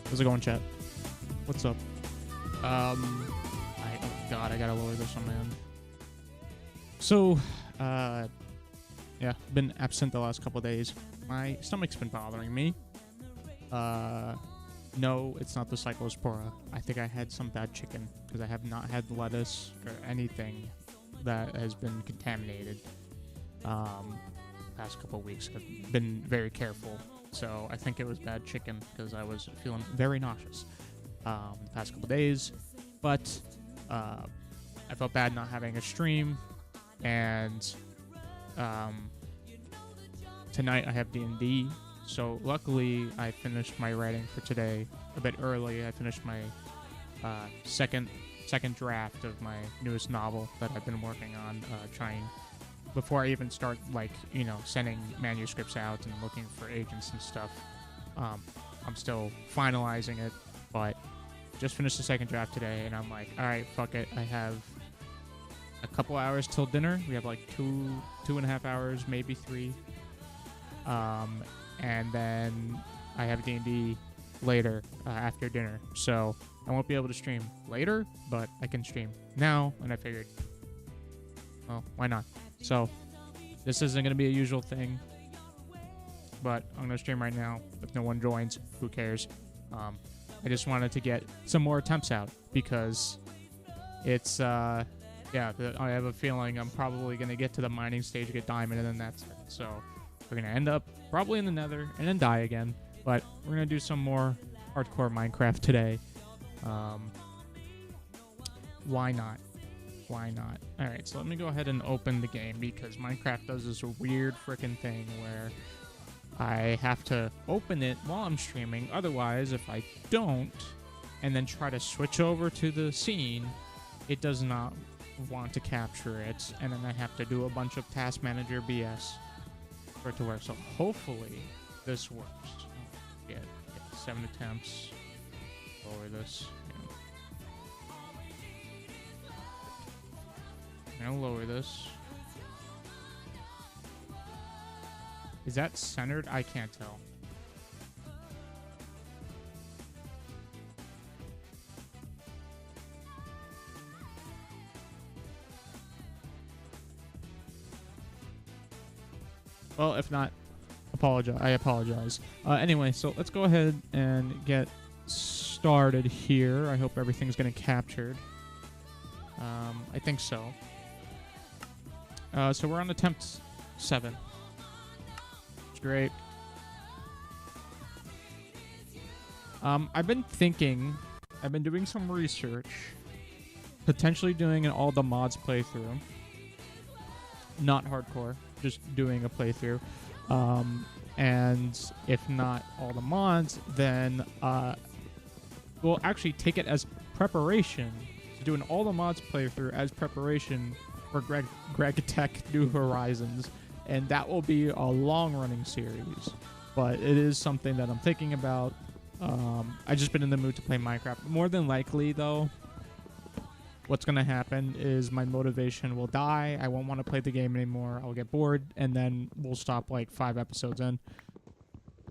How's it going, chat? What's up? Oh god, I gotta lower this on my end. So, yeah, been absent the last couple days. My stomach's been bothering me. No, it's not the Cyclospora. I think I had some bad chicken because I have not had lettuce or anything that has been contaminated. Past couple weeks, I've been very careful. So I think it was bad chicken because I was feeling very nauseous the past couple days. But I felt bad not having a stream, and tonight I have D&D. So luckily I finished my writing for today a bit early. I finished my second draft of my newest novel that I've been working on, trying before I even start, like, you know, sending manuscripts out and looking for agents and stuff. I'm still finalizing it, but just finished the second draft today, and I'm like, all right, fuck it. I have a couple hours till dinner. We have like two and a half hours, maybe 3. And then I have D&D later after dinner, so I won't be able to stream later, but I can stream now. And I figured, well, why not? So this isn't going to be a usual thing, but I'm going to stream right now. If no one joins, who cares? I just wanted to get some more attempts out because it's, yeah, I have a feeling I'm probably going to get to the mining stage, get diamond, and then that's it. So we're going to end up probably in the nether and then die again. But we're going to do some more hardcore Minecraft today. Why not? Why not? Alright, so let me go ahead and open the game because Minecraft does this weird freaking thing where I have to open it while I'm streaming. Otherwise, if I don't and then try to switch over to the scene, it does not want to capture it. And then I have to do a bunch of task manager BS for it to work. So hopefully this works. Yeah, 7 attempts. Lower this. I'm gonna lower this. Is that centered? I can't tell. Well, if not, I apologize. Anyway, so let's go ahead and get started here. I hope everything's getting captured. I think so. So we're on attempt 7. It's great. I've been doing some research, potentially doing an all the mods playthrough. Not hardcore, just doing a playthrough. And if not all the mods, then we'll actually take it as preparation. So doing all the mods playthrough as preparation for Greg Tech New Horizons, and that will be a long-running series, but it is something that I'm thinking about. I've just been in the mood to play Minecraft. More than likely, though, what's going to happen is my motivation will die. I won't want to play the game anymore. I'll get bored, and then we'll stop like 5 episodes in.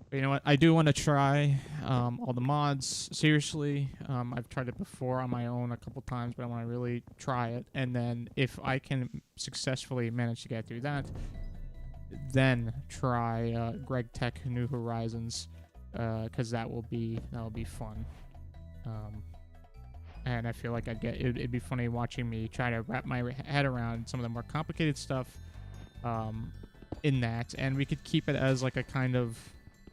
But you know what? I do want to try all the mods seriously. I've tried it before on my own a couple times, but I want to really try it. And then if I can successfully manage to get through that, then try Greg Tech New Horizons, because that will be fun. And I feel like it'd be funny watching me try to wrap my head around some of the more complicated stuff in that, and we could keep it as like a kind of,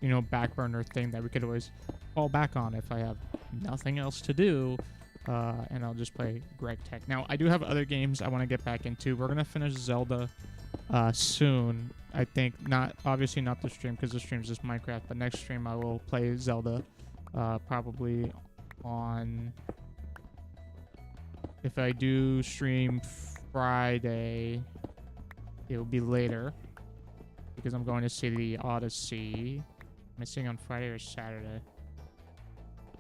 you know, back burner thing that we could always fall back on if I have nothing else to do, and I'll just play Greg Tech. Now, I do have other games I want to get back into. We're gonna finish Zelda soon. I think obviously not the stream because the stream is just Minecraft, but next stream I will play Zelda, probably on. If I do stream Friday, it will be later because I'm going to see the Odyssey. Am I seeing on Friday or Saturday?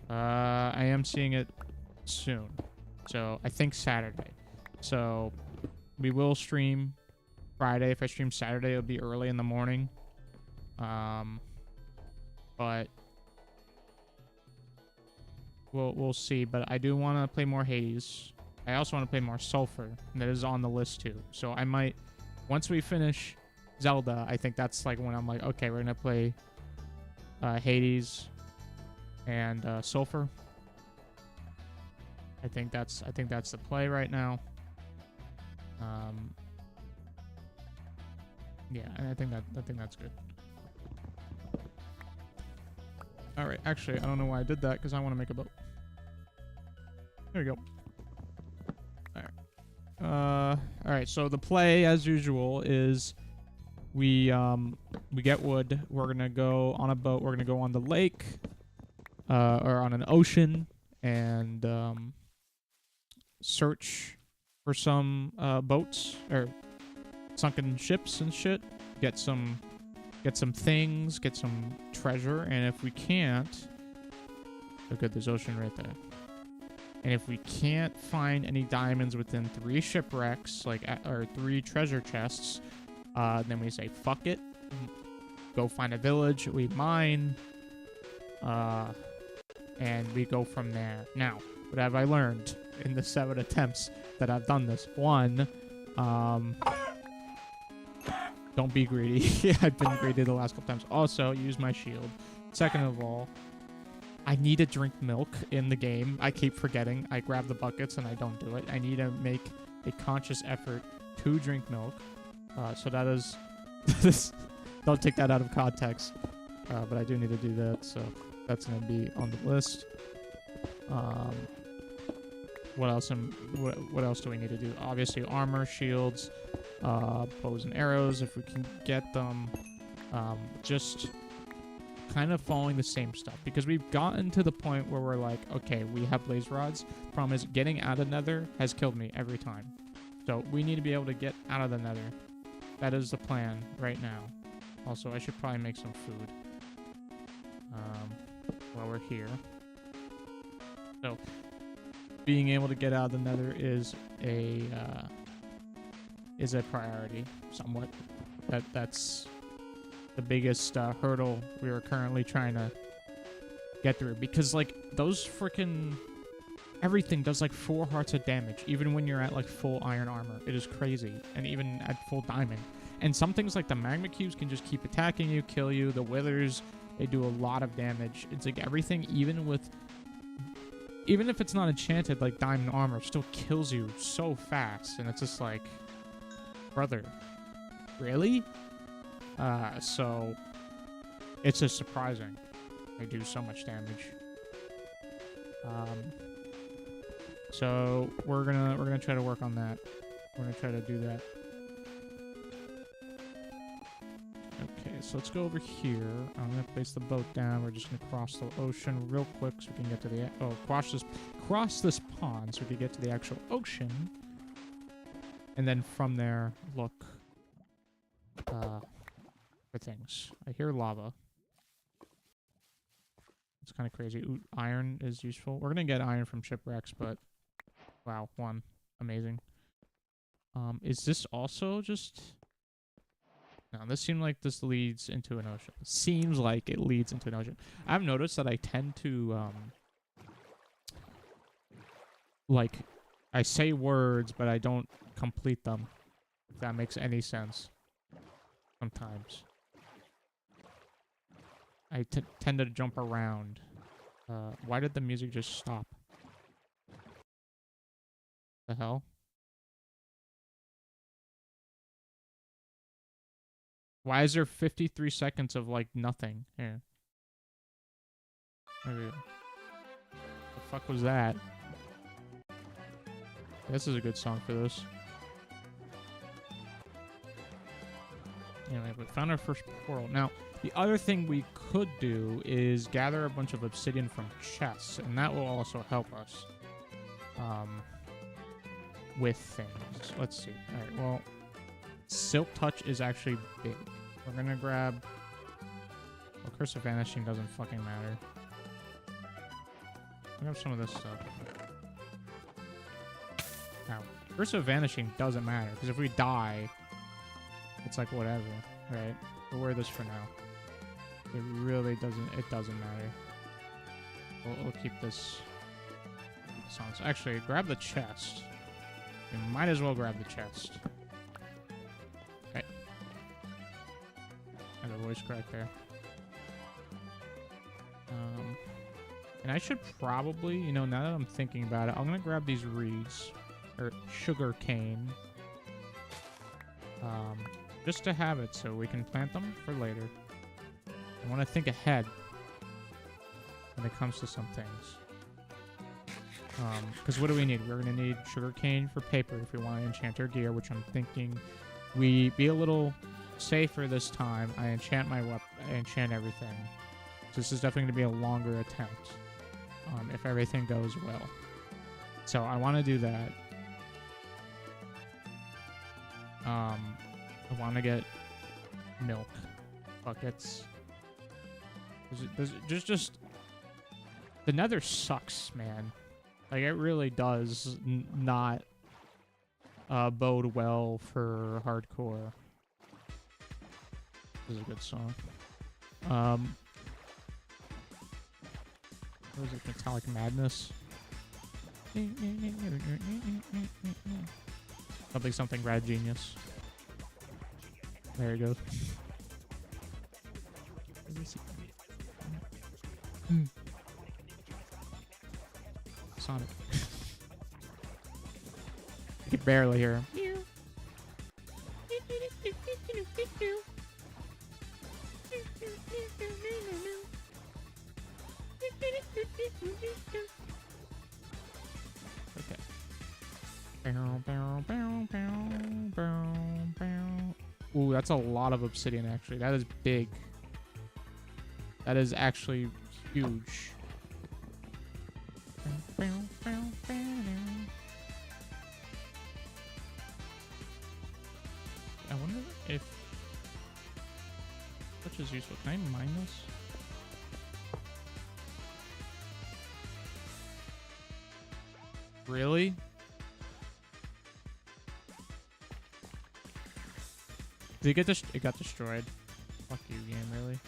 I am seeing it soon. So I think Saturday. So we will stream Friday. If I stream Saturday, it'll be early in the morning. But we'll see. But I do want to play more Hades. I also want to play more Sulfur. That is on the list too. So I might, once we finish Zelda, I think that's like when I'm like, okay, we're gonna play Hades and Sulfur. I think that's the play right now. Yeah, and I think that's good. All right, actually, I don't know why I did that because I want to make a boat. There we go. All right. All right. So the play, as usual, is we get wood. We're gonna go on a boat. We're gonna go on the lake, or on an ocean, and search for some boats or sunken ships and shit. Get some things. Get some treasure. And if we can't, look at this ocean right there. And if we can't find any diamonds within 3 shipwrecks, or 3 treasure chests, then we say fuck it. Go find a village. We mine. And we go from there. Now, what have I learned in the 7 attempts that I've done this? 1, don't be greedy. I've been greedy the last couple times. Also, use my shield. Second of all, I need to drink milk in the game. I keep forgetting. I grab the buckets and I don't do it. I need to make a conscious effort to drink milk. So that is... don't take that out of context. But I do need to do that, so that's going to be on the list. What else do we need to do? Obviously, armor, shields, bows and arrows, if we can get them. Just kind of following the same stuff, because we've gotten to the point where we're like, okay, we have blaze rods. Problem is, getting out of nether has killed me every time. So we need to be able to get out of the nether. That is the plan right now. Also, I should probably make some food while we're here. So being able to get out of the nether is a priority somewhat. That's the biggest hurdle we are currently trying to get through, because like those freaking everything does like 4 hearts of damage even when you're at like full iron armor. It is crazy. And even at full diamond. And some things like the magma cubes can just keep attacking you, kill you. The withers, they do a lot of damage. It's like everything, even if it's not enchanted, like diamond armor still kills you so fast. And it's just like, brother, really? So it's just surprising. They do so much damage. So we're gonna try to work on that. We're gonna try to do that. Okay, so let's go over here. I'm gonna place the boat down. We're just gonna cross the ocean real quick so we can get to the cross this pond so we can get to the actual ocean. And then from there, look for things. I hear lava. It's kind of crazy. Ooh, iron is useful. We're gonna get iron from shipwrecks, but wow, 1. Amazing. Is this also just... No, this seems like this leads into an ocean. Seems like it leads into an ocean. I've noticed that I tend to, like, I say words, but I don't complete them. If that makes any sense. Sometimes. I tend to jump around. Why did the music just stop? The hell? Why is there 53 seconds of, like, nothing? Here. There we go. The fuck was that? This is a good song for this. Anyway, we found our first portal. Now, the other thing we could do is gather a bunch of obsidian from chests, and that will also help us with things. Let's see. Alright, well, Silk Touch is actually big. We're gonna grab... Well, Curse of Vanishing doesn't fucking matter. I'll grab some of this stuff. Now, Curse of Vanishing doesn't matter, because if we die, it's like whatever, right? We'll wear this for now. It really doesn't... It doesn't matter. We'll keep this sounds. Actually, grab the chest. You might as well grab the chest. Okay. I had a voice crack there. And I should probably, you know, now that I'm thinking about it, I'm gonna grab these reeds or sugar cane, just to have it so we can plant them for later. I want to think ahead when it comes to some things. Because what do we need? We're gonna need sugar cane for paper if we want to enchant our gear, which I'm thinking we be a little safer this time. I enchant my weapon, I enchant everything. So this is definitely gonna be a longer attempt. If everything goes well. So I want to do that. I want to get milk buckets. Just the nether sucks, man. Like, it really does not bode well for hardcore. This is a good song. What is it? Metallic Madness? Something Rad Genius. There you go. Sonic. You can barely hear him. Okay. Ooh, that's a lot of obsidian, actually. That is big. That is actually huge. I wonder if... Which is useful. Can I mine this? Really? Did it get it got destroyed? Fuck you, game, really.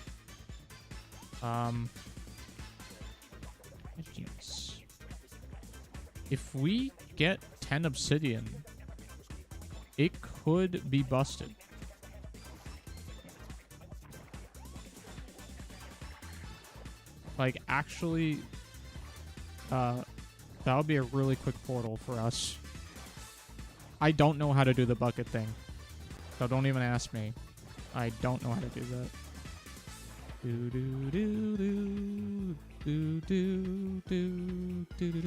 Yes. If we get 10 obsidian, it could be busted. Like, actually, that would be a really quick portal for us. I don't know how to do the bucket thing. So don't even ask me. I don't know how to do that. Do do do do do do do do do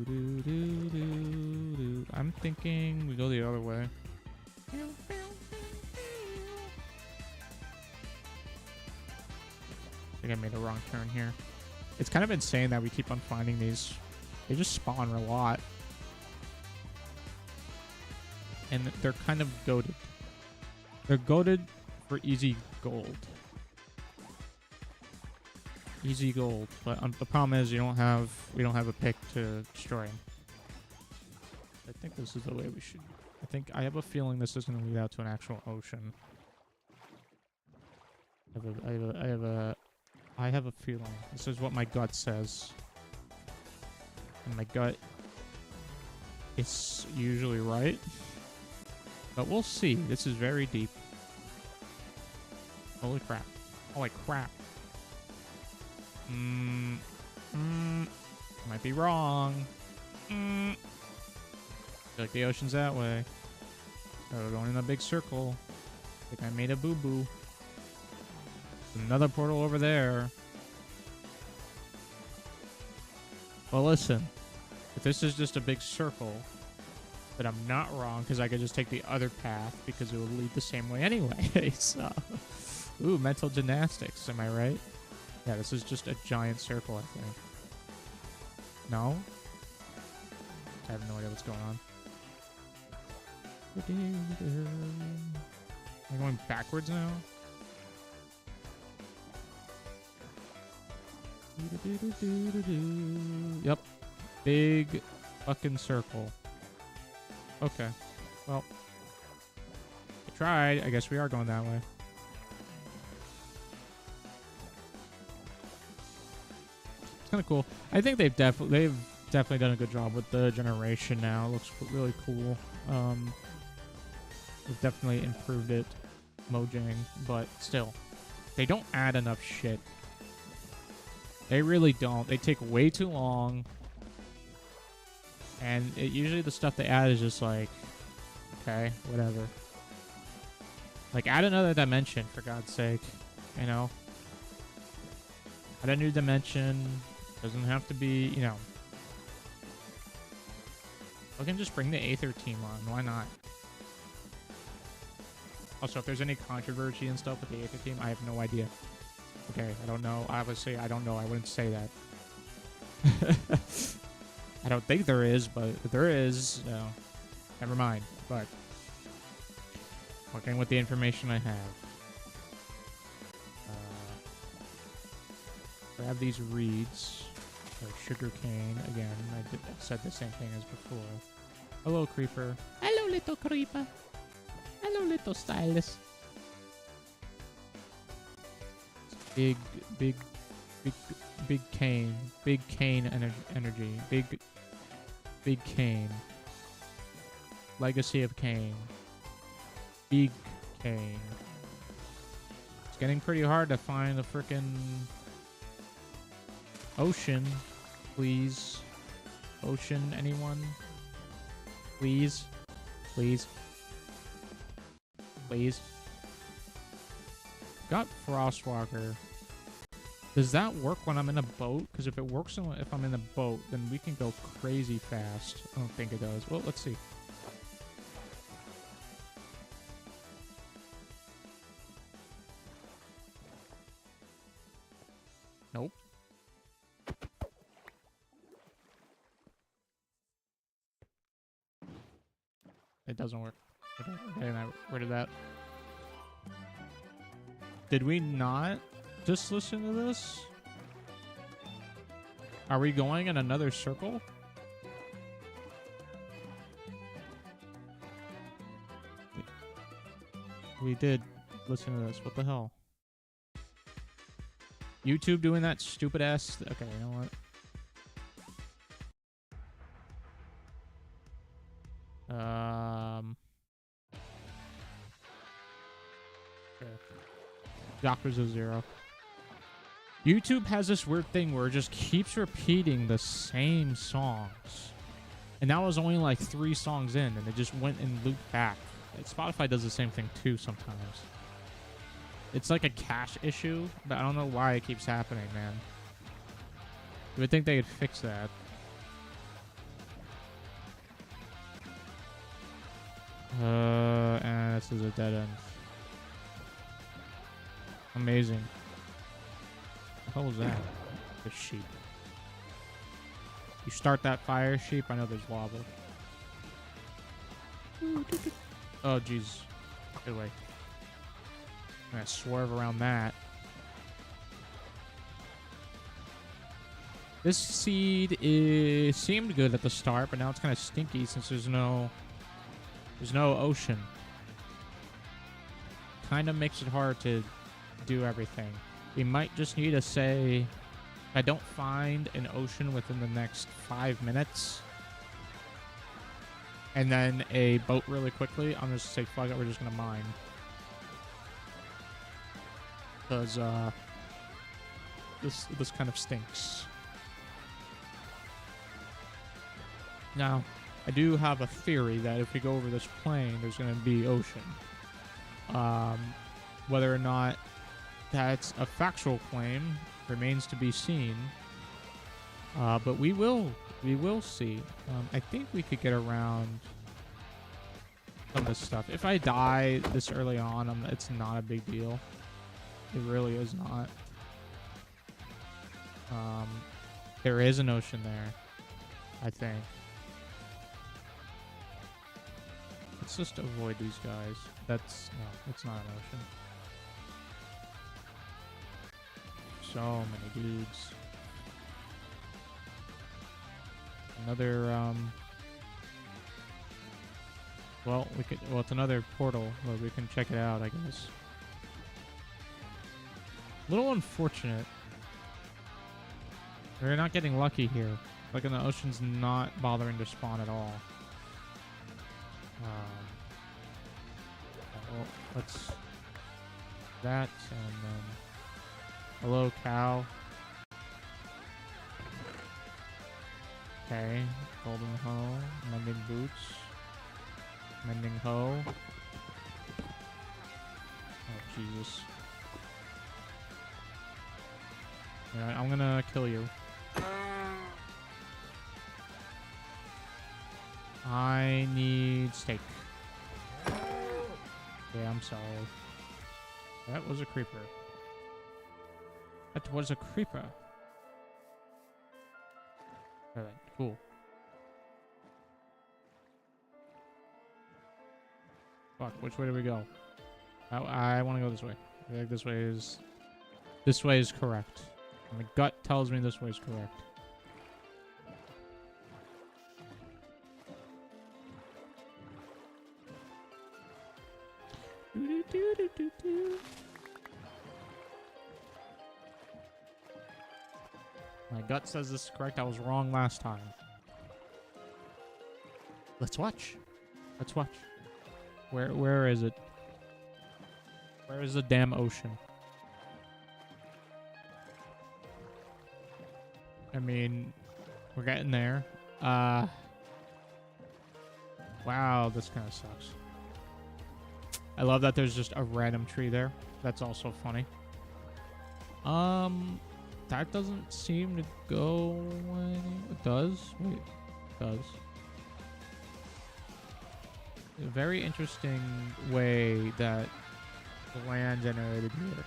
do do do. I'm thinking we go the other way. I think I made a wrong turn here. It's kind of insane that we keep on finding these. They just spawn a lot. And they're kind of goated. They're goated for easy gold. Easy gold. But the problem is we don't have a pick to destroy them. I think this is the way we should. I have a feeling this is going to lead out to an actual ocean. I have a feeling. This is what my gut says. And my gut is usually right. But we'll see. This is very deep. Holy crap. Holy crap. Might be wrong. I feel like the ocean's that way. So we're going in a big circle. I think I made a boo-boo. Another portal over there. Well, listen. If this is just a big circle, then I'm not wrong, because I could just take the other path, because it would lead the same way anyway. So, ooh, mental gymnastics. Am I right? Yeah, this is just a giant circle, I think. No? I have no idea what's going on. Am I going backwards now? Yep. Big fucking circle. Okay. Well. I tried. I guess we are going that way. It's kind of cool. I think they've definitely done a good job with the generation now. It looks really cool. They've definitely improved it, Mojang, but still, they don't add enough shit. They really don't. They take way too long, and usually the stuff they add is just like, okay, whatever. Like, add another dimension, for God's sake, you know? Add a new dimension. Doesn't have to be, you know. We can just bring the Aether team on. Why not? Also, if there's any controversy and stuff with the Aether team, I have no idea. Okay, I don't know. Obviously, I don't know. I wouldn't say that. I don't think there is, but if there is, never mind. But working with the information I have. Grab these reeds. Sugar cane. Again, I said the same thing as before. Hello, creeper. Hello, little creeper. Hello, little stylus. Big cane. Big cane energy. Big cane. Legacy of Cane. Big cane. It's getting pretty hard to find a frickin' ocean. Please. Ocean, anyone? Please. Please. Please. Got Frostwalker. Does that work when I'm in a boat? Because if it works if I'm in a boat, then we can go crazy fast. I don't think it does. Well, let's see. Nope. It doesn't work. Okay, and I rid of that. Did we not just listen to this? Are we going in another circle? We did listen to this. What the hell? YouTube doing that stupid ass... Okay, you know what? Okay. Yakuza 0. YouTube has this weird thing where it just keeps repeating the same songs. And that was only like 3 songs in, and it just went and looped back. Spotify does the same thing too sometimes. It's like a cache issue, but I don't know why it keeps happening, man. You would think they could fix that. And this is a dead end. Amazing. What the hell was that? The sheep. You start that fire, sheep. I know there's lava. Oh, jeez. Good way. I'm gonna swerve around that. This seed seemed good at the start, but now it's kind of stinky since there's no ocean. Kind of makes it hard to do everything. We might just need to say, if I don't find an ocean within the next 5 minutes, and then a boat really quickly, I'm just gonna say, fuck it, we're just gonna mine. Because this kind of stinks. Now, I do have a theory that if we go over this plain, there's going to be ocean. Whether or not that's a factual claim remains to be seen. But we will see. I think we could get around some of this stuff. If I die this early on, it's not a big deal. It really is not. There is an ocean there, I think. Let's just avoid these guys. No, it's not an ocean. So many dudes. Another, well, it's another portal where we can check it out, I guess. A little unfortunate. We're not getting lucky here. Like, in the ocean's not bothering to spawn at all. Well, let's... That, and then... Hello, cow. Okay. Golden hoe. Mending boots. Mending hoe. Oh, Jesus. Alright, I'm gonna kill you. I need steak. Yeah, I'm sorry. That was a creeper. That was a creeper. Alright, cool. Fuck, which way do we go? I want to go this way. I think this way is... This way is correct. My gut tells me this way is correct. My gut says this is correct. I was wrong last time. Let's watch. Let's watch. Where is it? Where is the damn ocean? I mean, we're getting there. Wow, this kind of sucks. I love that there's just a random tree there. That's also funny. That doesn't seem to go any... It does? Wait, it does. A very interesting way that the land generated here.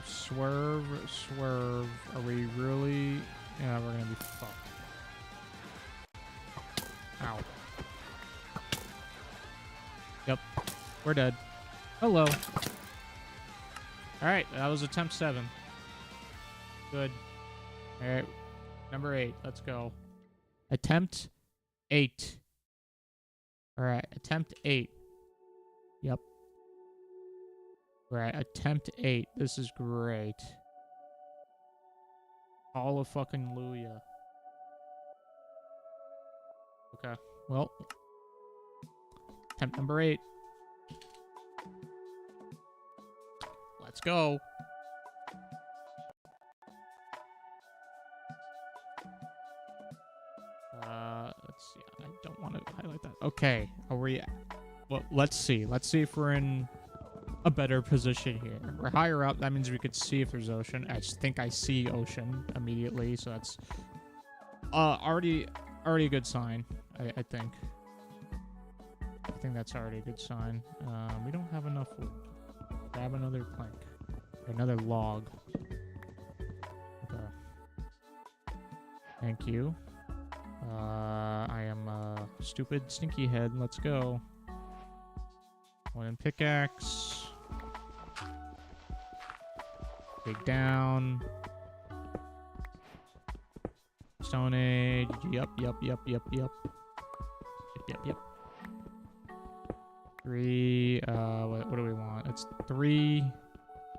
Swerve, swerve. Are we really... Yeah, we're gonna be fucked. Ow. Yep. We're dead. Hello. Alright, that was attempt 7. Good. Alright. Number 8. Let's go. Attempt 8. Alright, attempt 8. Yep. Right, attempt 8. This is great. All of fucking Luya. Okay, well. Attempt number 8. Let's go. Let's see. I don't want to highlight that. Okay, are we... Well, let's see. Let's see if we're in a better position here. We're higher up. That means we could see if there's ocean. I just think I see ocean immediately, so that's already a good sign. I think. I think that's already a good sign. We don't have enough wood. Grab another plank. Or another log. Okay. Thank you. I am a stupid stinky head. Let's go. One pickaxe. Dig down. Stone Age. Yup. Yep. 3. What do we want? It's 3,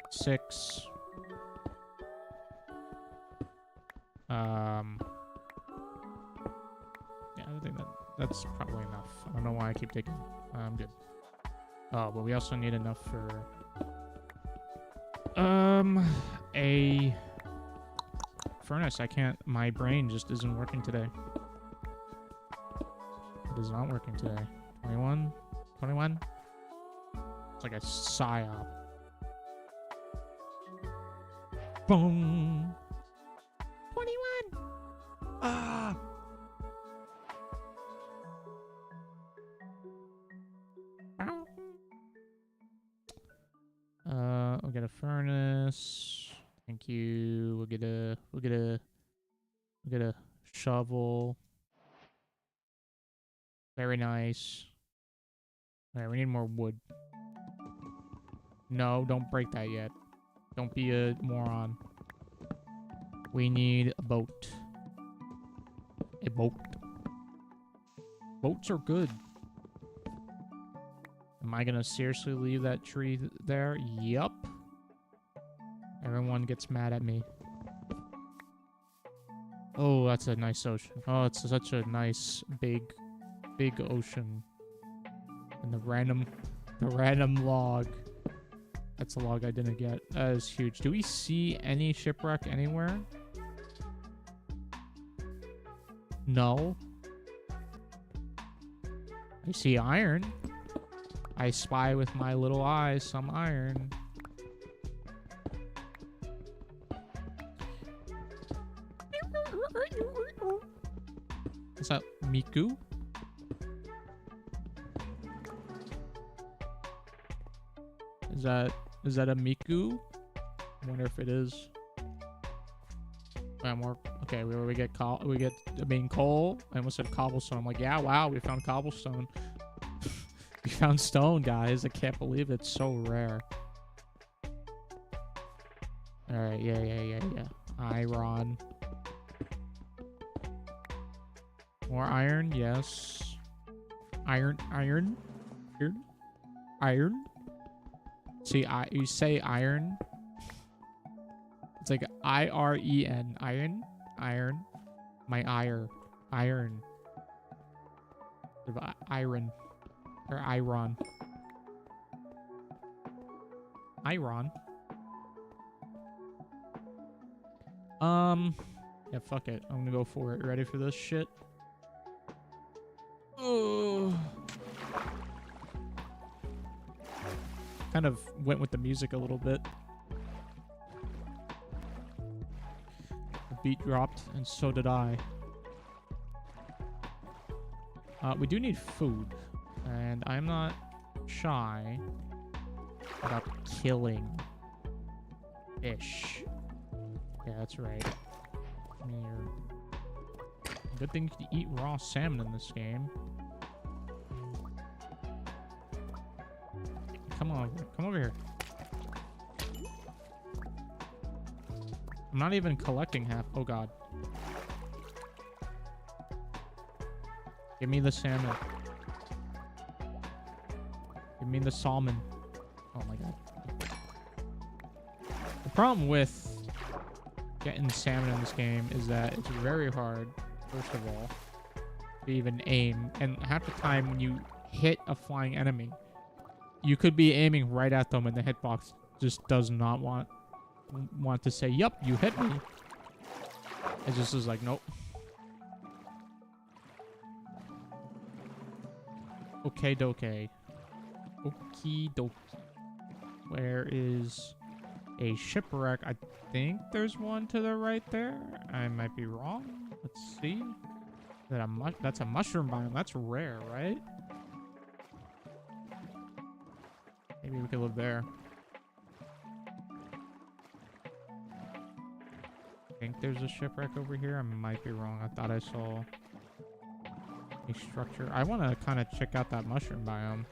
6. Yeah, I think that's probably enough. I don't know why I keep digging. I'm good. Oh, but we also need enough for a furnace. I can't. My brain just isn't working today. It is not working today. 21? 21? It's like a psyop. Boom! 21! Ah! We'll get a furnace. Thank you. We'll get a shovel. Very nice. Alright, we need more wood. No, don't break that yet. Don't be a moron. We need a boat. A boat. Boats are good. Am I gonna seriously leave that tree there? Yup. Everyone gets mad at me. Oh, that's a nice ocean. Oh, it's such a nice, big ocean. And the random log. That's a log I didn't get. That is huge. Do we see any shipwreck anywhere? No. I see iron. I spy with my little eyes some iron. Is that Miku? Is that a Miku? I wonder if it is. More. Okay, we get coal. I almost said cobblestone. I'm like, yeah, wow, we found cobblestone. We found stone, guys. I can't believe it's so rare. All right, yeah. Iron. More iron, yes. Iron. See, you say iron. It's like I-R-E-N. Iron. My iron. Or iron. Yeah, fuck it. I'm gonna go for it. Ready for this shit? Oh. Kind of went with the music a little bit. The beat dropped, and so did I. We do need food, and I'm not shy about killing fish. Yeah, that's right. Good thing you can eat raw salmon in this game. Come over here. I'm not even collecting half. Oh god. Give me the salmon. Give me the salmon. Oh my god. The problem with getting salmon in this game is that it's very hard, first of all, to even aim. And half the time when you hit a flying enemy, you could be aiming right at them and the hitbox just does not want to say, yup, you hit me. It just is like, nope. Okay, doke. Okie dokie. Where is a shipwreck? I think there's one to the right there. I might be wrong. Let's see. That's a mushroom biome. That's rare, right? Maybe we could live there. I think there's a shipwreck over here. I might be wrong. I thought I saw a structure. I want to kind of check out that mushroom biome.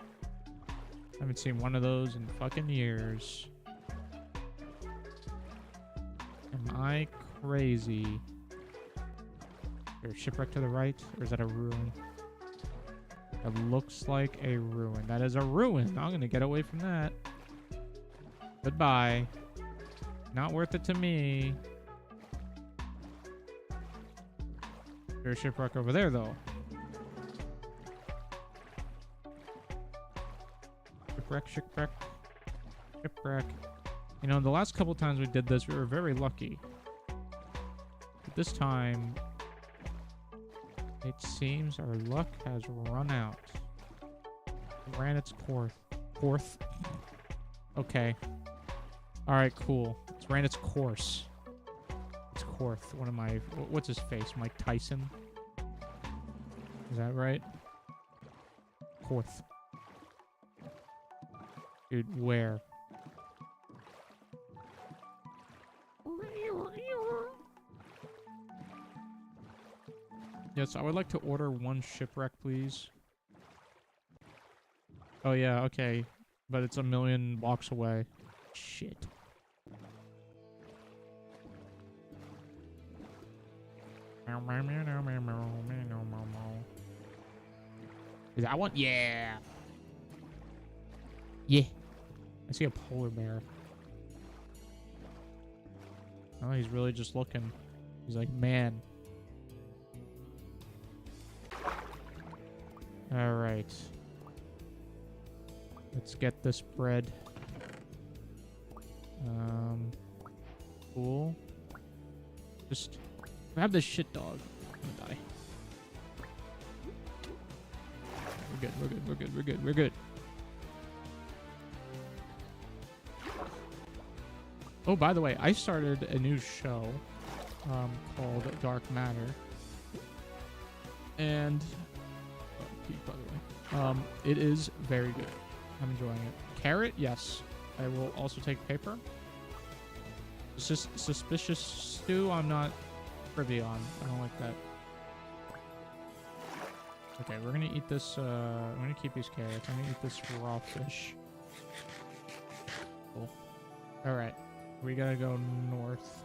I haven't seen one of those in fucking years. Am I crazy? Is there a shipwreck to the right? Or is that a ruin? It looks like a ruin. That is a ruin. I'm going to get away from that. Goodbye. Not worth it to me. There's a shipwreck over there, though. Shipwreck. You know, the last couple times we did this, we were very lucky. But this time, it seems our luck has run out. It ran its course. Okay. Alright, cool. It's ran its course. It's course. One of my... What's his face? Mike Tyson? Is that right? Course. Dude, where? Yes, I would like to order one shipwreck, please. Oh, yeah, okay. But it's a million blocks away. Shit. Is that one? Yeah. Yeah. I see a polar bear. Oh, he's really just looking. He's like, man. Alright. Let's get this bread. Cool. Just grab this shit dog. I'm gonna die. We're good, we're good, we're good, we're good, we're good. Oh, by the way, I started a new show called Dark Matter. And by the way, it is very good. I'm enjoying it. Carrot, yes. I will also take paper. It's just suspicious stew. I'm not privy on. I don't like that. Okay, we're gonna eat this. I'm gonna keep these carrots. I'm gonna eat this raw fish. Cool. All right, we gotta go north.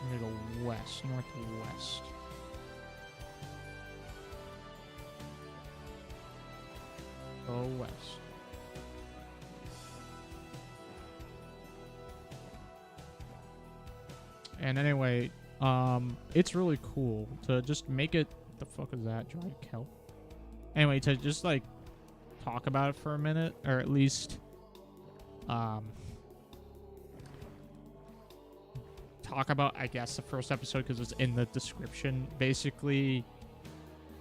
I'm gonna go west, northwest. Go west. And anyway, it's really cool to just make it. What the fuck is that? Dried kelp. Anyway, to just like talk about it for a minute, or at least talk about, I guess, the first episode because it's in the description. Basically,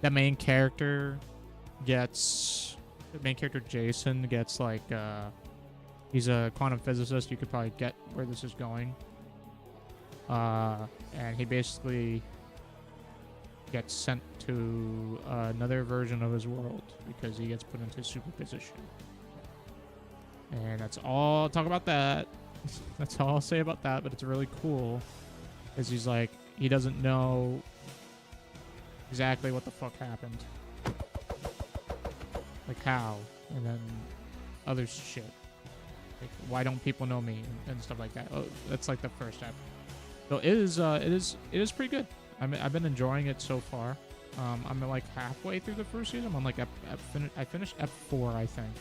the main character Jason gets like he's a quantum physicist. You could probably get where this is going. And he basically gets sent to another version of his world because he gets put into superposition. And that's all I'll talk about that. That's all I'll say about that, but it's really cool because he's like, he doesn't know exactly what the fuck happened. Like how, and then other shit. Like, why don't people know me and stuff like that. Oh, that's like the first step. So it is pretty good. I've been enjoying it so far. I'm like halfway through the first season. I'm like I finished F4, I think,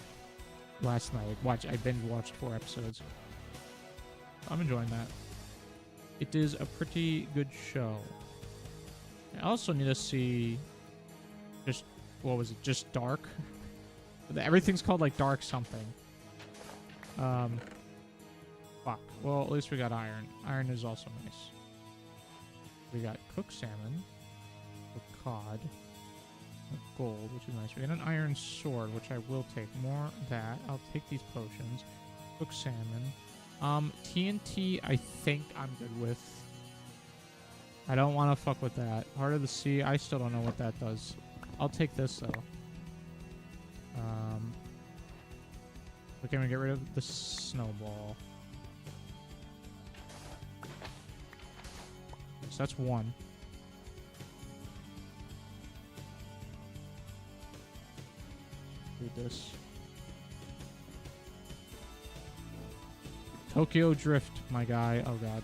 last night. I binge watched 4 episodes. I'm enjoying that. It is a pretty good show. I also need to see just, what was it? Just Dark. Everything's called like Dark something. Fuck. Well, at least we got iron. Iron is also nice. We got cooked salmon, cooked cod, gold, which is nice. We got an iron sword, which I will take. More of that. I'll take these potions. Cooked salmon. TNT, I think I'm good with. I don't want to fuck with that. Heart of the Sea, I still don't know what that does. I'll take this, though. Okay, we get rid of the snowball. So that's 1. Do this. Tokyo Drift, my guy. Oh, God.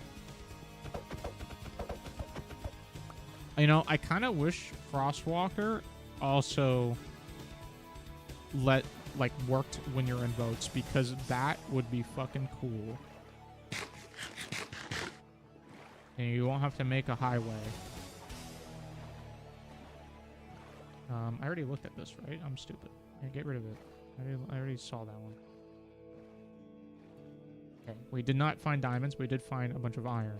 You know, I kind of wish Frostwalker also worked when you're in boats, because that would be fucking cool. And you won't have to make a highway. I already looked at this, right? I'm stupid. Yeah, get rid of it. I already saw that one. Okay, we did not find diamonds. We did find a bunch of iron.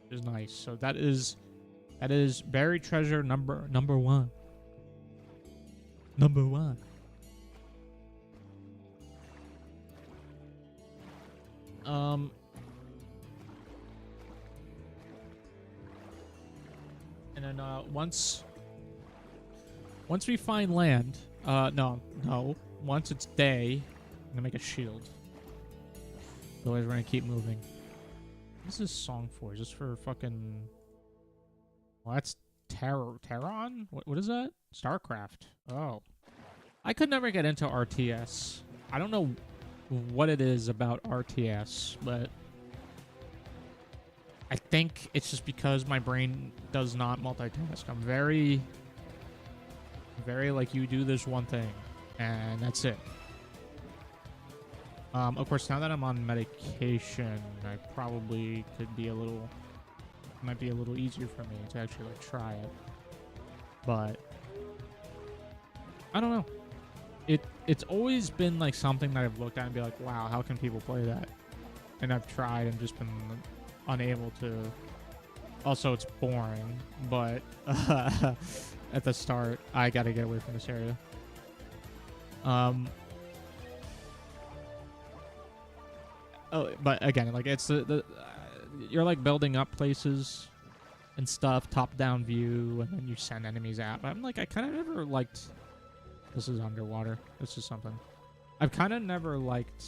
Which is nice. So that is buried treasure number 1. Number 1. And then once we find land, no, once it's day, I'm gonna make a shield. Otherwise, we're gonna keep moving. What is this song for? Is this for fucking? Well, that's Terron? What is that? StarCraft. Oh. I could never get into RTS. I don't know what it is about RTS, but I think it's just because my brain does not multitask. I'm very, very like, you do this one thing, and that's it. Of course, now that I'm on medication, I probably could be a little, might be a little easier for me to actually like try it. But I don't know. It's always been like something that I've looked at and be like, wow, how can people play that? And I've tried and just been unable to. Also, it's boring, but at the start, I gotta get away from this area. Oh, but again, like it's the you're like building up places and stuff, top-down view, and then you send enemies out. But I'm like, I kind of never liked. This is underwater. This is something. I've kind of never liked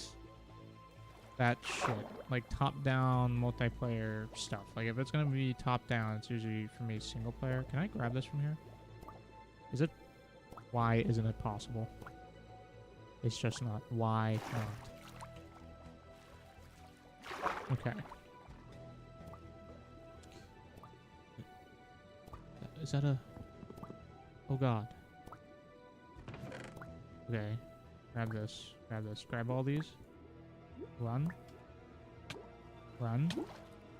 that shit, like top-down multiplayer stuff. Like if it's gonna be top-down, it's usually for me single player. Can I grab this from here? Is it? Why isn't it possible? It's just not. Why not? Okay. Is that a... Oh god. Okay. Grab this. Grab this. Grab all these. Run. Run.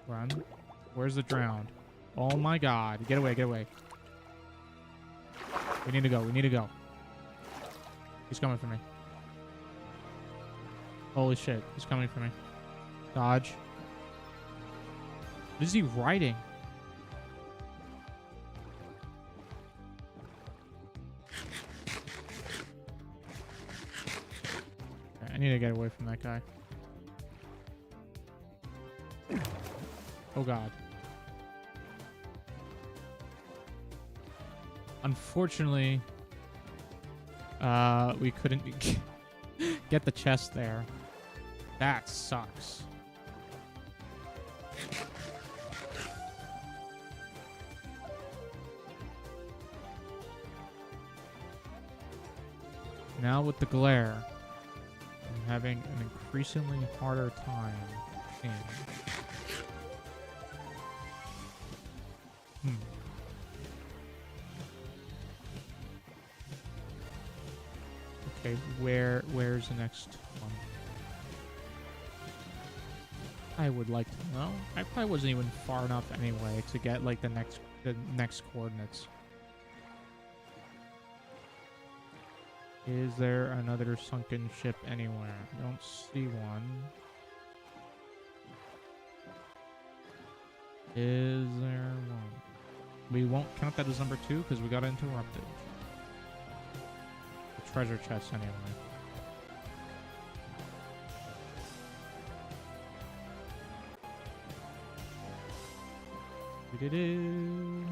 Run. Where's the drowned? Oh my god. Get away, get away. We need to go. We need to go. He's coming for me. Holy shit. He's coming for me. Dodge. What is he riding? Okay, I need to get away from that guy. Oh god. Unfortunately, we couldn't get the chest there. That sucks. Now with the glare, I'm having an increasingly harder time seeing. Okay, where's the next one? I would like to know. I probably wasn't even far enough anyway to get like the next coordinates. Is there another sunken ship anywhere? I don't see one. Is there one? We won't count that as number 2 because we got interrupted. The treasure chest anyway. Do-do-do.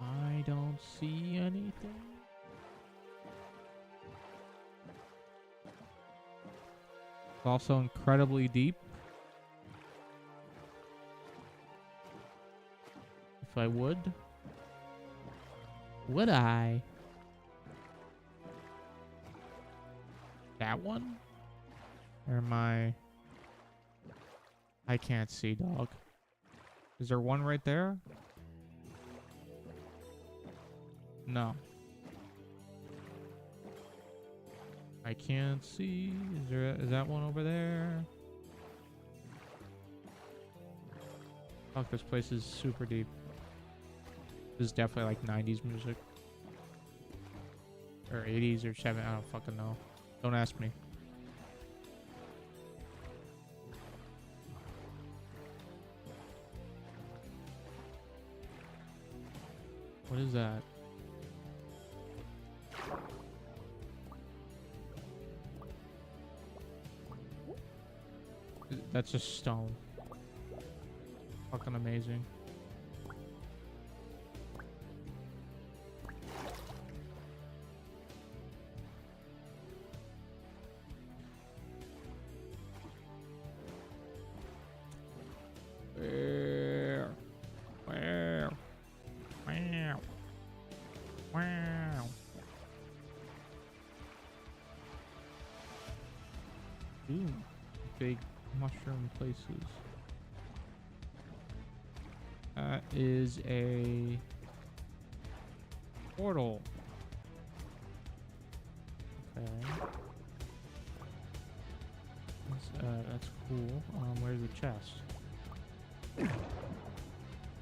I don't see anything. It's also incredibly deep. If I would I? That one? Or am I can't see, dog. Is there one right there? No. I can't see. Is that one over there? Fuck, this place is super deep. This is definitely like 90s music. Or 80s or 70s. I don't fucking know. Don't ask me. What is that? That's just stone. Fucking amazing. Where? Ooh, big mushroom places. That is a portal. Okay. That's cool. Where's the chest?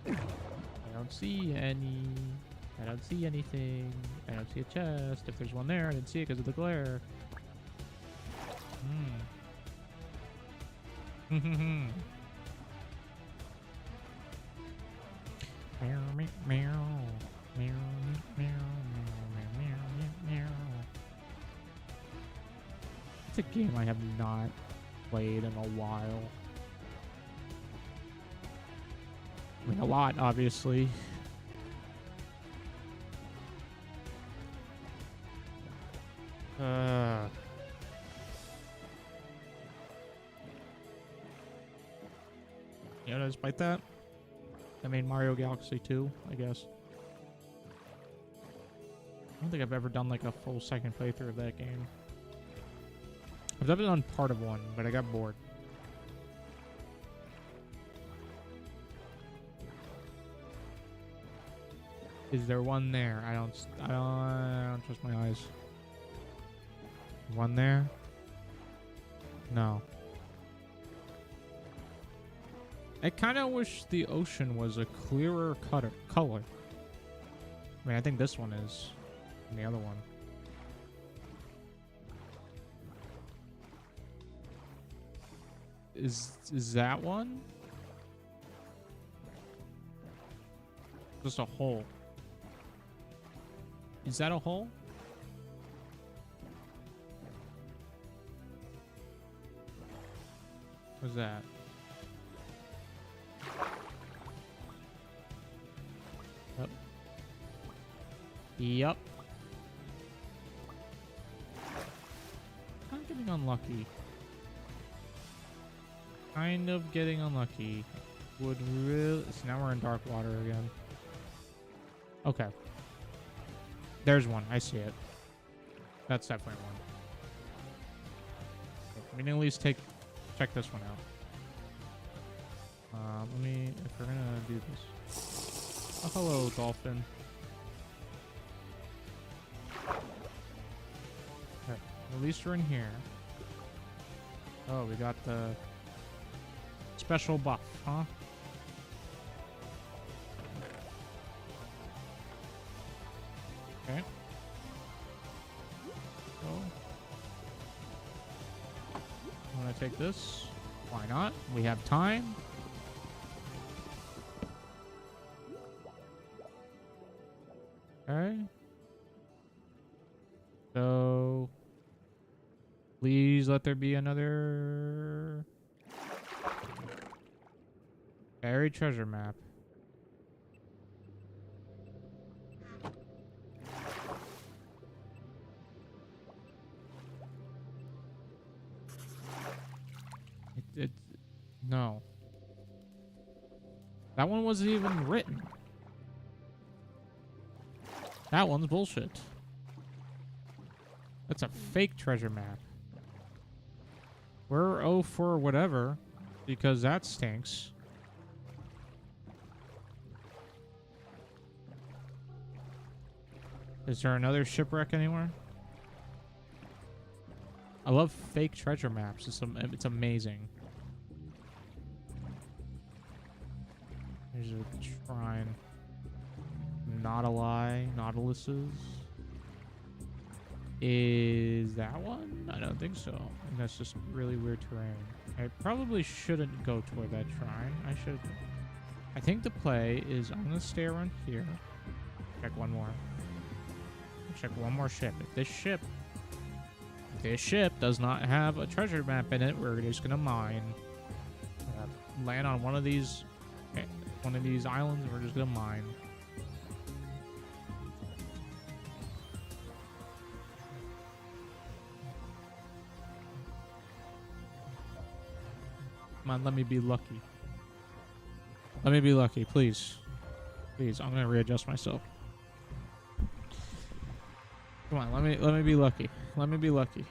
I don't see any. I don't see anything. I don't see a chest. If there's one there, I didn't see it because of the glare. Hmm. Meow, meow, meow, meow, meow, meow, meow. It's a game I have not played in a while. I mean, a lot, obviously. Yeah, despite that, I made Mario Galaxy 2, I guess. I don't think I've ever done like a full second playthrough of that game. I've never done part of one, but I got bored. Is there one there? I don't trust my eyes. One there? No. I kind of wish the ocean was a clearer color. I mean, I think this one is, and the other one. Is that one? Just a hole. Is that a hole? What's that? Yep. Yep. I'm getting unlucky. Kind of getting unlucky. Would really... So now we're in dark water again. Okay. There's one. I see it. That's definitely one. We can at least check this one out. Let me... If we're gonna do this... Oh, hello, dolphin. Okay. At least we're in here. Oh, we got the... special buff, huh? Okay. So, I'm gonna take this. Why not? We have time. Okay. So, please let there be another buried treasure map. No. That one wasn't even written. That one's bullshit. That's a fake treasure map. We're 0 for whatever, because that stinks. Is there another shipwreck anywhere? I love fake treasure maps. It's amazing. There's a shrine. Not a lie. Nautiluses. Is that one? I don't think so. And that's just really weird terrain. I probably shouldn't go toward that shrine. I think the play is I'm gonna stay around here. Check one more. Check one more ship. If this ship does not have a treasure map in it, we're just gonna mine. Land on one of these islands, and we're just gonna mine. Come on, let me be lucky. Let me be lucky, please. Please, I'm gonna readjust myself. Come on, let me be lucky. Let me be lucky.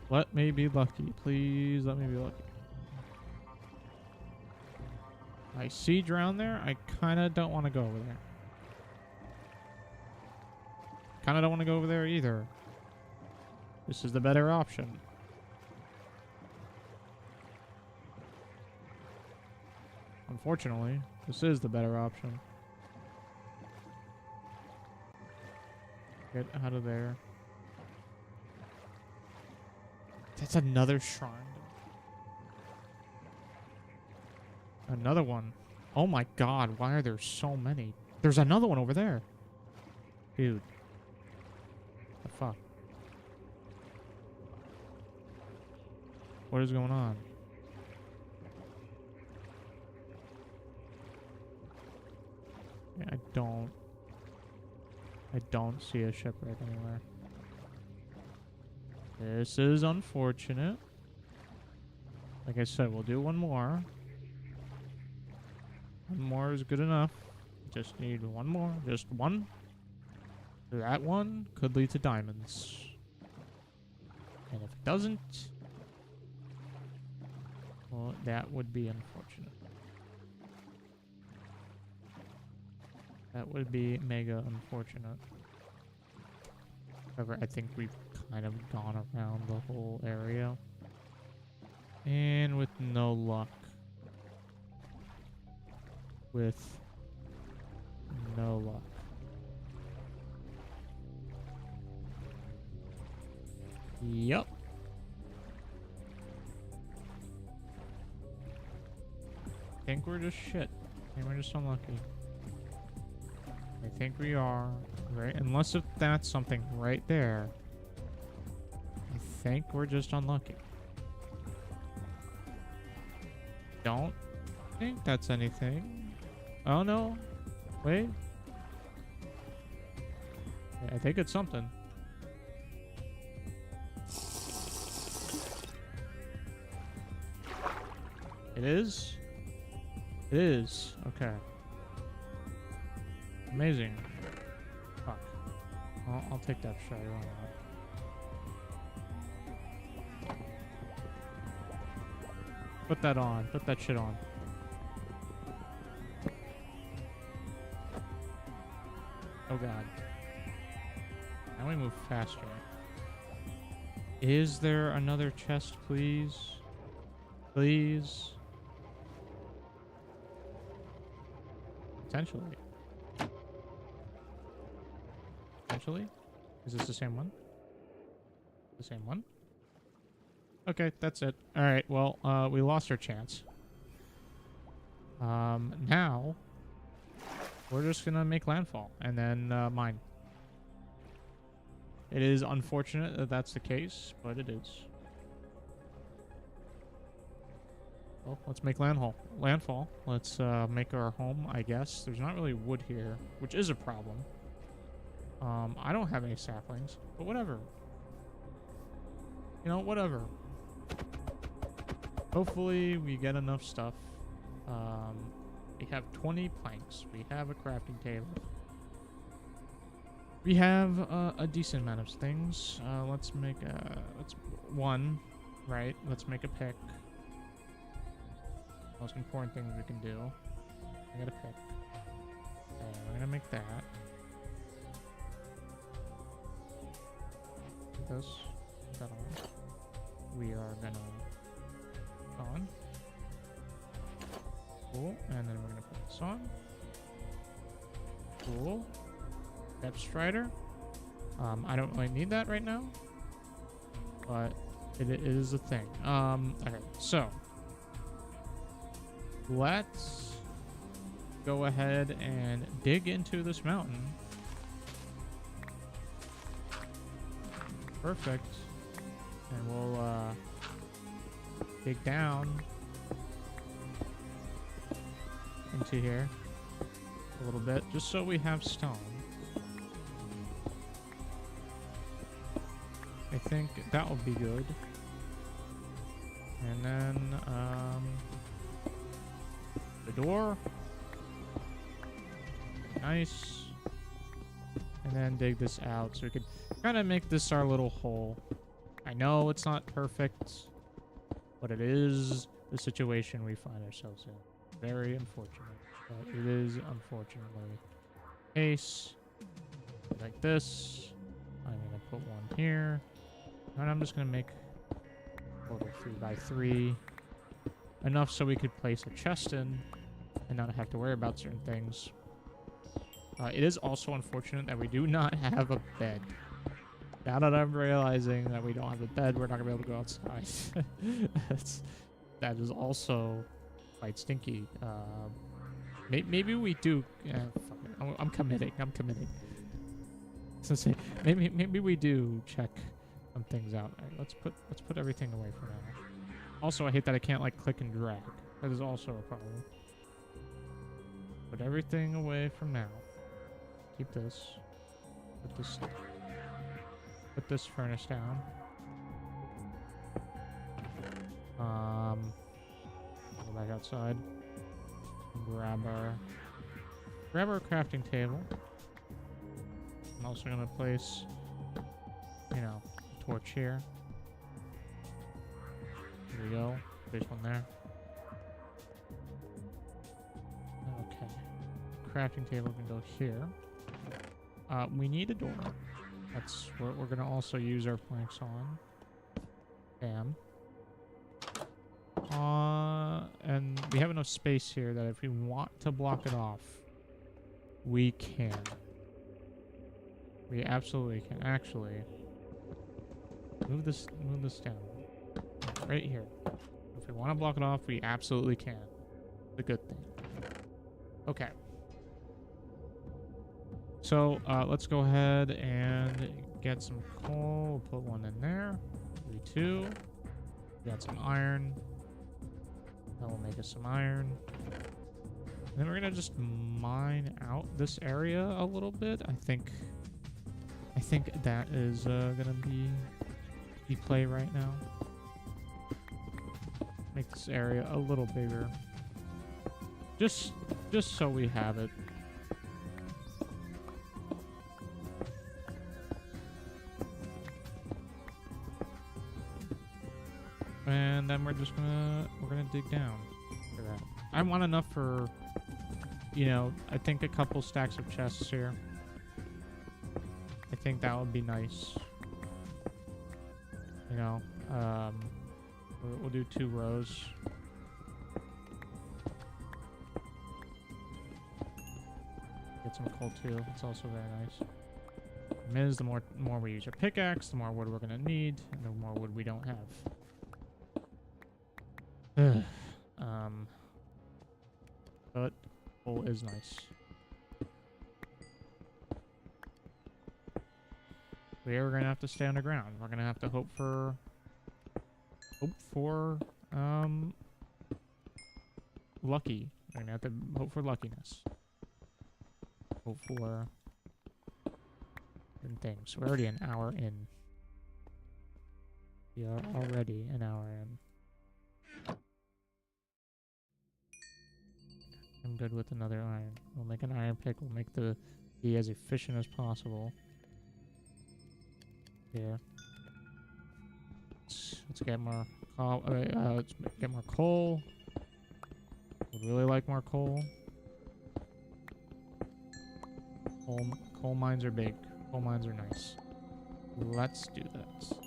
Let me be lucky. Please let me be lucky. I see drown there. I kind of don't want to go over there. Kind of don't want to go over there either. This is the better option. Unfortunately, this is the better option. Get out of there. That's another shrine. Another one. Oh my god, why are there so many? There's another one over there. Dude. The fuck? What is going on? Yeah, I don't see a shipwreck anywhere. This is unfortunate. Like I said, we'll do one more. One more is good enough. Just need one more. Just one. That one could lead to diamonds. And if it doesn't, well, that would be unfortunate. That would be mega unfortunate. However, I think we've kind of gone around the whole area. And with no luck. With no luck. Yup. I think we're just shit. I think we're just unlucky. I think we are. Right? Unless if that's something right there. I think we're just unlucky. Don't think that's anything. Oh no. Wait. Yeah, I think it's something. It is? It is. Okay. Amazing. Fuck. Well, I'll take that shot. Why not? Put that on. Put that shit on. Oh god. Now we move faster. Is there another chest, please? Please? Potentially. Potentially? Is this the same one? The same one? Okay, that's it. Alright, well, we lost our chance. Now, we're just gonna make landfall, and then, mine. It is unfortunate that that's the case, but it is. Well, let's make landfall. Let's, make our home, I guess. There's not really wood here, which is a problem. I don't have any saplings, but whatever. You know, whatever. Hopefully we get enough stuff. We have 20 planks. We have a crafting table. We have a decent amount of things. Let's make one, right? Let's make a pick. Most important thing we can do. I got a pick. Okay, we're gonna make that. This. Put that on. We are gonna on. Cool. And then we're gonna put this on. Cool. Depth Strider. I don't really need that right now, but it is a thing. Okay, so let's go ahead and dig into this mountain. Perfect. And we'll dig down into here a little bit, just so we have stone. I think that will be good. And then the door. Nice. And then dig this out so we could kind of make this our little hole. I know it's not perfect, but it is the situation we find ourselves in. Very unfortunate, but it is unfortunately the case. Like this. I'm gonna put one here, and I'm just gonna make total 3x3 enough so we could place a chest in and not have to worry about certain things. It is also unfortunate that we do not have a bed. Now that I'm realizing that we don't have a bed, we're not gonna be able to go outside. That is also quite stinky. Maybe we do. Fuck it. I'm committing. I'm committing. So say maybe we do check some things out. All right, let's put everything away for now. Also, I hate that I can't like click and drag. That is also a problem. Put everything away from now. Keep this. Put this furnace down. Go back outside. Grab our crafting table. I'm also gonna place, you know, a torch here. There we go. Place one there. Okay. Crafting table can go here. We need a door. That's what we're gonna also use our planks on. Bam. And we have enough space here that if we want to block it off, we can. We absolutely can. Actually, move this down. Right here. If we want to block it off, we absolutely can. It's a good thing. Okay. So, let's go ahead and get some coal. We'll put one in there. 3, 2. Got some iron. That will make us some iron. And then we're gonna just mine out this area a little bit. I think that is gonna be the play right now. Make this area a little bigger. Just so we have it. And then we're gonna dig down for that. I want enough for, you know, I think a couple stacks of chests here. I think that would be nice. You know, we'll do 2 rows. Get some coal too. It's also very nice. The more we use our pickaxe, the more wood we're gonna need, and the more wood we don't have. But coal is nice. We're gonna have to stay underground. We're gonna have to hope for lucky. We're gonna have to hope for luckiness. Hope for different things. We're already an hour in. We are already an hour in. I'm good with another iron. We'll make an iron pick. We'll make be as efficient as possible. Here. Let's get more. Let's get more coal. Would really like more coal. Coal mines are big. Coal mines are nice. Let's do that.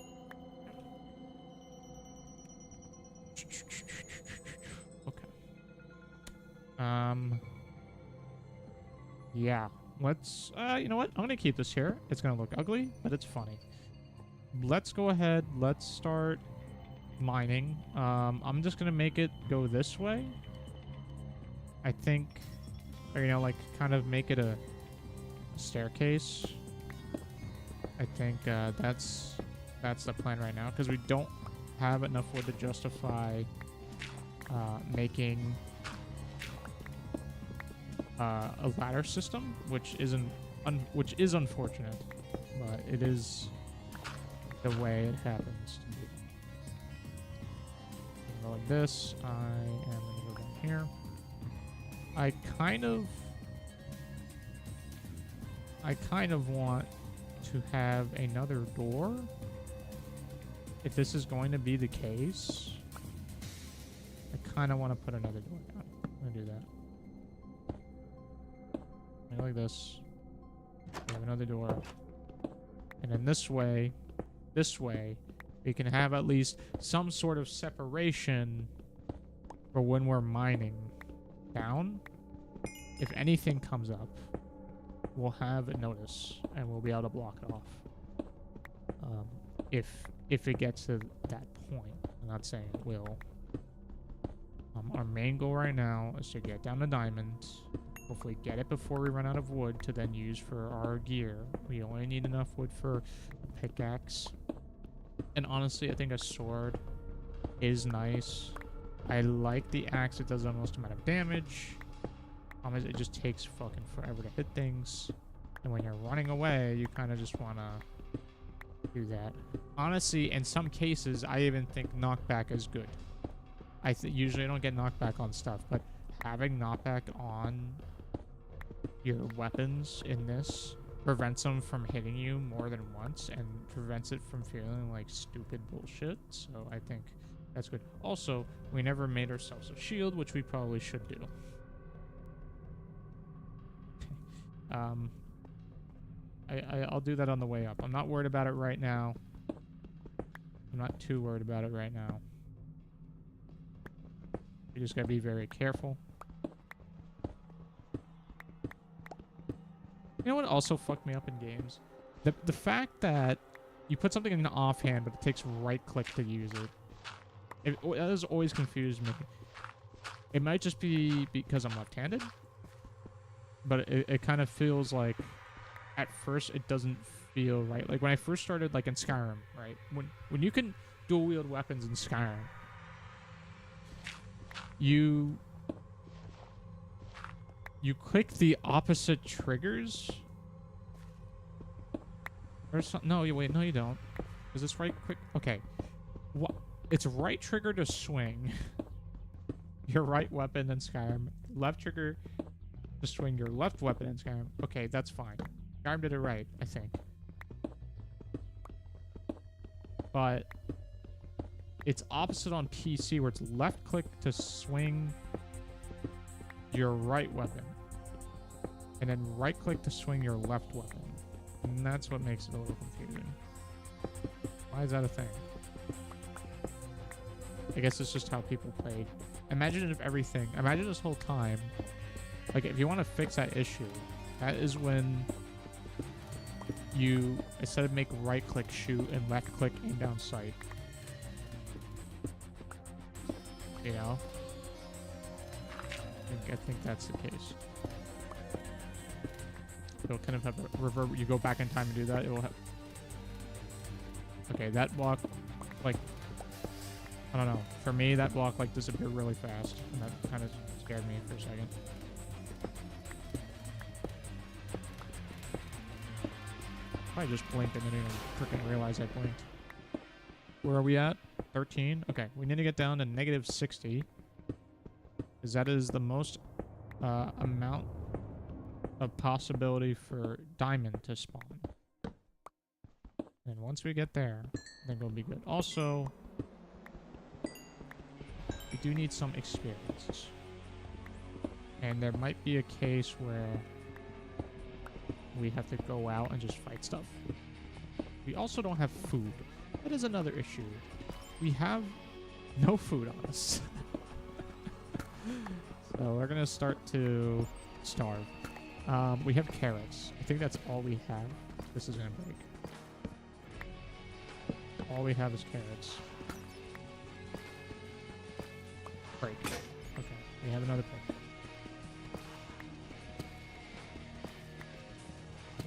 Yeah. Let's, you know what? I'm gonna keep this here. It's gonna look ugly, but it's funny. Let's go ahead. Let's start mining. I'm just gonna make it go this way. I think, or, you know, like, kind of make it a staircase. I think, that's the plan right now, because we don't have enough wood to justify, making a ladder system, which is unfortunate, but it is the way it happens to be. Go like this. I am gonna go down here. I kind of want to have another door if this is going to be the case, I kind of want to put another door down. I'm going to do that. Like this. We have another door. And then this way, we can have at least some sort of separation for when we're mining down. If anything comes up, we'll have a notice and we'll be able to block it off. If it gets to that point. I'm not saying it will. Our main goal right now is to get down to diamonds. Hopefully get it before we run out of wood to then use for our gear. We only need enough wood for a pickaxe. And honestly, I think a sword is nice. I like the axe. It does the most amount of damage. It just takes fucking forever to hit things. And when you're running away, you kind of just want to do that. Honestly, in some cases, I even think knockback is good. Usually I don't get knockback on stuff, but having knockback on your weapons in this prevents them from hitting you more than once and prevents it from feeling like stupid bullshit. So I think that's good. Also, we never made ourselves a shield, which we probably should do. I'll do that on the way up. I'm not worried about it right now. I'm not too worried about it right now. You just gotta be very careful. You know what also fucked me up in games? The fact that you put something in the offhand, but it takes right click to use it. That has always confused me. It might just be because I'm left-handed, but it kind of feels like at first it doesn't feel right. Like when I first started, like in Skyrim, right? When you can dual wield weapons in Skyrim, you click the opposite triggers. Or some, no, you wait, no, you don't. Is this right click? Okay, what? It's right trigger to swing your right weapon in Skyrim. Left trigger to swing your left weapon in Skyrim. Okay, that's fine. Skyrim did it right, I think. But it's opposite on PC, where it's left click to swing your right weapon, and then right click to swing your left weapon. And that's what makes it a little confusing. Why is that a thing? I guess it's just how people played. Imagine if everything... Imagine this whole time... Like, if you want to fix that issue, that is when you, instead of make right-click shoot and left-click aim down sight. You know? I think that's the case. It'll kind of have a revert. You go back in time and do that, it will have... Okay, that block, like... I don't know. For me, that block, like, disappeared really fast. And that kind of scared me for a second. I just blinked and didn't even freaking realize I blinked. Where are we at? 13? Okay, we need to get down to negative 60. Because that is the most amount of possibility for diamond to spawn. And once we get there, then we'll be good. Also, we do need some experience. And there might be a case where we have to go out and just fight stuff. We also don't have food. That is another issue. We have no food on us. So we're gonna start to starve. We have carrots. I think that's all we have. This is gonna break. All we have is carrots. Break. Okay, we have another break.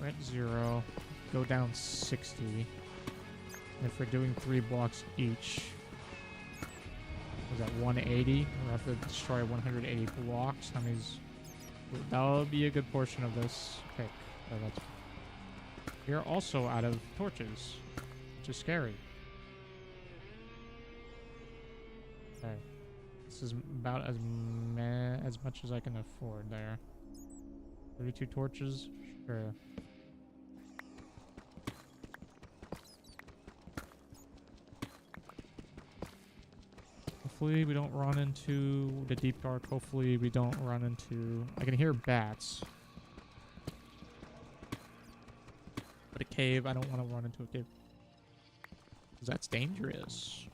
We're at 0. Go down 60. And if we're doing 3 blocks each, was that 180? We'll have to destroy 180 blocks. That means that'll be a good portion of this pick. So that's... We are also out of torches, which is scary. Okay. This is about as much as I can afford there. 32 torches? Sure. Hopefully we don't run into the deep dark. Hopefully we don't run into... I can hear bats. But a cave, I don't want to run into a cave. Because that's dangerous.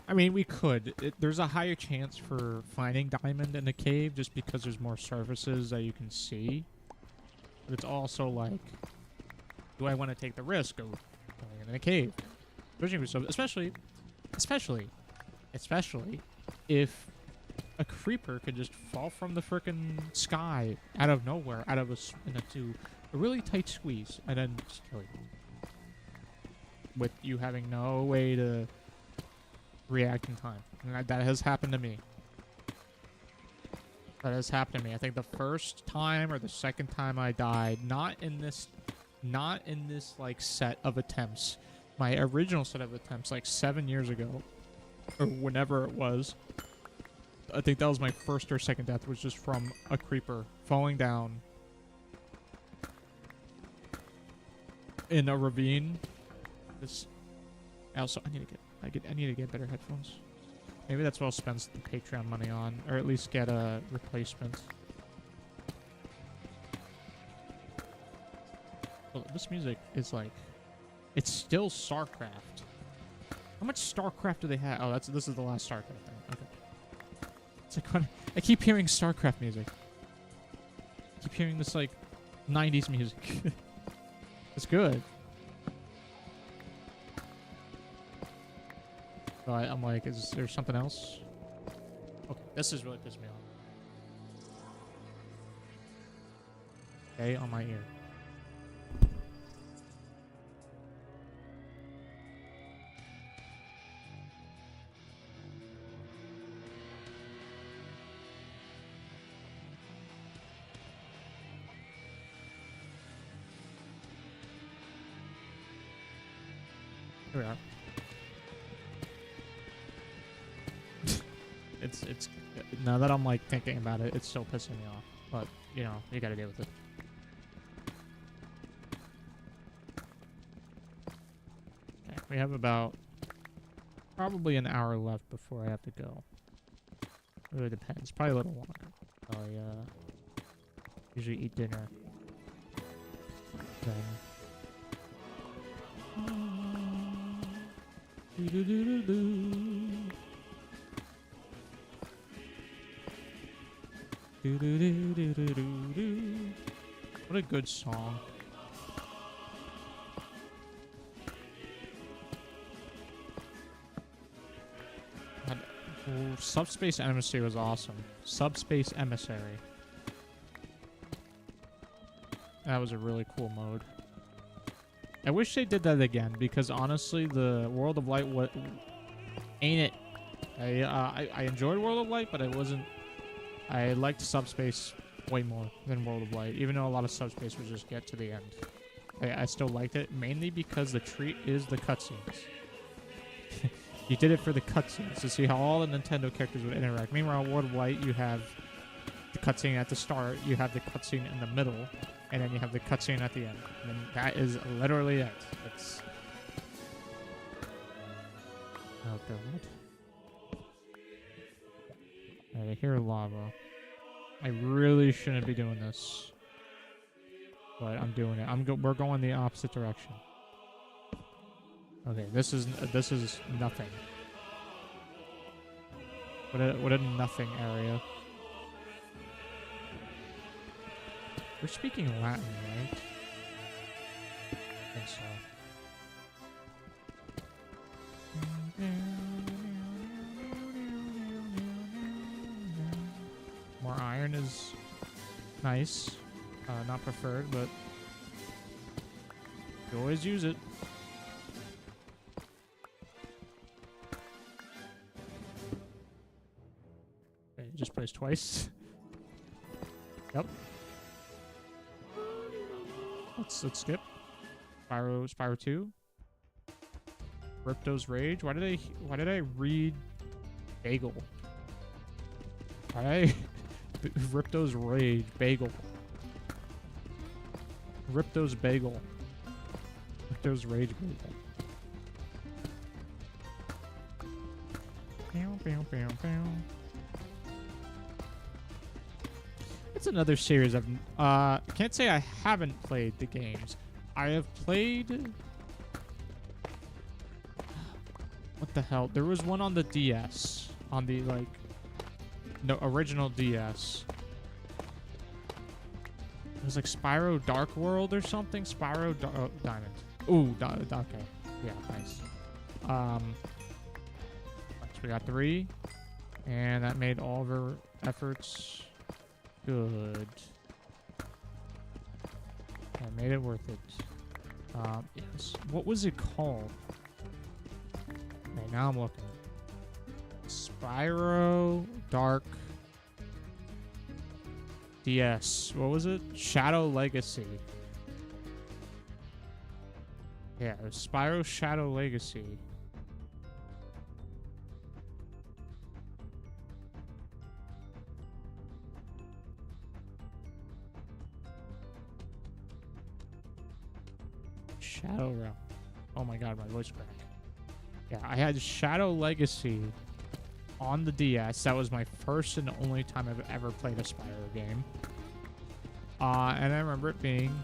I mean, we could. There's a higher chance for finding diamond in a cave just because there's more surfaces that you can see. But it's also like, do I want to take the risk of going in a cave? Especially if a creeper could just fall from the frickin' sky out of nowhere, into a really tight squeeze, and then just kill you. With you having no way to react in time. And that has happened to me. That has happened to me. I think the first time or the second time I died, not in this like set of attempts. My original set of attempts like 7 years ago, or whenever it was. I think that was my first or second death, was just from a creeper falling down in a ravine. Also, I need to get better headphones. Maybe that's what I'll spend the Patreon money on, or at least get a replacement. Oh, this music is like, it's still StarCraft. How much StarCraft do they have? Oh, this is the last StarCraft thing. Okay. It's like when I keep hearing StarCraft music. I keep hearing this like 90s music. It's good. So I'm like, is there something else? Okay, this is really pissing me off. Okay, on my ear. Here we are. It's now that I'm like thinking about it, it's still pissing me off. But you know, you gotta deal with it. Okay, we have about probably an hour left before I have to go. It really depends. Probably a little longer. I usually eat dinner. Then. What a good song. Subspace Emissary was awesome. Subspace Emissary. That was a really cool mode. I wish they did that again, because honestly, the World of Light ain't it. I enjoyed World of Light, but it wasn't. I liked Subspace way more than World of Light, even though a lot of Subspace would just get to the end. I still liked it, mainly because the treat is the cutscenes. You did it for the cutscenes, to see how all the Nintendo characters would interact. Meanwhile, World of Light, you have the cutscene at the start, you have the cutscene in the middle, and then you have the cutscene at the end. And that is literally it. It's... Oh, God. I hear lava. I really shouldn't be doing this. But I'm doing it. We're going the opposite direction. Okay, this is nothing. What a nothing area. We're speaking Latin, right? I think so. More iron is nice. Not preferred, but you always use it. Okay, just placed twice. Yep. Let's skip. Spyro 2. Ripto's Rage. Why did I read Bagel? Ripto's Rage. Bagel. Ripto's Bagel. Ripto's Rage Bagel. It's another series of can't say I haven't played the games. I have played. What the hell? There was one on the DS, on the like, no, original DS. It was like Spyro Dark World or something. Spyro Diamond. Ooh, okay. Yeah, nice. So we got 3, and that made all of our efforts good. That made it worth it. Yes. What was it called? Okay, now I'm looking. Spyro Dark DS. What was it? Shadow Legacy. Yeah, it was Spyro Shadow Legacy. Shadow Realm. Oh my god, my voice cracked. Yeah, I had Shadow Legacy on the DS. That was my first and only time I've ever played a Spyro game. And I remember it being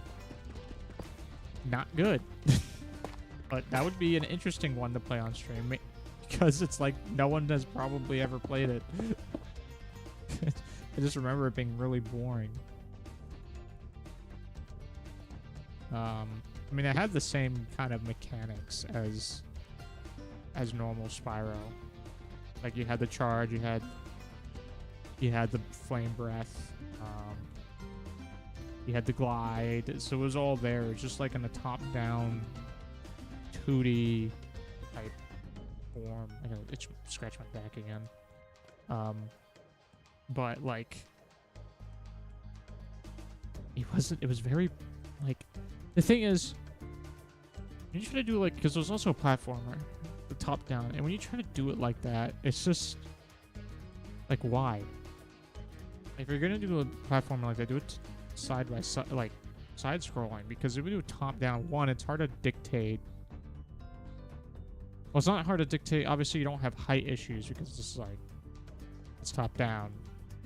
not good. But that would be an interesting one to play on stream, because it's like no one has probably ever played it. I just remember it being really boring. I mean, it had the same kind of mechanics as normal Spyro. Like you had the charge, you had the flame breath, you had the glide, so it was all there. It was just like in a top-down 2D type form. I gotta scratch my back again. But like, it was very, like, the thing is, when you try to do like, because there's also a platformer, the top down, and when you try to do it like that, it's just like, why? If you're gonna do a platformer like that, do it side by side, like side scrolling, because if we do top down, one, it's hard to dictate. Well, it's not hard to dictate. Obviously, you don't have height issues because it's just like, it's top down.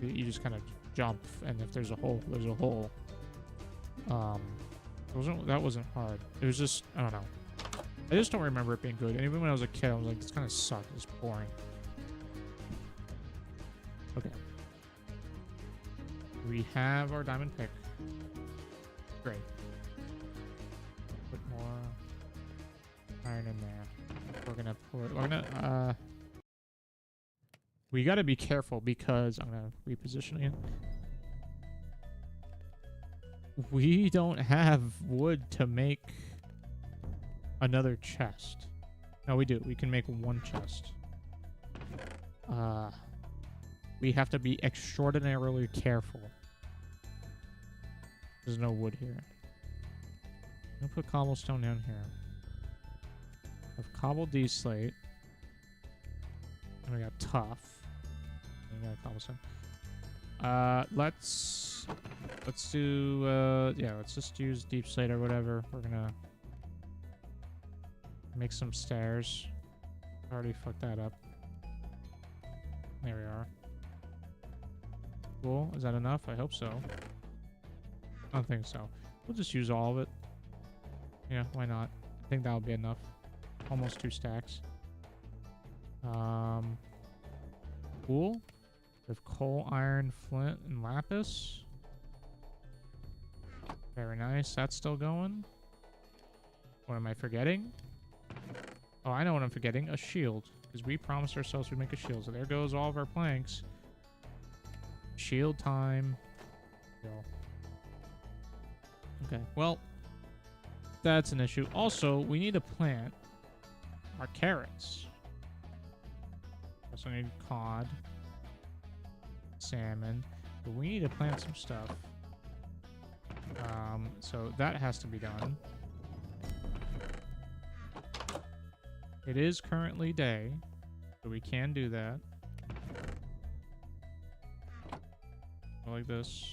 You just kind of jump, and if there's a hole, there's a hole. That wasn't hard. It was just, I don't know. I just don't remember it being good. And even when I was a kid, I was like, this kind of sucked. It's boring. Okay. We have our diamond pick. Great. Put more iron in there. We gotta be careful because I'm gonna reposition again. We don't have wood to make another chest. No, we do. We can make one chest. We have to be extraordinarily careful. There's no wood here. I'm gonna put cobblestone down here. I've cobbled D slate. And we got tough. And we got cobblestone. Let's do let's just use deep slate or whatever. We're gonna make some stairs. Already fucked that up. There we are. Cool. Is that enough? I hope so. I don't think so. We'll just use all of it. Yeah, why not? I think that'll be enough. Almost 2 stacks. Cool. We have coal, iron, flint, and lapis. Very nice. That's still going. What am I forgetting? Oh, I know what I'm forgetting. A shield. Because we promised ourselves we'd make a shield. So there goes all of our planks. Shield time. Okay. Well, that's an issue. Also, we need to plant our carrots. Also need cod. Salmon. But we need to plant some stuff. So that has to be done. It is currently day, so we can do that. Like this.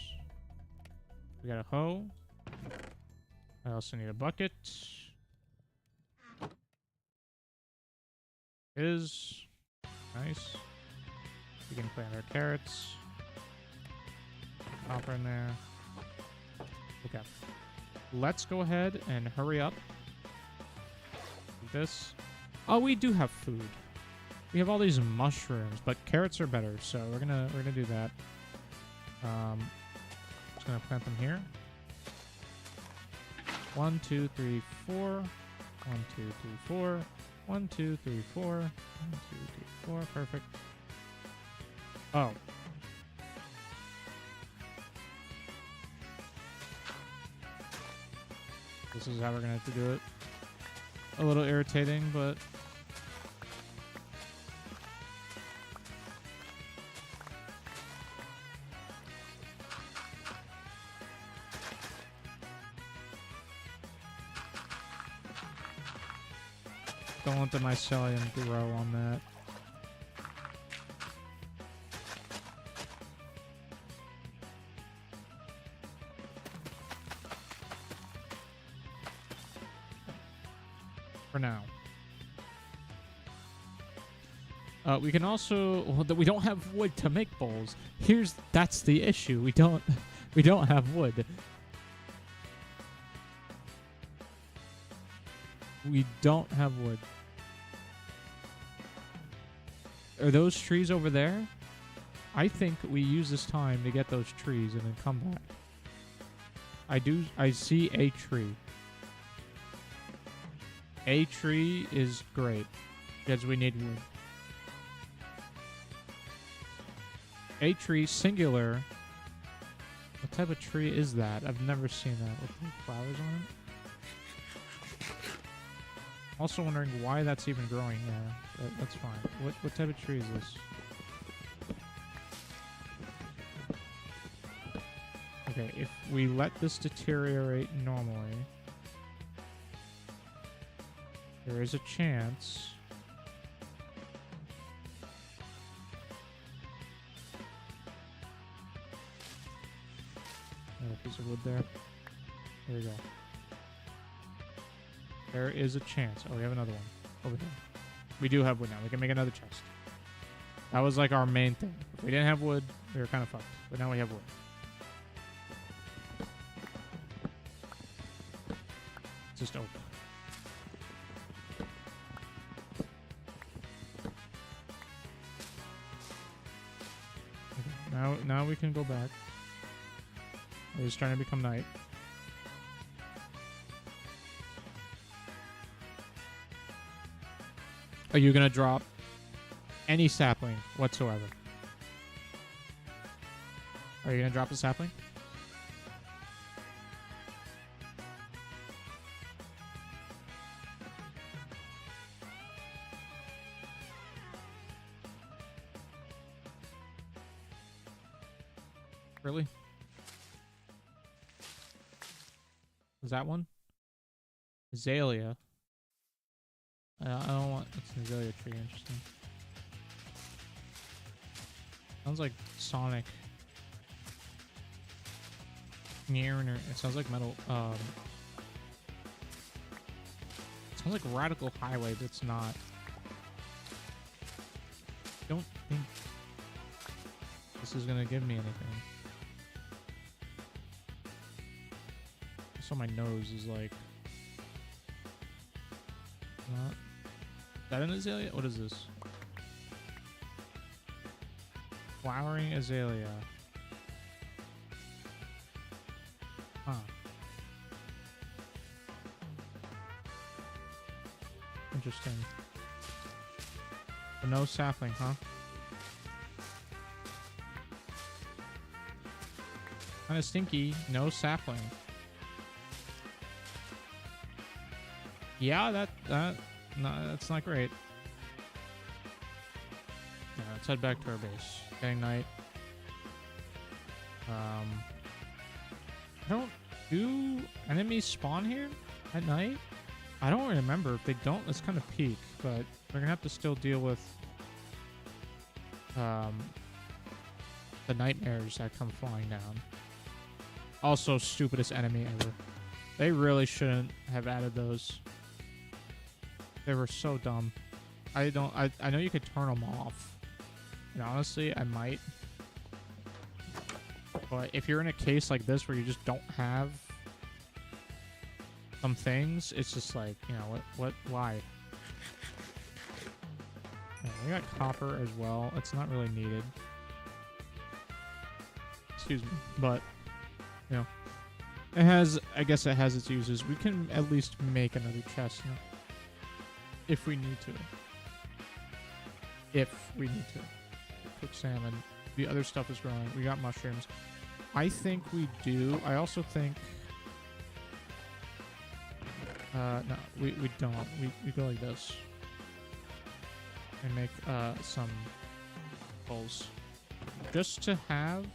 We got a hoe. I also need a bucket. Nice. We can plant our carrots. Hopper in there. Okay. Let's go ahead and hurry up. Like this. Oh, we do have food. We have all these mushrooms, but carrots are better, so we're gonna do that. Just gonna plant them here. 1, 2, 3, 4. 1, 2, 3, 4. 1, 2, 3, 4. 1, 2, 3, 4. Perfect. Oh. This is how we're gonna have to do it. A little irritating, but don't let the mycelium grow on that. For now. We can also, well, we don't have wood to make bowls. That's the issue. We don't have wood. We don't have wood. Are those trees over there? I think we use this time to get those trees and then come back. I see a tree. A tree is great because we need wood. A tree, singular. What type of tree is that? I've never seen that with flowers on it. Also wondering why that's even growing. Yeah, that's fine. What type of tree is this? Okay, if we let this deteriorate normally, there is a chance. Another piece of wood there. There we go. There is a chance. Oh, we have another one over here. We do have wood now. We can make another chest. That was like our main thing. If we didn't have wood, we were kind of fucked. But now we have wood. It's just open. Okay, now we can go back. We're just trying to become night. Are you going to drop any sapling whatsoever? Are you going to drop a sapling? Really? Is that one? Azalea. I don't want... It's an azalea tree. Interesting. Sounds like Sonic. It sounds like metal. It sounds like Radical Highway, but it's not. I don't think this is gonna give me anything. So my nose is like... Not... Is that an azalea? What is this? Flowering azalea. Huh. Interesting. But no sapling, huh? Kinda stinky. No sapling. Yeah, no, that's not great. Yeah, let's head back to our base. Getting night. Do enemies spawn here at night? I don't remember. If they don't, it's kind of peak, but we're gonna have to still deal with the nightmares that come flying down. Also, stupidest enemy ever. They really shouldn't have added those. They were so dumb. I don't. I know you could turn them off. And honestly, I might. But if you're in a case like this where you just don't have some things, it's just like, you know, why? Yeah, we got copper as well. It's not really needed. Excuse me. But, you know, it has, I guess it has its uses. We can at least make another chest now, if we need to. If we need to. Cook salmon. The other stuff is growing. We got mushrooms. I think we do. I also think... no, we don't. We go like this. And make some bowls. Just to have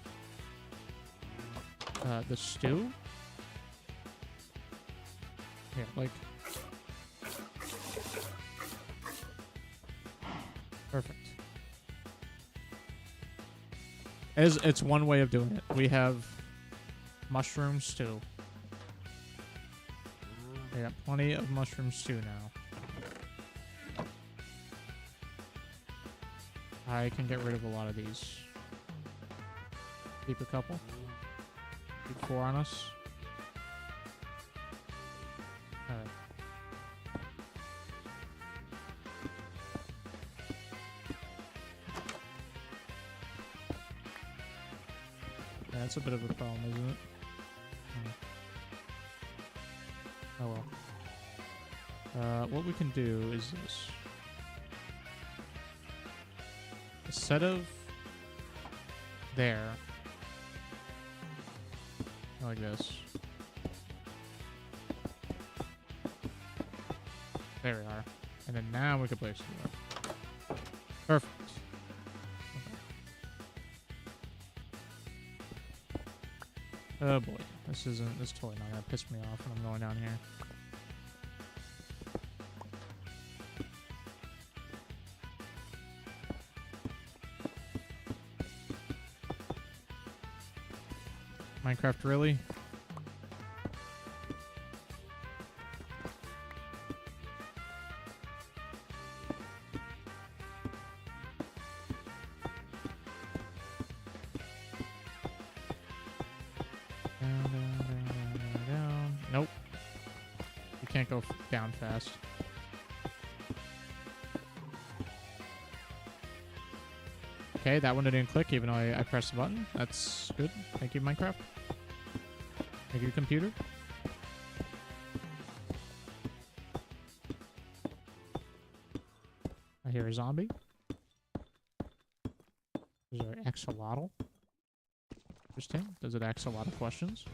the stew. Yeah, like... Perfect. It's one way of doing it. We have mushroom stew. We got plenty of mushroom stew now. I can get rid of a lot of these. Keep a couple. Keep 4 on us. Alright. Yeah, that's a bit of a problem, isn't it? Oh well. What we can do is this. Instead of there, like this. There we are. And then now we can place it up. Perfect. Okay. Oh boy. This is totally not gonna piss me off when I'm going down here. Minecraft, really? Down. Nope. You can't go down fast. Okay, that one didn't click even though I pressed the button. That's good. Thank you, Minecraft. Thank you, computer. I hear a zombie. Is there axolotl? Interesting. Does it ask a lot of questions?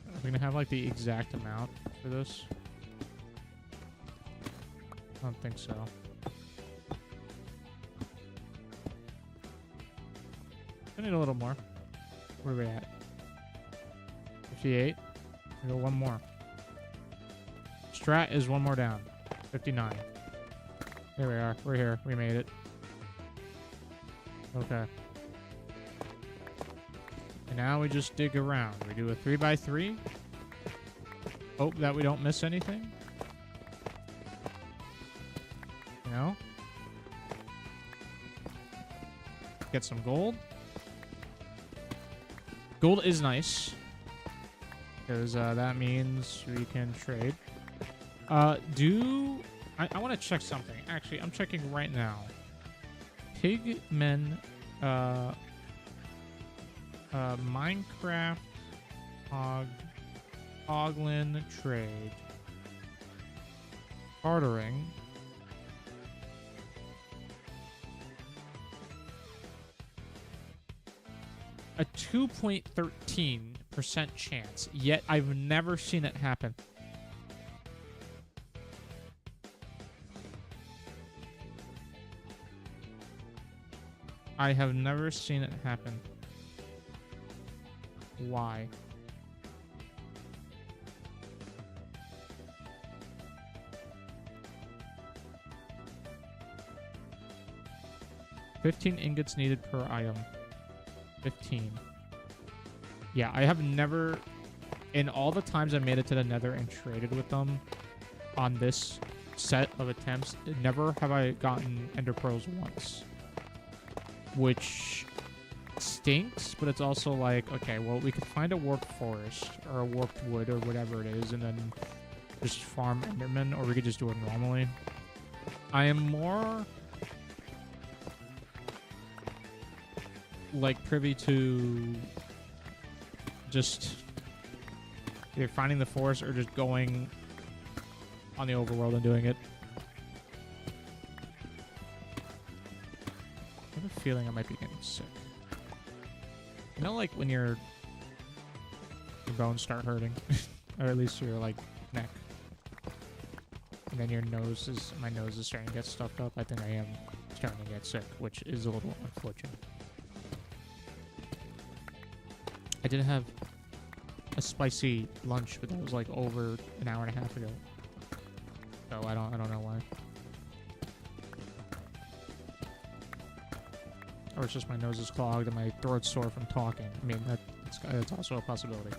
Are we gonna have like the exact amount for this? I don't think so. I need a little more. Where are we at? 58. We go one more. Strat is one more down. 59. There we are. We're here. We made it. Okay. And now we just dig around. We do a 3x3. Hope that we don't miss anything. You know? Get some gold. Gold is nice. Because that means we can trade. I want to check something. Actually, I'm checking right now. Pigmen, Minecraft, Hoglin trade, bartering. A 2.13% chance. Yet I've never seen it happen. I have never seen it happen. Why? $15 ingots needed per item. 15. Yeah, I have never, in all the times I made it to the Nether and traded with them on this set of attempts, never have I gotten Ender Pearls once. Which stinks, but it's also like, okay, well, we could find a warped forest or a warped wood or whatever it is and then just farm Enderman, or we could just do it normally. I am more like privy to just either finding the forest or just going on the overworld and doing it. I have a feeling I might be getting sick. You know, like when your bones start hurting, or at least your like neck, and then your nose is, my nose is starting to get stuffed up. I think I am starting to get sick, which is a little unfortunate. I did have a spicy lunch, but that was like over an hour and a half ago. So I don't know why. Or it's just my nose is clogged and my throat's sore from talking. I mean, that's also a possibility.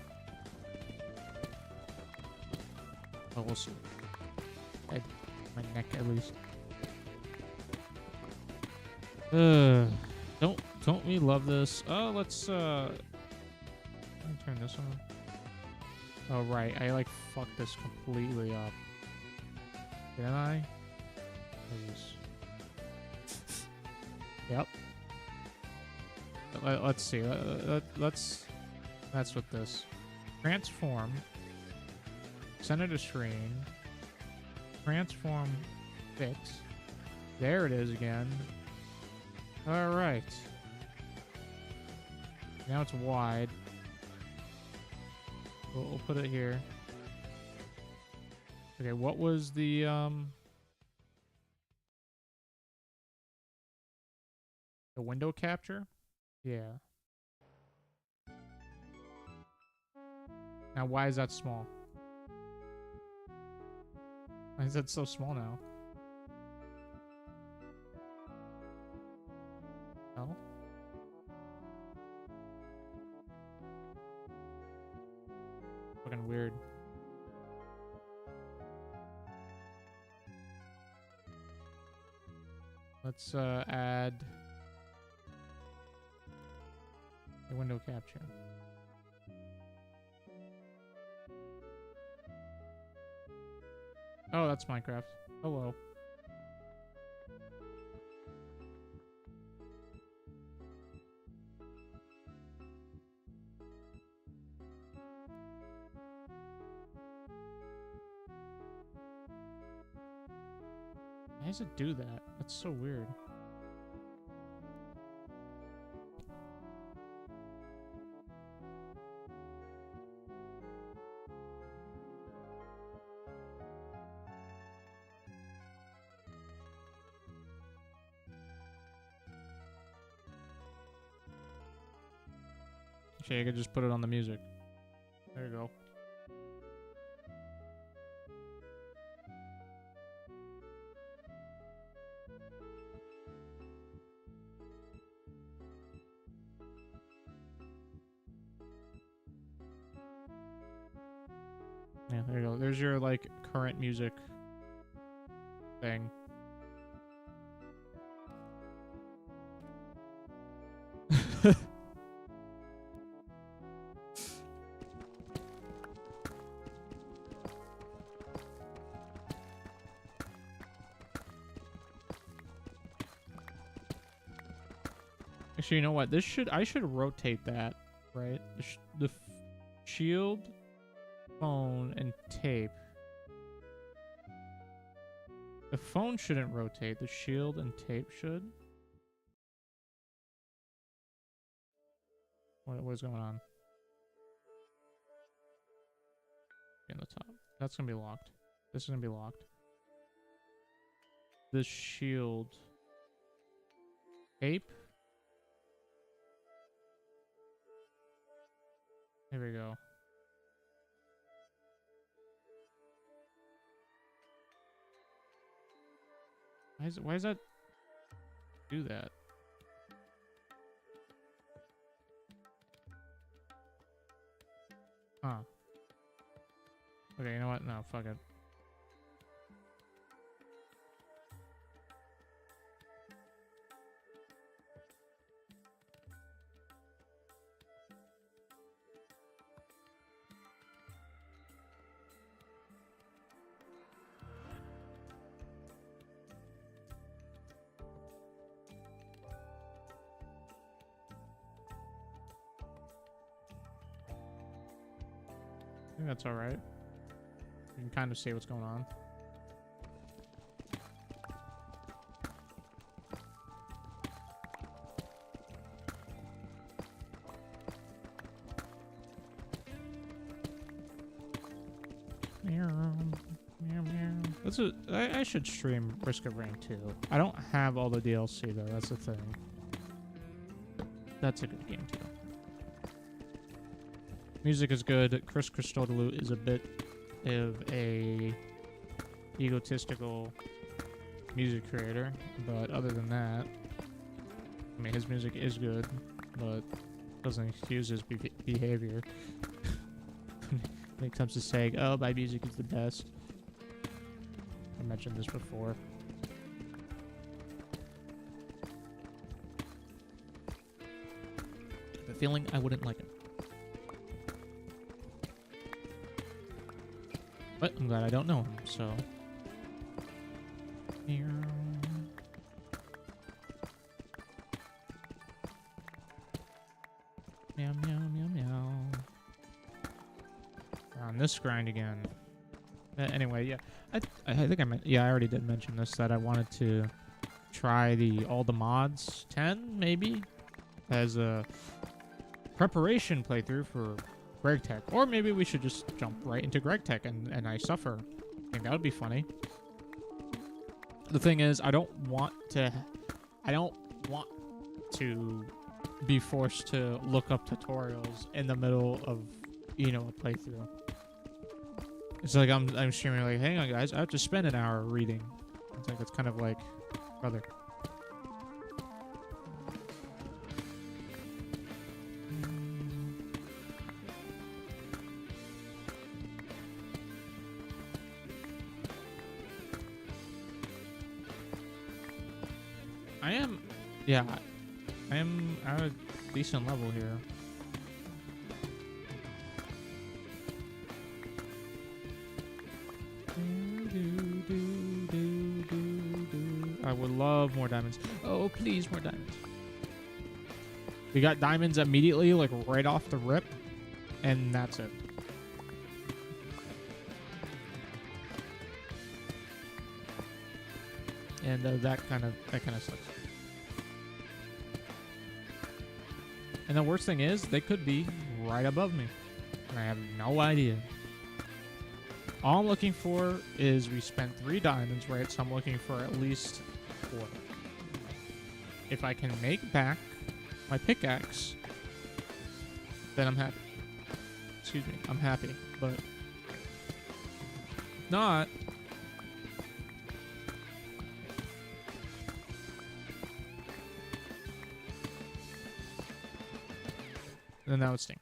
But we'll see. My neck, at least. Don't we love this? Oh, let's let me turn this on. Oh right, I like fucked this completely up. Didn't I? Please. Yep. Let's see. Let's mess with this. Transform. Send it to screen. Transform. Fix. There it is again. All right. Now it's wide. We'll put it here. Okay, what was the window capture? Yeah. Now, why is that small? Why is that so small now? No? Fucking weird. Let's add a window capture. Oh, that's Minecraft. Hello. Why does it do that? That's so weird. Actually, I could just put it on the music. There you go. Yeah, there you go. There's your, like, current music thing. Actually, you know what? I should rotate that, right? The shield, phone, and tape. The phone shouldn't rotate. The shield and tape should. What is going on? In the top. That's gonna be locked. This is gonna be locked. The shield. Tape. Here we go. Why is that do that? Huh. Okay, you know what? No, fuck it. I think that's alright. You can kind of see what's going on. I should stream Risk of Rain 2. I don't have all the DLC though, that's the thing. That's a good game too. Music is good. Chris Christodoulou is a bit of a egotistical music creator, but other than that, I mean, his music is good, but doesn't excuse his behavior when it comes to saying, "Oh, my music is the best." I mentioned this before. I have a feeling I wouldn't like it. But I'm glad I don't know him, so. Meow. Meow, meow, meow, meow. On this grind again. Anyway, yeah. I think I already did mention this, that I wanted to try all the mods 10, maybe, as a preparation playthrough for Greg Tech. Or maybe we should just jump right into Greg Tech and I suffer. I think that would be funny. The thing is, I don't want to be forced to look up tutorials in the middle of, you know, a playthrough. It's like I'm streaming like, hang on guys, I have to spend an hour reading. It's like, it's kind of like, brother. I am at a decent level here. I would love more diamonds. Oh, please, more diamonds. We got diamonds immediately, like right off the rip, and that's it. And that kind of sucks. And the worst thing is, they could be right above me, and I have no idea. All I'm looking for is we spent 3 diamonds, right? So I'm looking for at least 4. If I can make back my pickaxe, then I'm happy. Excuse me, I'm happy. But if not, then that would stink.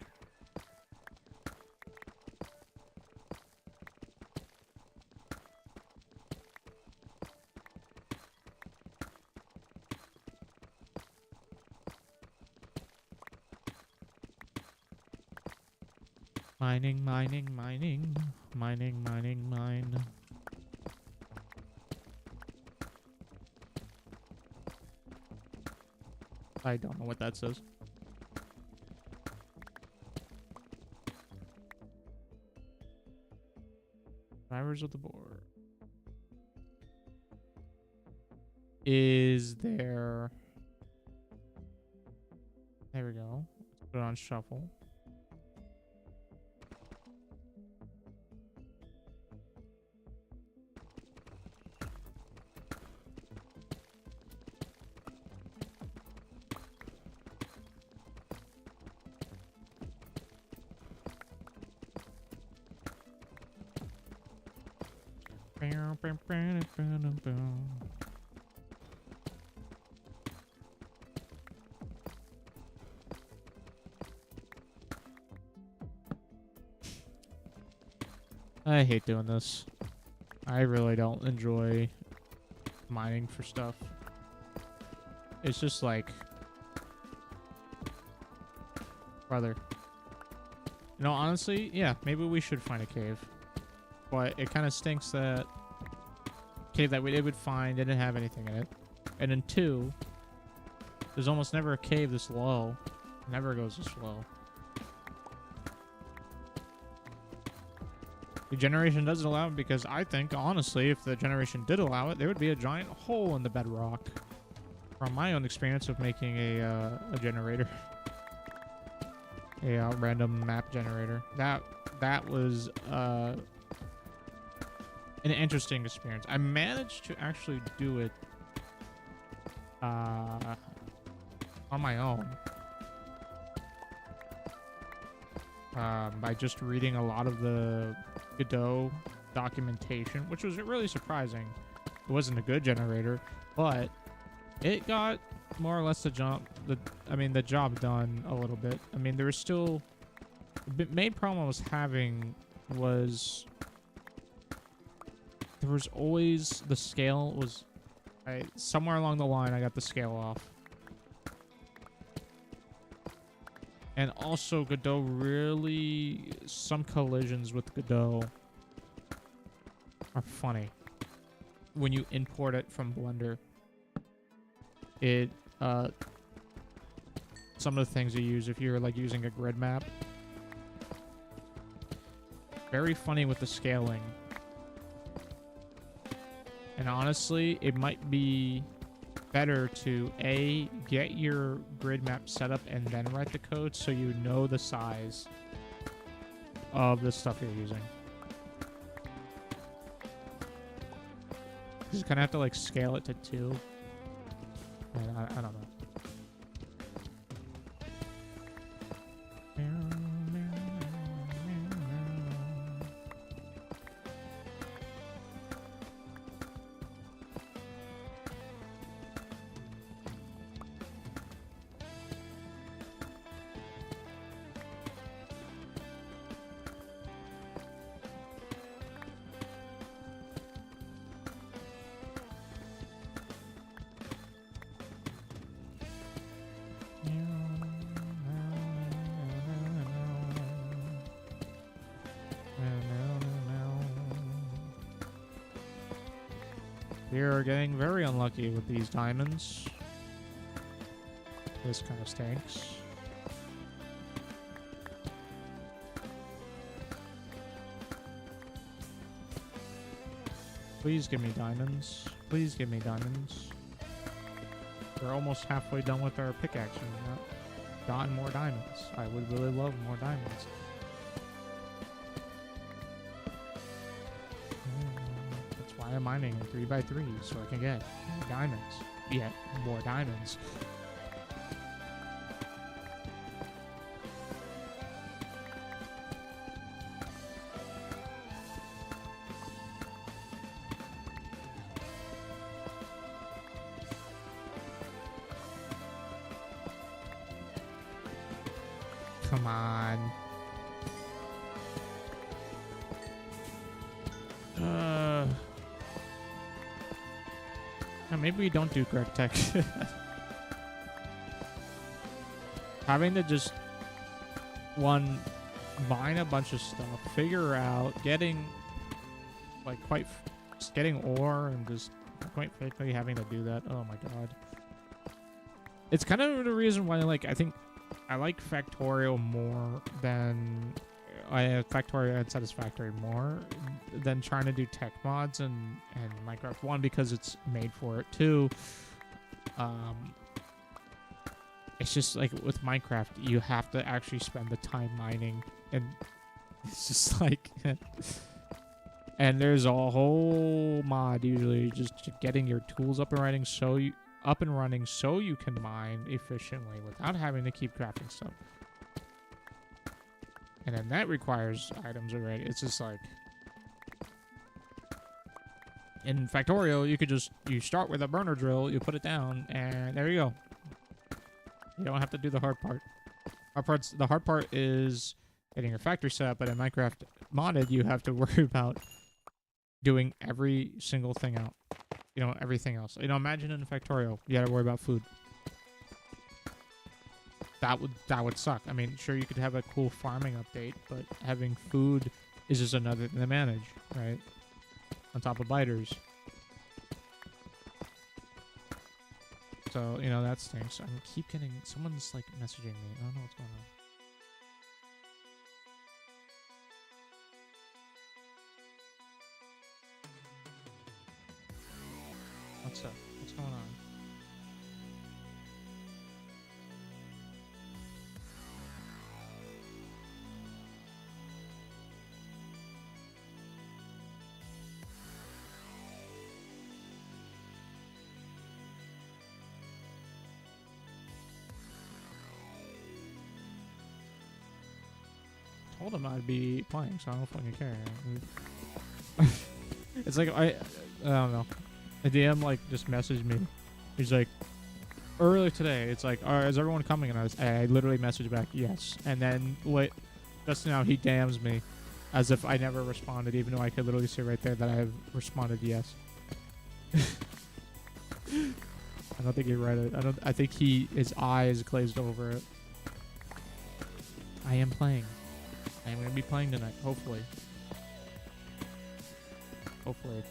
Mining, mining, mining, mining, mining, mine. I don't know what that says. Drivers of the board. Is there... There we go. Let's put it on shuffle. I hate doing this. I really don't enjoy mining for stuff. It's just like, brother. You know, honestly, yeah, maybe we should find a cave. But it kind of stinks that cave that we would find didn't have anything in it. And then 2, there's almost never a cave this low. It never goes this low. The generation doesn't allow it because I think, honestly, if the generation did allow it, there would be a giant hole in the bedrock. From my own experience of making a generator. A random map generator. That was an interesting experience. I managed to actually do it on my own. By just reading a lot of the Godot documentation, which was really surprising. It wasn't a good generator, but it got more or less the job done a little bit. I mean, there was still the main problem I was having was there was always the scale was somewhere along the line I got the scale off. And also, Godot really... Some collisions with Godot are funny. When you import it from Blender, it... some of the things you use, if you're, like, using a grid map... Very funny with the scaling. And honestly, it might be better to A, get your grid map set up and then write the code so you know the size of the stuff you're using. You just kind of have to like scale it to 2. And I don't know. We are getting very unlucky with these diamonds. This kind of stinks. Please give me diamonds. Please give me diamonds. We're almost halfway done with our pickaxe. We've not gotten more diamonds. I would really love more diamonds. I'm mining in 3x3 so I can get more diamonds. Yet more diamonds. Come on. Maybe we don't do Greg Tech. Having to just mine a bunch of stuff, figure out getting like just getting ore and just quite frankly having to do that. Oh my god. It's kind of the reason why I think I like Factorial more than Factorio and Satisfactory more than trying to do tech mods and Minecraft. 1, because it's made for it. 2, it's just like with Minecraft, you have to actually spend the time mining, and it's just like and there's a whole mod usually just getting your tools up and running so you can mine efficiently without having to keep crafting stuff. And then that requires items already. It's just like... In Factorio, you start with a burner drill, you put it down, and there you go. You don't have to do the hard part. The hard part is getting your factory set up, but in Minecraft modded, you have to worry about doing every single thing out. You know, everything else. You know, imagine in a Factorio, you gotta worry about food. That would suck. I mean, sure, you could have a cool farming update, but having food is just another thing to manage, right? On top of biters. So, you know, that stinks. I keep getting... Someone's, like, messaging me. I don't know what's going on. What's up? What's going on? Told him I'd be playing, so I don't fucking care. It's like, I don't know. A DM, like, just messaged me. He's like, earlier today, it's like, alright, is everyone coming? And I literally messaged back, yes. And then, just now, he DMs me as if I never responded, even though I could literally say right there that I have responded yes. I don't think he read it. I think his eyes glazed over it. I am playing. I am going to be playing tonight, hopefully. Hopefully.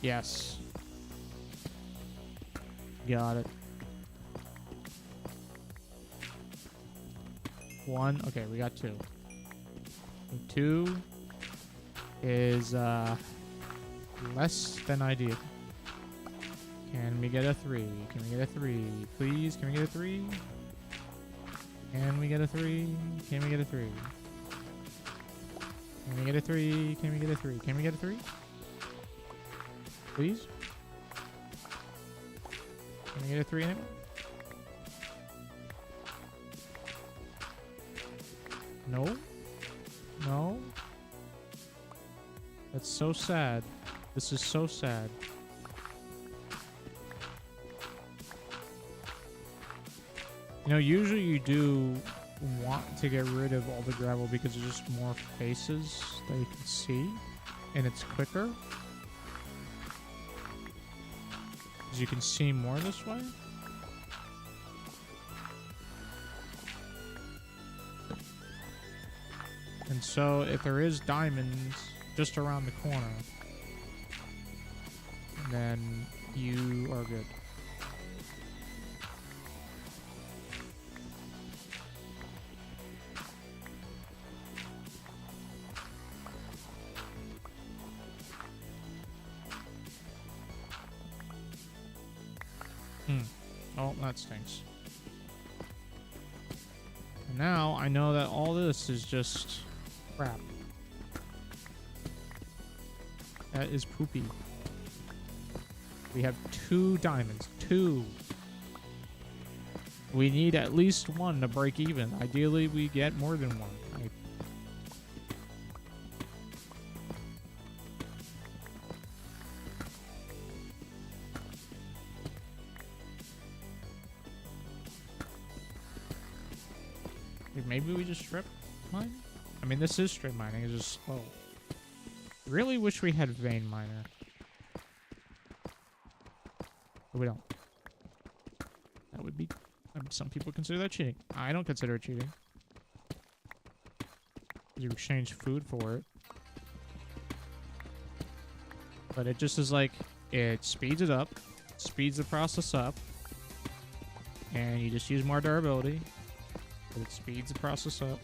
Yes. Got it. 1. Okay, we got 2. And 2 is less than ideal. Can we get a 3? Can we get a 3? Please, can we get a 3? Can we get a 3? Can we get a 3? Can we get a 3? Can we get a 3? Can we get a 3? Please? Can we get a 3 in it? No? No? That's so sad. This is so sad. You know, usually you do want to get rid of all the gravel because there's just more faces that you can see, and it's quicker. Because you can see more this way. And so if there is diamonds just around the corner, then you are good. Oh, that stinks. And now I know that all this is just crap. That is poopy. We have 2 diamonds. 2. We need at least 1 to break even. Ideally, we get more than 1. Maybe we just strip mine? I mean, this is strip mining. It's just slow. Really wish we had vein miner. But we don't. That would be... I mean, some people consider that cheating. I don't consider it cheating. You exchange food for it. But it just is like... It speeds it up. Speeds the process up. And you just use more durability. But it speeds the process up.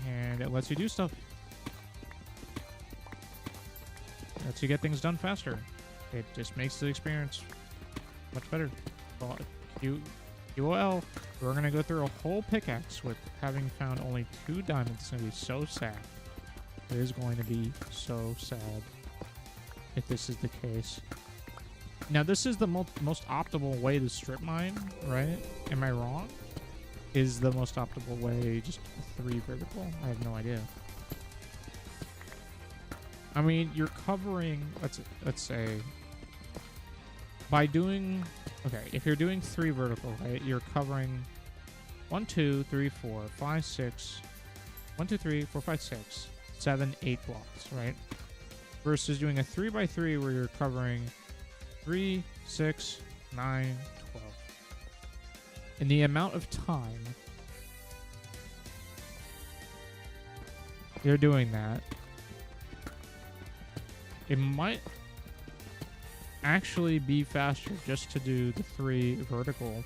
And it lets you do stuff. It lets you get things done faster. It just makes the experience much better. Well, QOL, we're going to go through a whole pickaxe with having found only 2 diamonds. It's going to be so sad. It is going to be so sad. if this is the case. Now, this is the most optimal way to strip mine, right? Am I wrong? Is the most optimal way just 3 vertical? I have no idea. I mean, you're covering, let's say, by doing, okay, if you're doing 3 vertical, right, you're covering 1, 2, 3, 4, 5, 6, 1, 2, 3, 4, 5, 6, 7, 8 blocks, right? Versus doing a 3x3 where you're covering 3, 6, 9, 12. And the amount of time you're doing that, it might actually be faster just to do the 3 vertical,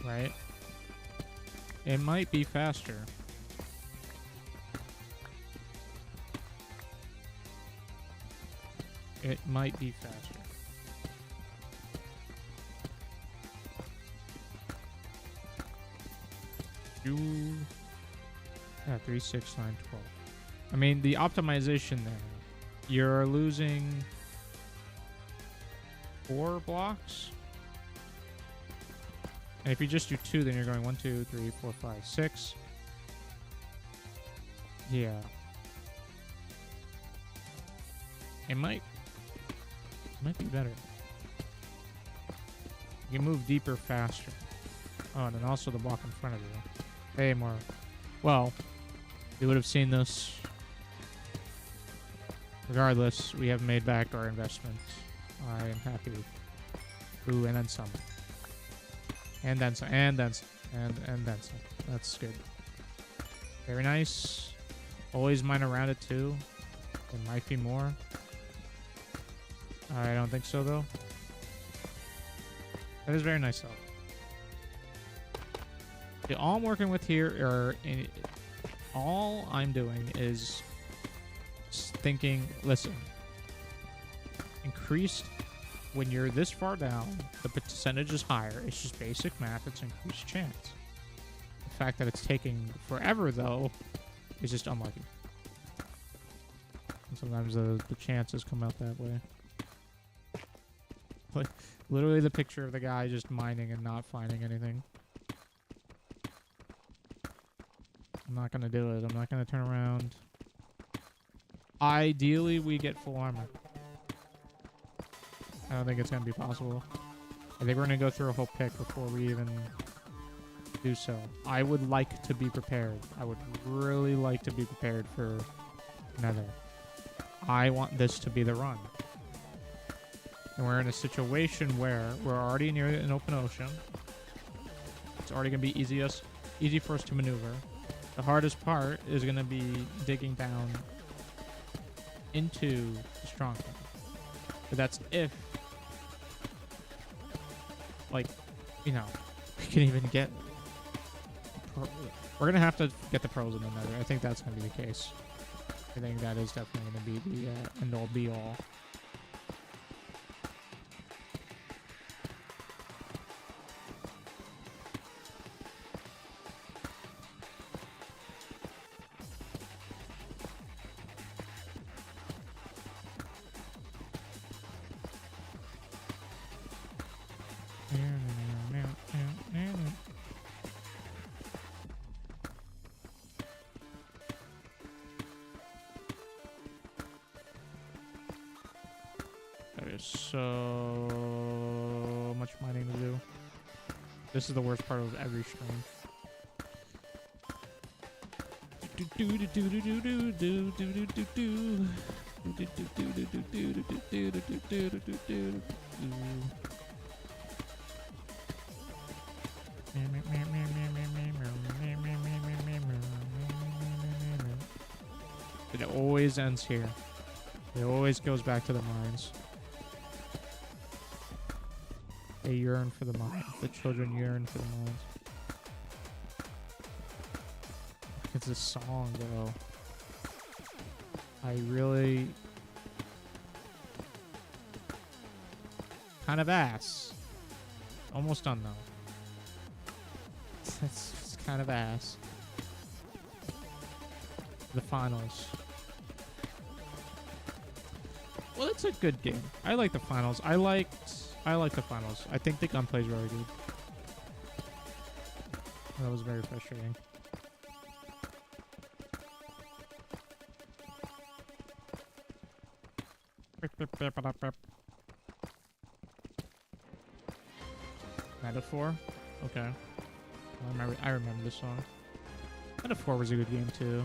right? It might be faster. It might be faster. Yeah, 3, 6, 9, 12. I mean, the optimization there, you're losing 4 blocks. And if you just do 2, then you're going 1, 2, 3, 4, 5, 6. Yeah. It might be better. You can move deeper faster. Oh, and then also the block in front of you. Way more. Well, you would have seen this. Regardless, we have made back our investment. I am happy. Ooh, and then some. And then some. And then some. And then some. That's good. Very nice. Always mine around it too. There might be more. I don't think so, though. That is very nice, though. Okay, all I'm working with here are... all I'm doing is thinking, listen, increased when you're this far down, the percentage is higher. It's just basic math. It's increased chance. The fact that it's taking forever, though, is just unlucky. And sometimes the chances come out that way. Like, literally the picture of the guy just mining and not finding anything. I'm not gonna do it. I'm not gonna turn around. Ideally, we get full armor. I don't think it's gonna be possible. I think we're gonna go through a whole pick before we even do so. I would like to be prepared. I would really like to be prepared for Nether. I want this to be the run. And we're in a situation where we're already near an open ocean. It's already going to be easy for us to maneuver. The hardest part is going to be digging down into the stronghold. But that's if, like, you know, we can even get... We're going to have to get the pros in the Nether. I think that's going to be the case. I think that is definitely going to be the end-all be-all. So much mining to do. This is the worst part of every stream. It always ends here. It always goes back to the mines. They yearn for the mines. The children yearn for the mines. It's a song, though. I really... kind of ass. Almost done, though. It's kind of ass. The finals. Well, it's a good game. I like the finals. I like the finals. I think the gunplay is really good. That was very frustrating. Metaphor? Okay. I remember this song. Metaphor was a good game too.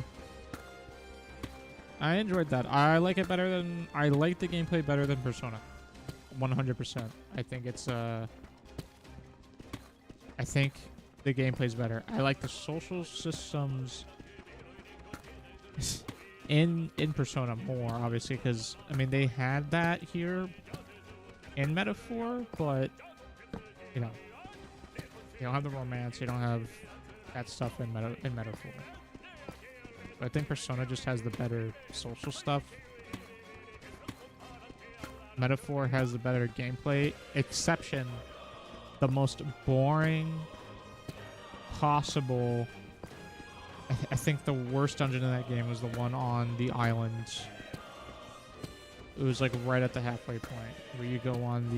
I enjoyed that. I like it better than... I like the gameplay better than Persona. 100%. I think it's... I think the gameplay's better. I like the social systems in Persona more, obviously, because, I mean, they had that here in Metaphor, but, you know, you don't have the romance, you don't have that stuff in Metaphor. But I think Persona just has the better social stuff. Metaphor has the better gameplay, exception the most boring possible. I think the worst dungeon in that game was the one on the island. It was like right at the halfway point where you go on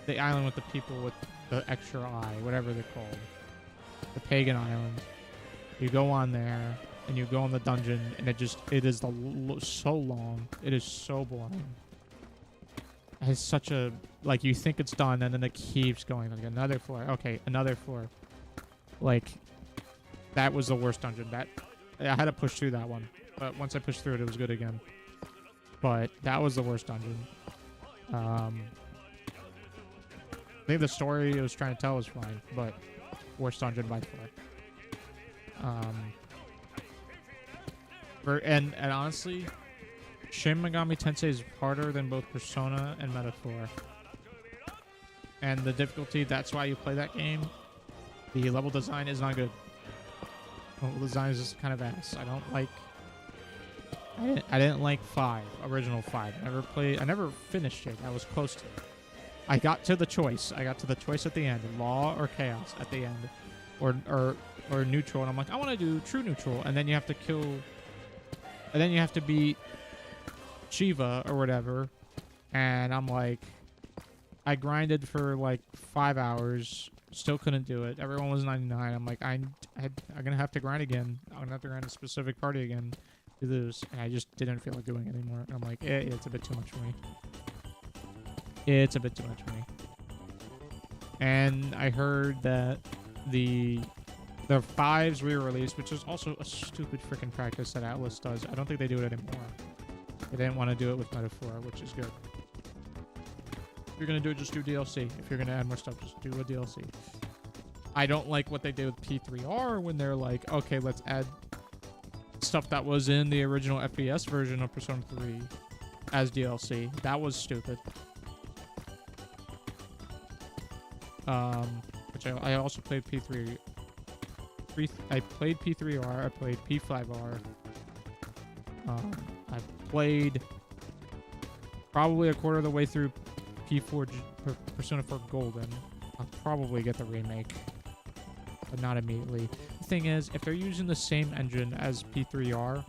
the island with the people with the extra eye, whatever they're called, the pagan island. You go on there and you go in the dungeon, and it is so long. It is so boring. It's such a, like, you think it's done and then it keeps going, like another floor. Okay, another floor. Like, that was the worst dungeon. That I had to push through that one, but once I pushed through it, it was good again. But that was the worst dungeon. I think the story it was trying to tell was fine, but worst dungeon by far. And honestly, Shin Megami Tensei is harder than both Persona and Metaphor. And the difficulty, that's why you play that game. The level design is not good. Level design is just kind of ass. I don't like... I didn't like 5, original 5. I never finished it. I was close to it. I got to the choice. I got to the choice at the end. Law or chaos at the end. Or neutral. And I'm like, I want to do true neutral. And then you have to kill... And then you have to beat Shiva or whatever. And I'm like... I grinded for like 5 hours. Still couldn't do it. Everyone was 99. I'm like, I'm going to have to grind again. I'm going to have to grind a specific party again to lose. And I just didn't feel like doing it anymore. And I'm like, it's a bit too much for me. It's a bit too much for me. And I heard that the 5s re-released, which is also a stupid freaking practice that Atlas does. I don't think they do it anymore. They didn't want to do it with Metaphor, which is good. If you're going to do it, just do DLC. If you're going to add more stuff, just do a DLC. I don't like what they did with P3R when they're like, okay, let's add stuff that was in the original FPS version of Persona 3 as DLC. That was stupid. Which I also played P3. I played P3R. I played P5R. I played probably a quarter of the way through P4 Persona 4 Golden. I'll probably get the remake, but not immediately. The thing is, if they're using the same engine as P3R,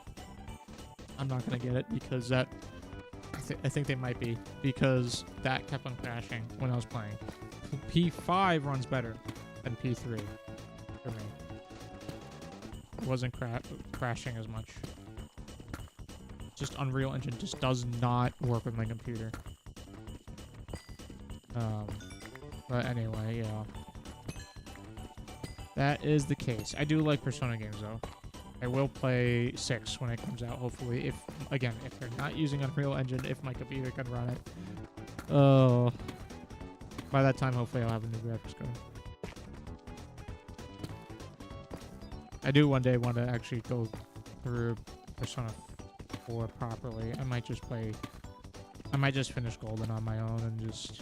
I'm not gonna get it because that. I think they might be because that kept on crashing when I was playing. P5 runs better than P3 for me. It wasn't crashing as much. Just Unreal Engine just does not work with my computer. But anyway, yeah. That is the case. I do like Persona games, though. I will play 6 when it comes out, hopefully. If they're not using Unreal Engine, if my computer can run it. Oh. By that time, hopefully I'll have a new graphics card. I do one day want to actually go through Persona 4 properly. I might just finish Golden on my own and just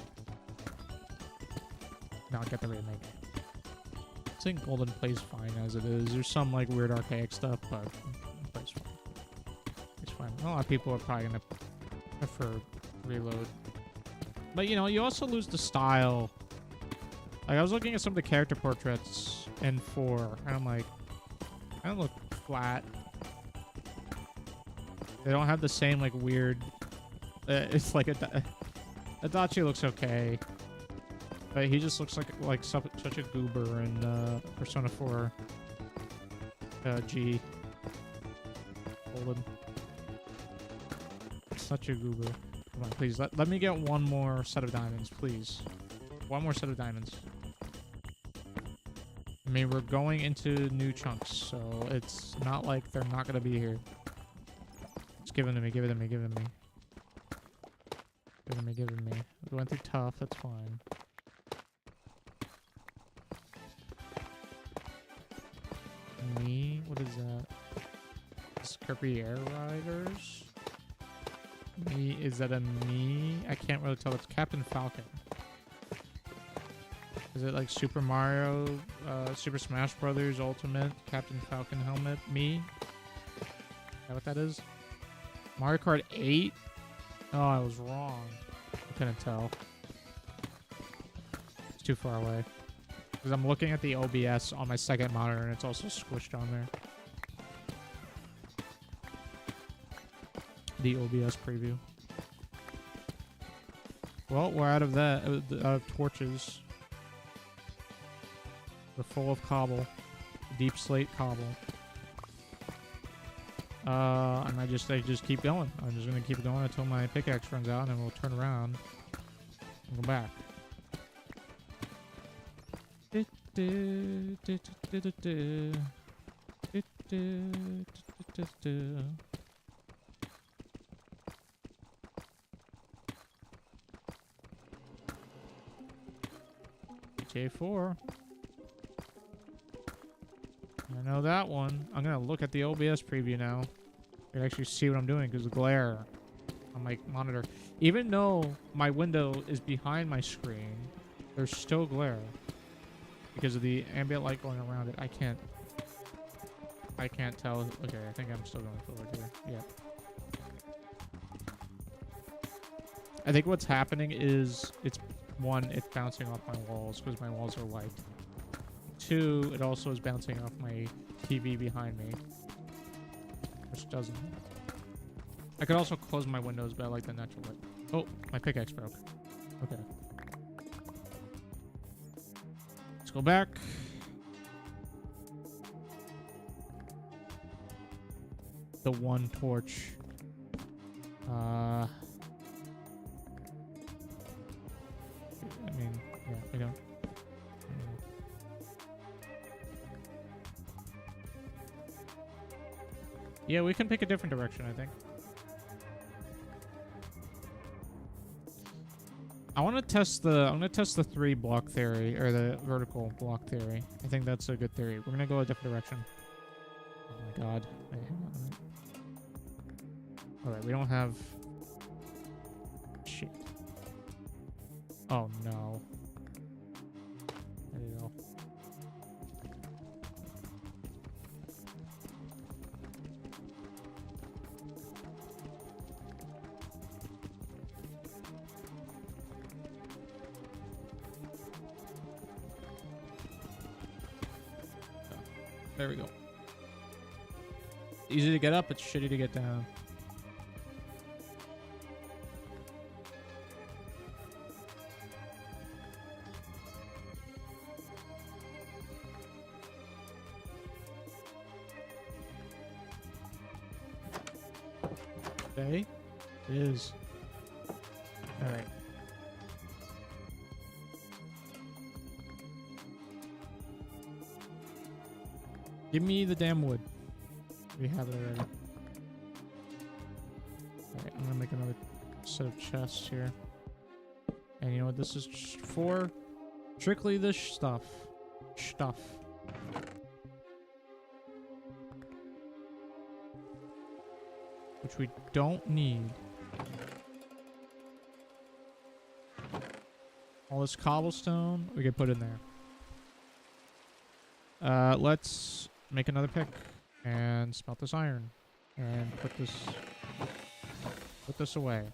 not get the remake. I think Golden plays fine as it is. There's some like weird archaic stuff, but it plays fine. It's fine. A lot of people are probably gonna prefer Reload. But, you know, you also lose the style. Like, I was looking at some of the character portraits in 4, and I'm like, I don't look flat. They don't have the same, like, weird It's like Adachi looks okay, but he just looks like such a goober in Persona 4 G. Hold him. Such a goober. Come on, please. Let me get one more set of diamonds, please. One more set of diamonds. I mean, we're going into new chunks, so it's not like they're not going to be here. Just give them to me, give it to me, give it to me. Give it to me, give it to me. We went through tough, that's fine. Me? What is that? Scurpy Air Riders? Me? Is that a me? I can't really tell. It's Captain Falcon. Is it like Super Mario, Super Smash Brothers Ultimate Captain Falcon helmet? Me? Is that what that is? Mario Kart 8? Oh, I was wrong. I couldn't tell. It's too far away. Because I'm looking at the OBS on my second monitor and it's also squished on there. The OBS preview. Well, we're out of that. Torches. We're full of cobble. Deep slate cobble. And I just keep going. I'm just gonna keep going until my pickaxe runs out, and then we'll turn around and go back. GTA 4. I know that one. I'm gonna look at the OBS preview now. I can actually see what I'm doing because of the glare on my monitor. Even though my window is behind my screen, there's still glare because of the ambient light going around it. I can't tell. Okay, I think I'm still going forward here. Yeah. I think what's happening is it's bouncing off my walls because my walls are white. 2, it also is bouncing off my TV behind me, which doesn't. I could also close my windows, but I like the natural light. Oh, my pickaxe broke. Okay. Let's go back. The one torch. I mean, yeah, we don't. Yeah, we can pick a different direction, I think. I'm gonna test the 3 block theory, or the vertical block theory. I think that's a good theory. We're gonna go a different direction. Oh my god. Wait, hang on a minute. Alright, we don't have... Shit. Oh no. There you go. There we go. Easy to get up, it's shitty to get down. Okay. It is. Alright. Give me the damn wood. We have it already. Alright, I'm gonna make another set of chests here. And you know what this is for? Strictly this stuff. Which we don't need. All this cobblestone, we can put in there. Let's make another pick and smelt this iron and put this away.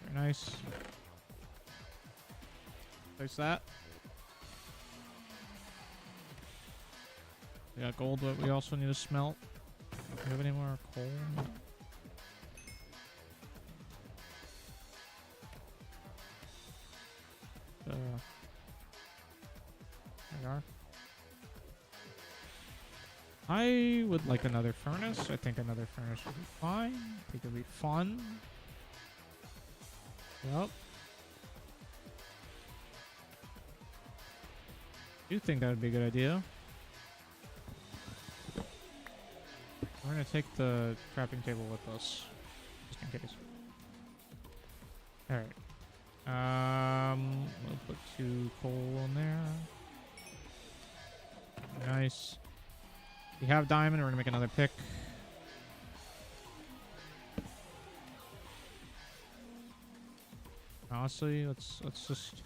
Very nice. Place that. We got gold, but we also need to smelt. Do we have any more coal? There we are. I would like another furnace. I think another furnace would be fine. I think it'd be fun. Yep. I do think that would be a good idea. We're gonna take the crafting table with us, just in case. All right. We'll put 2 coal in there. Nice. We have diamond. We're gonna make another pick. Honestly, let's just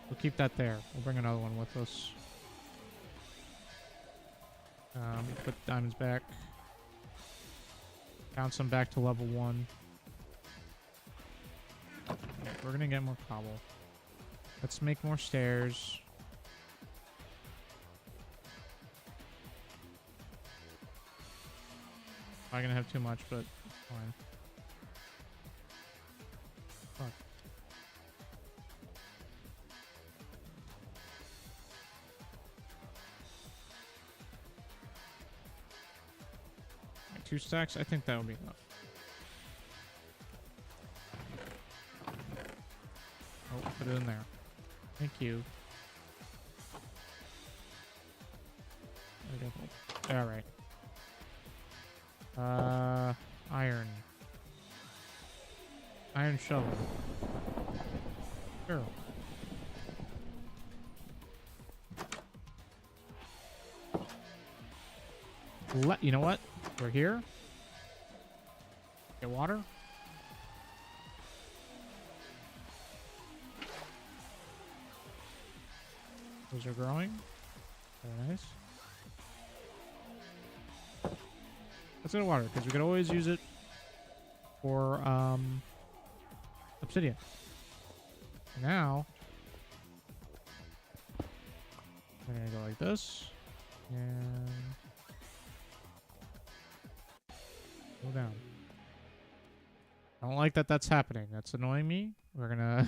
we'll keep that there. We'll bring another one with us. Put diamonds back. Bounce them back to level 1. Right, we're gonna get more cobble. Let's make more stairs. I'm gonna have too much, but fine. Fuck. Right, 2 stacks. I think that would be enough. Oh, put it in there. Thank you. There we go. All right. Iron. Iron shovel. Sure. You know what? We're here. Get water. Those are growing. Very nice. Let's get water, because we could always use it for obsidian. Now, we're gonna go like this, and go down. I don't like that that's happening. That's annoying me. We're gonna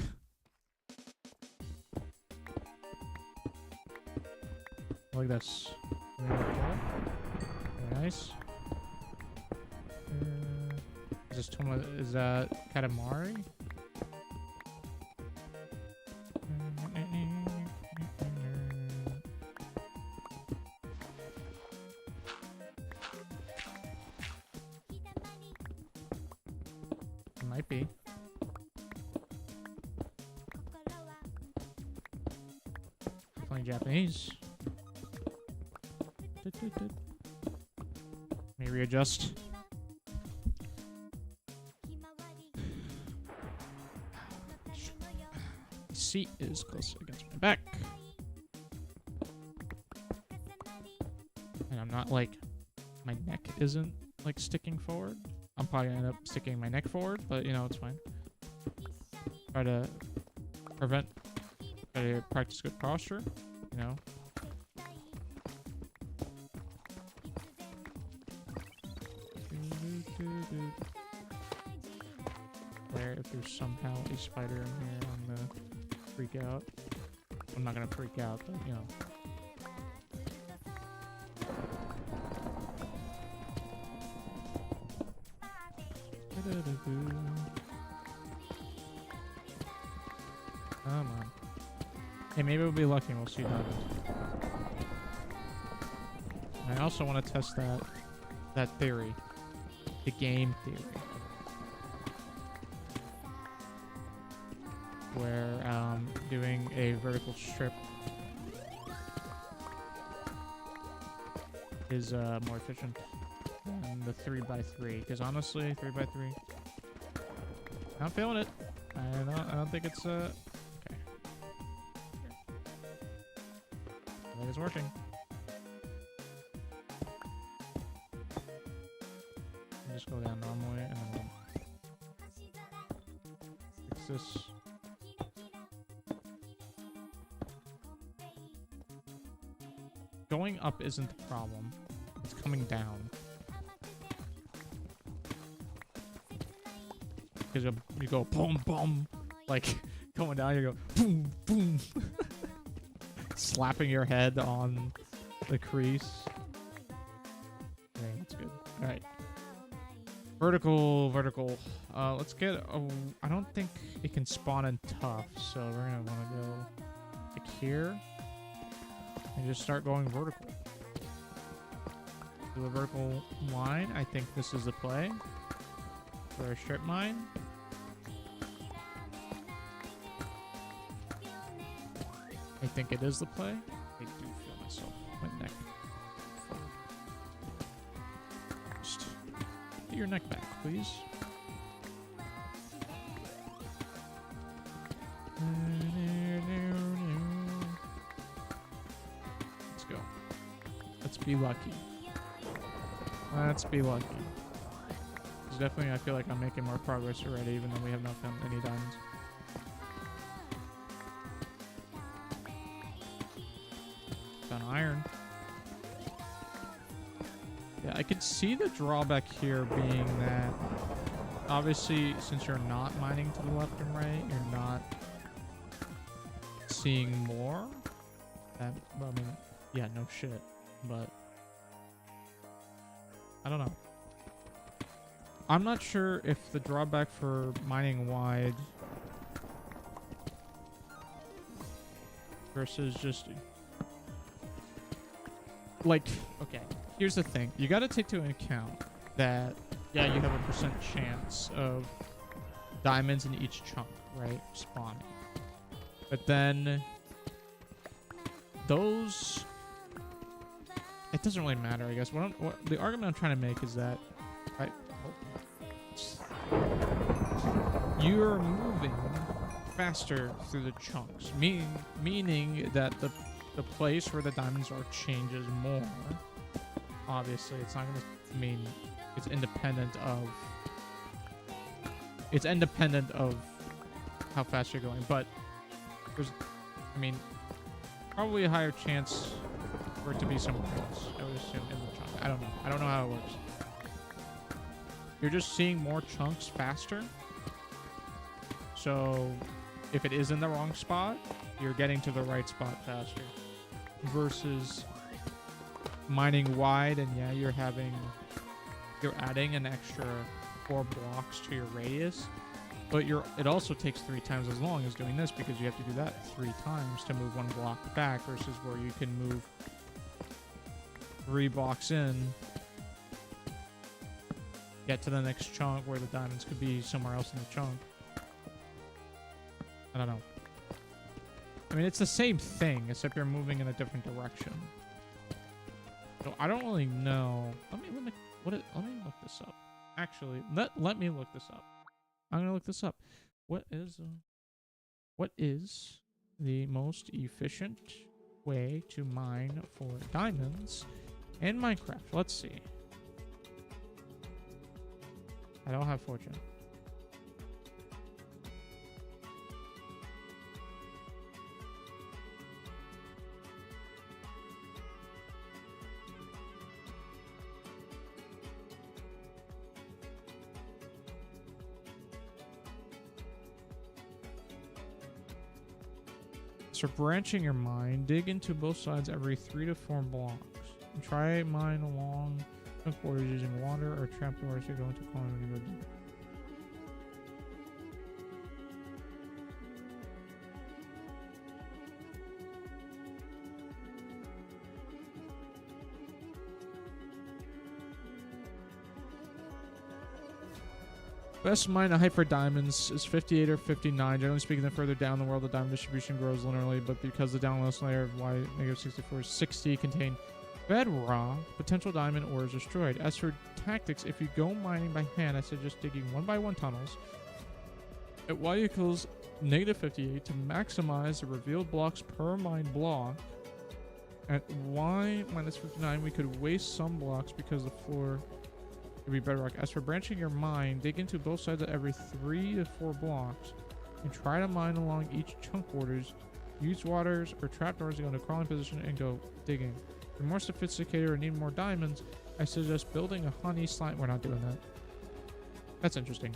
like this. Very nice. Is that Katamari? It might be. Playing Japanese. Let me readjust. Seat is close against my back. And I'm not like, my neck isn't like sticking forward. I'm probably gonna end up sticking my neck forward, but you know, it's fine. Try to practice good posture, you know. Where if there's somehow a spider in here, I'm gonna freak out. I'm not gonna freak out, but you know. Come on. Hey, maybe we'll be lucky and we'll see what happens. And I also want to test that theory. The game theory. Where doing a vertical strip is more efficient than the 3x3. Because honestly, 3x3, not feeling it. I don't think it's okay. I think it's working. Just go down normally and then fix this. going up isn't the problem. It's coming down. Because you go boom, boom. Like, going down, you go boom, boom. Slapping your head on the crease. Yeah, that's good. Alright. Vertical, vertical. Let's get a... I don't think it can spawn in tough, so we're gonna want to go like here. And just start going vertical. Do a vertical line. I think this is the play. For a strip mine. I think it is the play. I do feel myself. My neck. Just get your neck back, please. Let's go. Let's be lucky. Let's be lucky. Because definitely I feel like I'm making more progress already, even though we have not found any diamonds. Found iron. Yeah, I could see the drawback here being that obviously since you're not mining to the left and right, you're not seeing more. That, well, I mean, yeah, no shit, but I don't know. I'm not sure if the drawback for mining wide versus just like, okay, here's the thing. You got to take into account that, yeah, you have a percent chance of diamonds in each chunk, right? Spawning. But then those, it doesn't really matter, I guess. What the argument I'm trying to make is that, right, you're moving faster through the chunks, meaning that the place where the diamonds are changes more. Obviously, it's not going to mean it's independent of how fast you're going, but there's, I mean, probably a higher chance for it to be somewhere else, I would assume, in the chunk. I don't know how it works. You're just seeing more chunks faster. So if it is in the wrong spot, you're getting to the right spot faster. Versus mining wide, and yeah, you're adding an extra 4 blocks to your radius, but it also takes 3 times as long as doing this, because you have to do that 3 times to move 1 block back, versus where you can move 3 blocks in, get to the next chunk where the diamonds could be somewhere else in the chunk. I don't know. I mean, it's the same thing, except you're moving in a different direction. So I don't really know. Let me look this up. Actually, let me look this up. I'm gonna look this up. What is the most efficient way to mine for diamonds in Minecraft? Let's see. I don't have fortune. So branching your mine, dig into both sides every 3 to 4 blocks. And try mine along chunk borders using water or trapdoors to go into corner when you go deep. Best mine height for diamonds is 58 or 59. Generally speaking, the further down the world, the diamond distribution grows linearly, but because the downmost layer of Y -64 is 60 contain bedrock, potential diamond ore is destroyed. As for tactics, if you go mining by hand, I suggest digging 1 by 1 tunnels at Y equals -58 to maximize the revealed blocks per mine block. At Y -59, we could waste some blocks because the floor be bedrock. As for branching your mine, dig into both sides of every 3 to 4 blocks and try to mine along each chunk borders Use waters or trapdoors to go into crawling position and go digging. If you're more sophisticated or need more diamonds, I suggest building a honey slime. We're not doing that. That's interesting.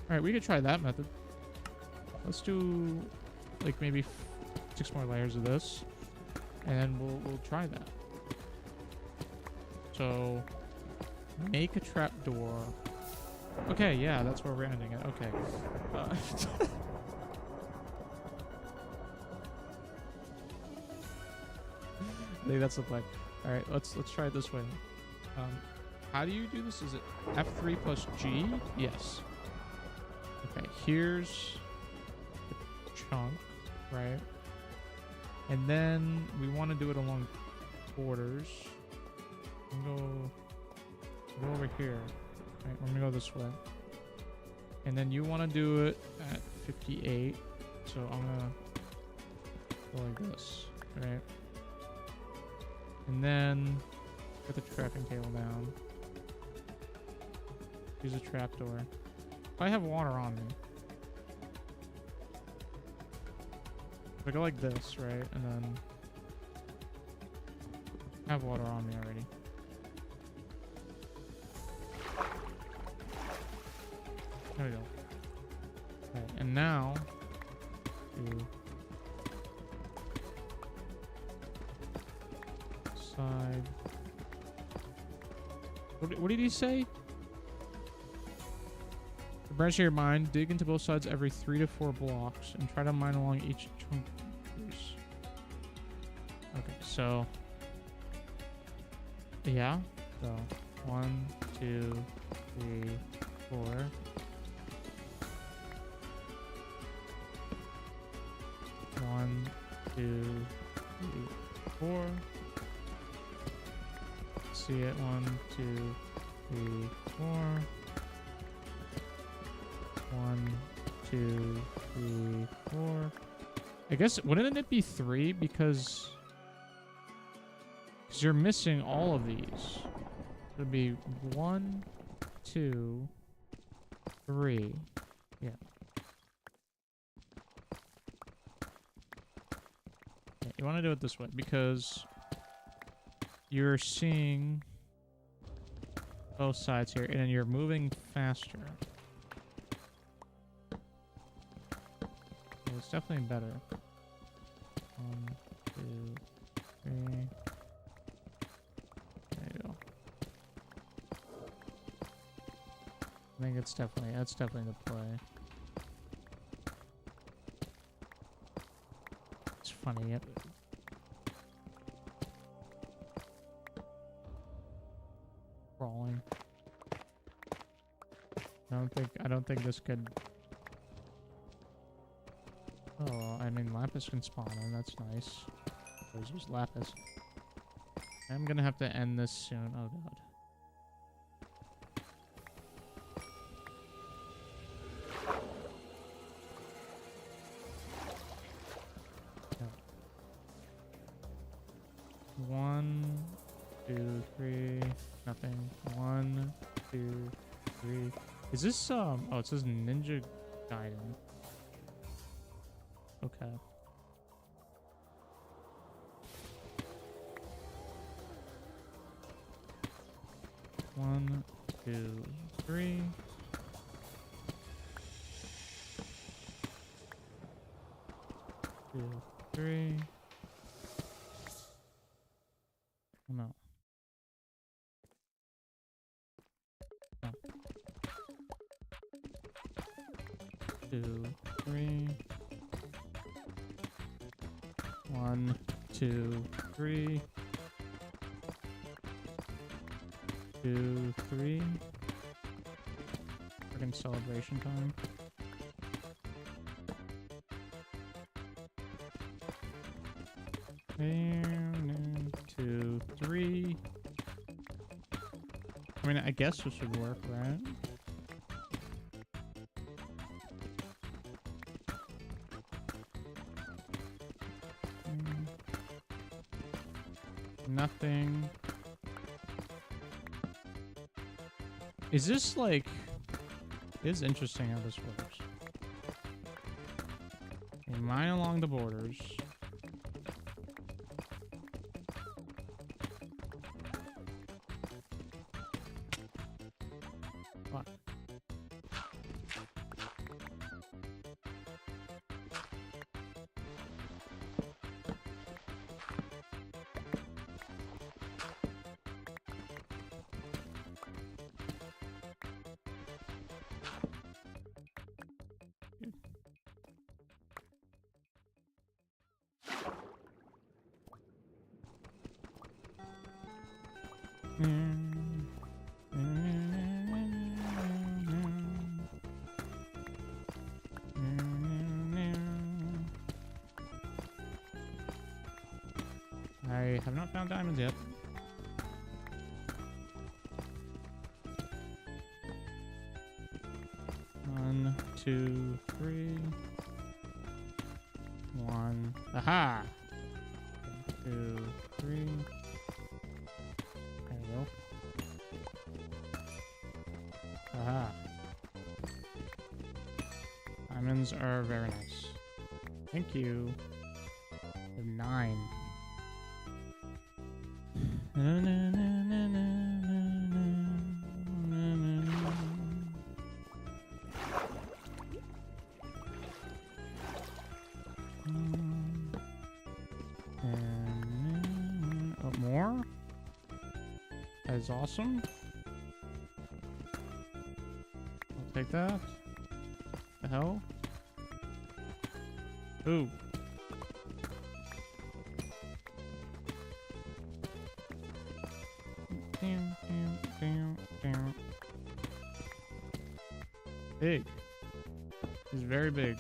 Alright, we could try that method. Let's do like maybe 6 more layers of this. And we'll try that. So make a trapdoor. Okay, yeah, that's where we're ending it. Okay. I think that's the plan. All right, let's try it this way. How do you do this? Is it F3 plus G? Yes. Okay, here's the chunk, right? And then we want to do it along borders. Go over here. Right, we're gonna go this way. And then you want to do it at 58. So I'm gonna go like this, right? And then put the trapping table down. Use a trapdoor. I have water on me. If I go like this, right? And then I have water on me already. There we go. Okay, and now do side. What did he say? To branch your mine, dig into both sides every 3 to 4 blocks and try to mine along each chunk. Okay, so yeah. So 1, 2, 3, 4. 1, 2, 3, 4. See it. 1, 2, 3, 4. 1, 2, 3, 4. I guess wouldn't it be 3 because you're missing all of these. It'd be 1, 2, 3. Yeah. Okay, you want to do it this way because you're seeing both sides here, and then you're moving faster. So it's definitely better. 1, 2, 3. There you go. I think that's definitely the play. It's funny. Yep. Crawling. I don't think this could. Oh, I mean lapis can spawn and that's nice. Let's use lapis. I'm gonna have to end this soon. Oh god. Yeah. 1, 2, 3. Nothing. 1, 2, 3. Is this oh, it says Ninja Gaiden. Okay. One, 2, 3. Two, 3. Oh, no. No. 2, 3. 1, 2, 3. 2, 3. Friggin' celebration time. And 2, 3. I mean, I guess this would work, right? Nothing. Is this like... It is interesting how this works. You mine along the borders. I have not found diamonds yet. One, two, three. One. Aha! 2, 3. There we go. Aha. Diamonds are very nice. Thank you. I have 9. More? That is awesome. I'll take that. The hell? Ooh. Big. It's very big.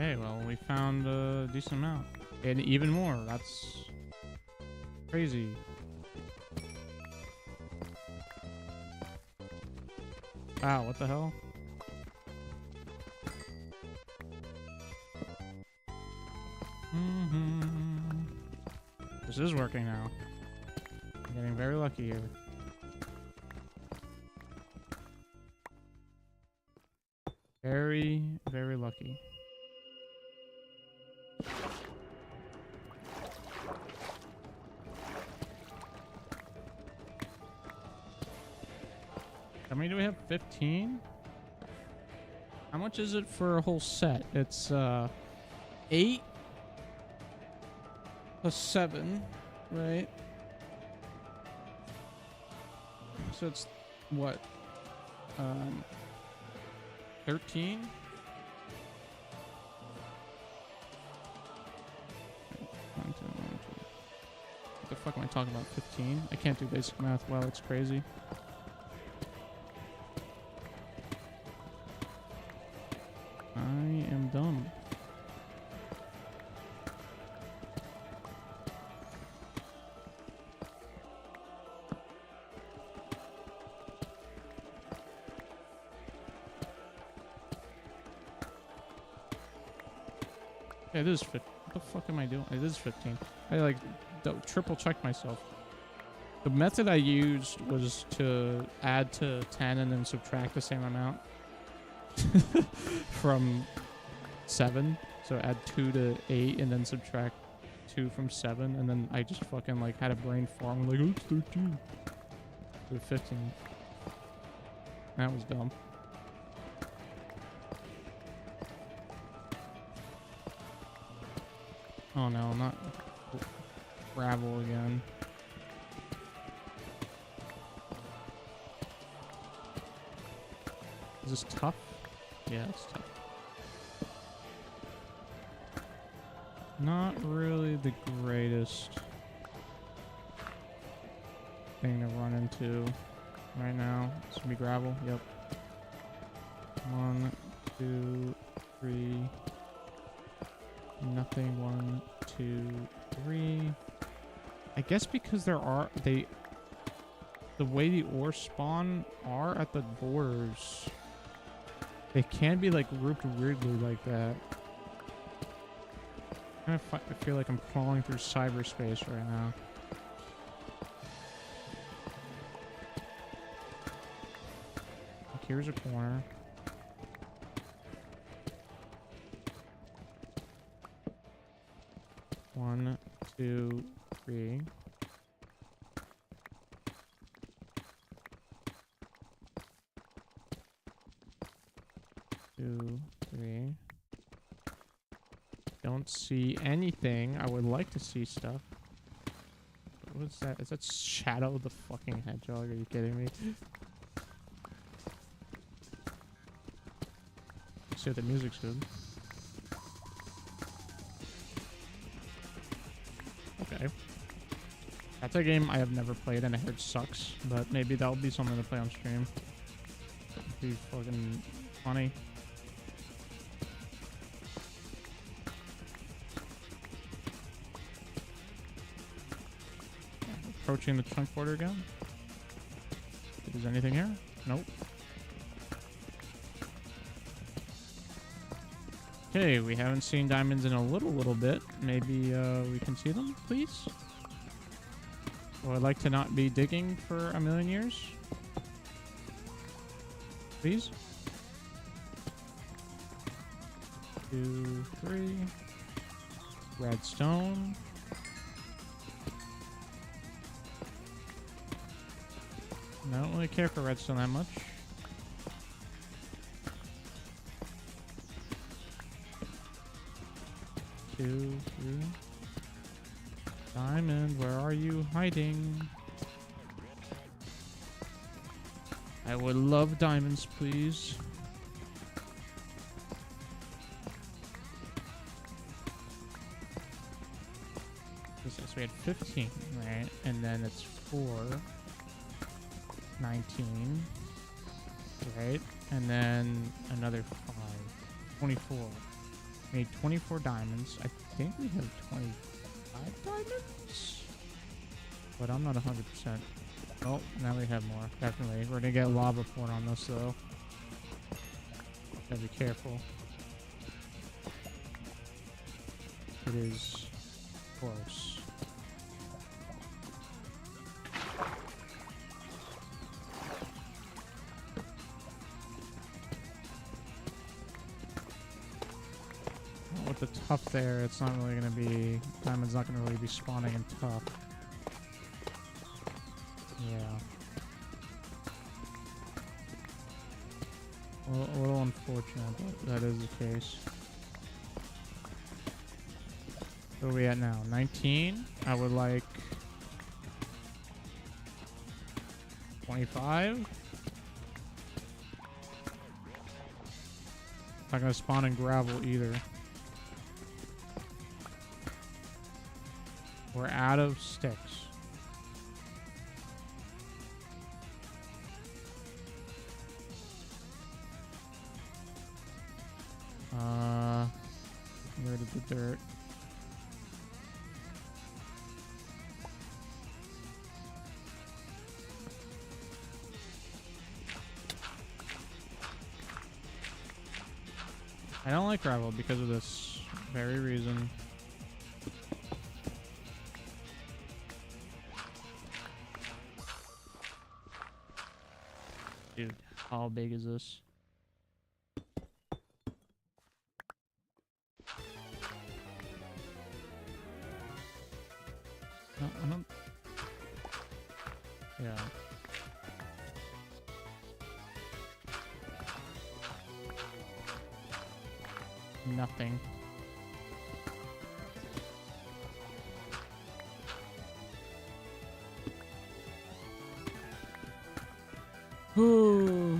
Okay, well, we found a decent amount. And even more. That's crazy. Wow, what the hell? This is working now. I'm getting very lucky here. Very, very lucky. How many do we have? 15? How much is it for a whole set? It's 8 plus 7, right? So it's what? 13? What the fuck am I talking about? 15? I can't do basic math. Wow, that's crazy. I am dumb. Yeah, it is 15. What the fuck am I doing? It is 15. I like triple checked myself. The method I used was to add to 10 and then subtract the same amount from 7. So add 2 to 8 and then subtract 2 from 7. And then I just fucking like had a brain farm like, oh, it's 13. So 15. That was dumb. Oh no, not gravel again. Is this tough? Yeah, it's tough. Not really the greatest thing to run into right now. It's gonna be gravel. Yep. 1, 2, 3. Nothing. 1, 2, 3. I guess because the way the ores spawn are at the borders, they can be like grouped weirdly like that. I feel like I'm crawling through cyberspace right now. Like, here's a corner. One, 2, 3. 2, 3. Don't see anything. I would like to see stuff. What's that? Is that Shadow the fucking Hedgehog? Are you kidding me? See if the music's good. Okay. That's a game I have never played and I heard sucks, but maybe that'll be something to play on stream. That'd be fucking funny. Approaching the chunk border again. If there's anything here? Nope. Okay, we haven't seen diamonds in a little bit. Maybe we can see them, please? Or I'd like to not be digging for a million years. Please? 2, 3. Redstone. I don't really care for redstone that much. Two, 3. Diamond, where are you hiding? I would love diamonds, please. So we had 15, right? And then it's 4. 19. Right? And then another 5. 24. We need 24 diamonds. I think we have 25 diamonds? But I'm not 100%. Oh, now we have more. Definitely. We're gonna get lava poured on this, though. Gotta be careful. It is close. With the tough there, it's not really going to be... Diamond's not going to really be spawning in tough. Yeah. A little unfortunate, but that is the case. Where are we at now? 19? I would like... 25? Not going to spawn in gravel either. We're out of sticks. Where did the dirt? I don't like gravel because of this very reason. Dude, how big is this? No, I don't... Yeah. Nothing. Ooh.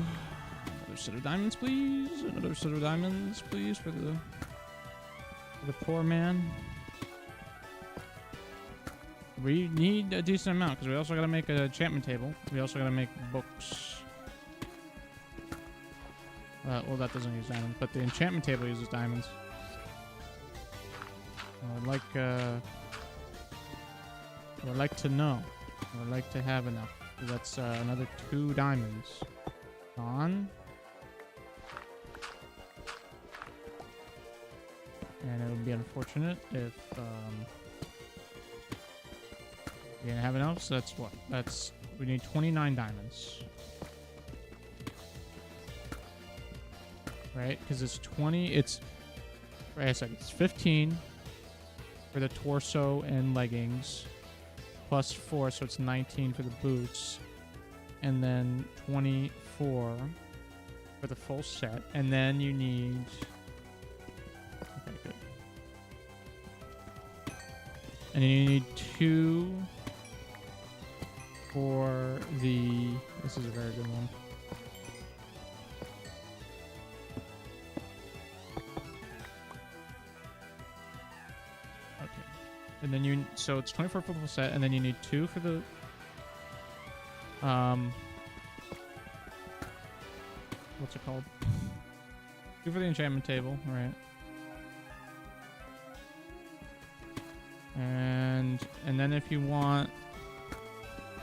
Another set of diamonds, please. Another set of diamonds, please, for the poor man. We need a decent amount because we also got to make an enchantment table. We also got to make books. Well, that doesn't use diamonds, but the enchantment table uses diamonds. I would like to know. I would like to have enough. That's another 2 diamonds. On. And it would be unfortunate if we didn't have enough. So that's what? We need 29 diamonds. Right? Because it's 20. It's... Wait a second. It's 15 for the torso and leggings. Plus 4, so it's 19 for the boots. And then 24 for the full set, and then you need. Okay, good. And then you need 2 for the. This is a very good one. Okay. And then you. So it's 24 for the full set, and then you need 2 for the. What's it called? 2 for the enchantment table, right? And then if you want,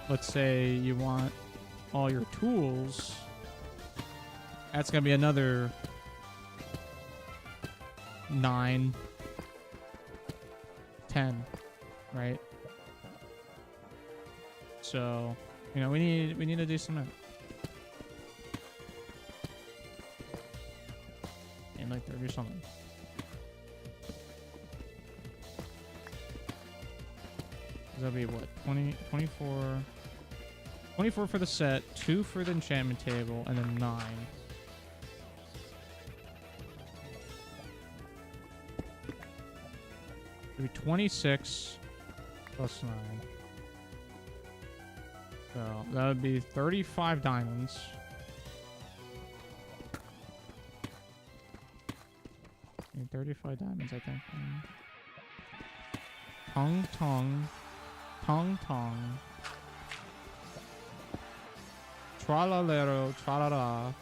let's say you want all your tools, that's gonna be another 9, 10, right? So, you know, we need a decent amount. And like 30 or something. That'll be what? 24 for the set, 2 for the enchantment table, and then 9. It'll be 26 plus 9. So that would be 35 diamonds. I need 35 diamonds, I think. Tong tong. Tong tong. Tralalero, tralala.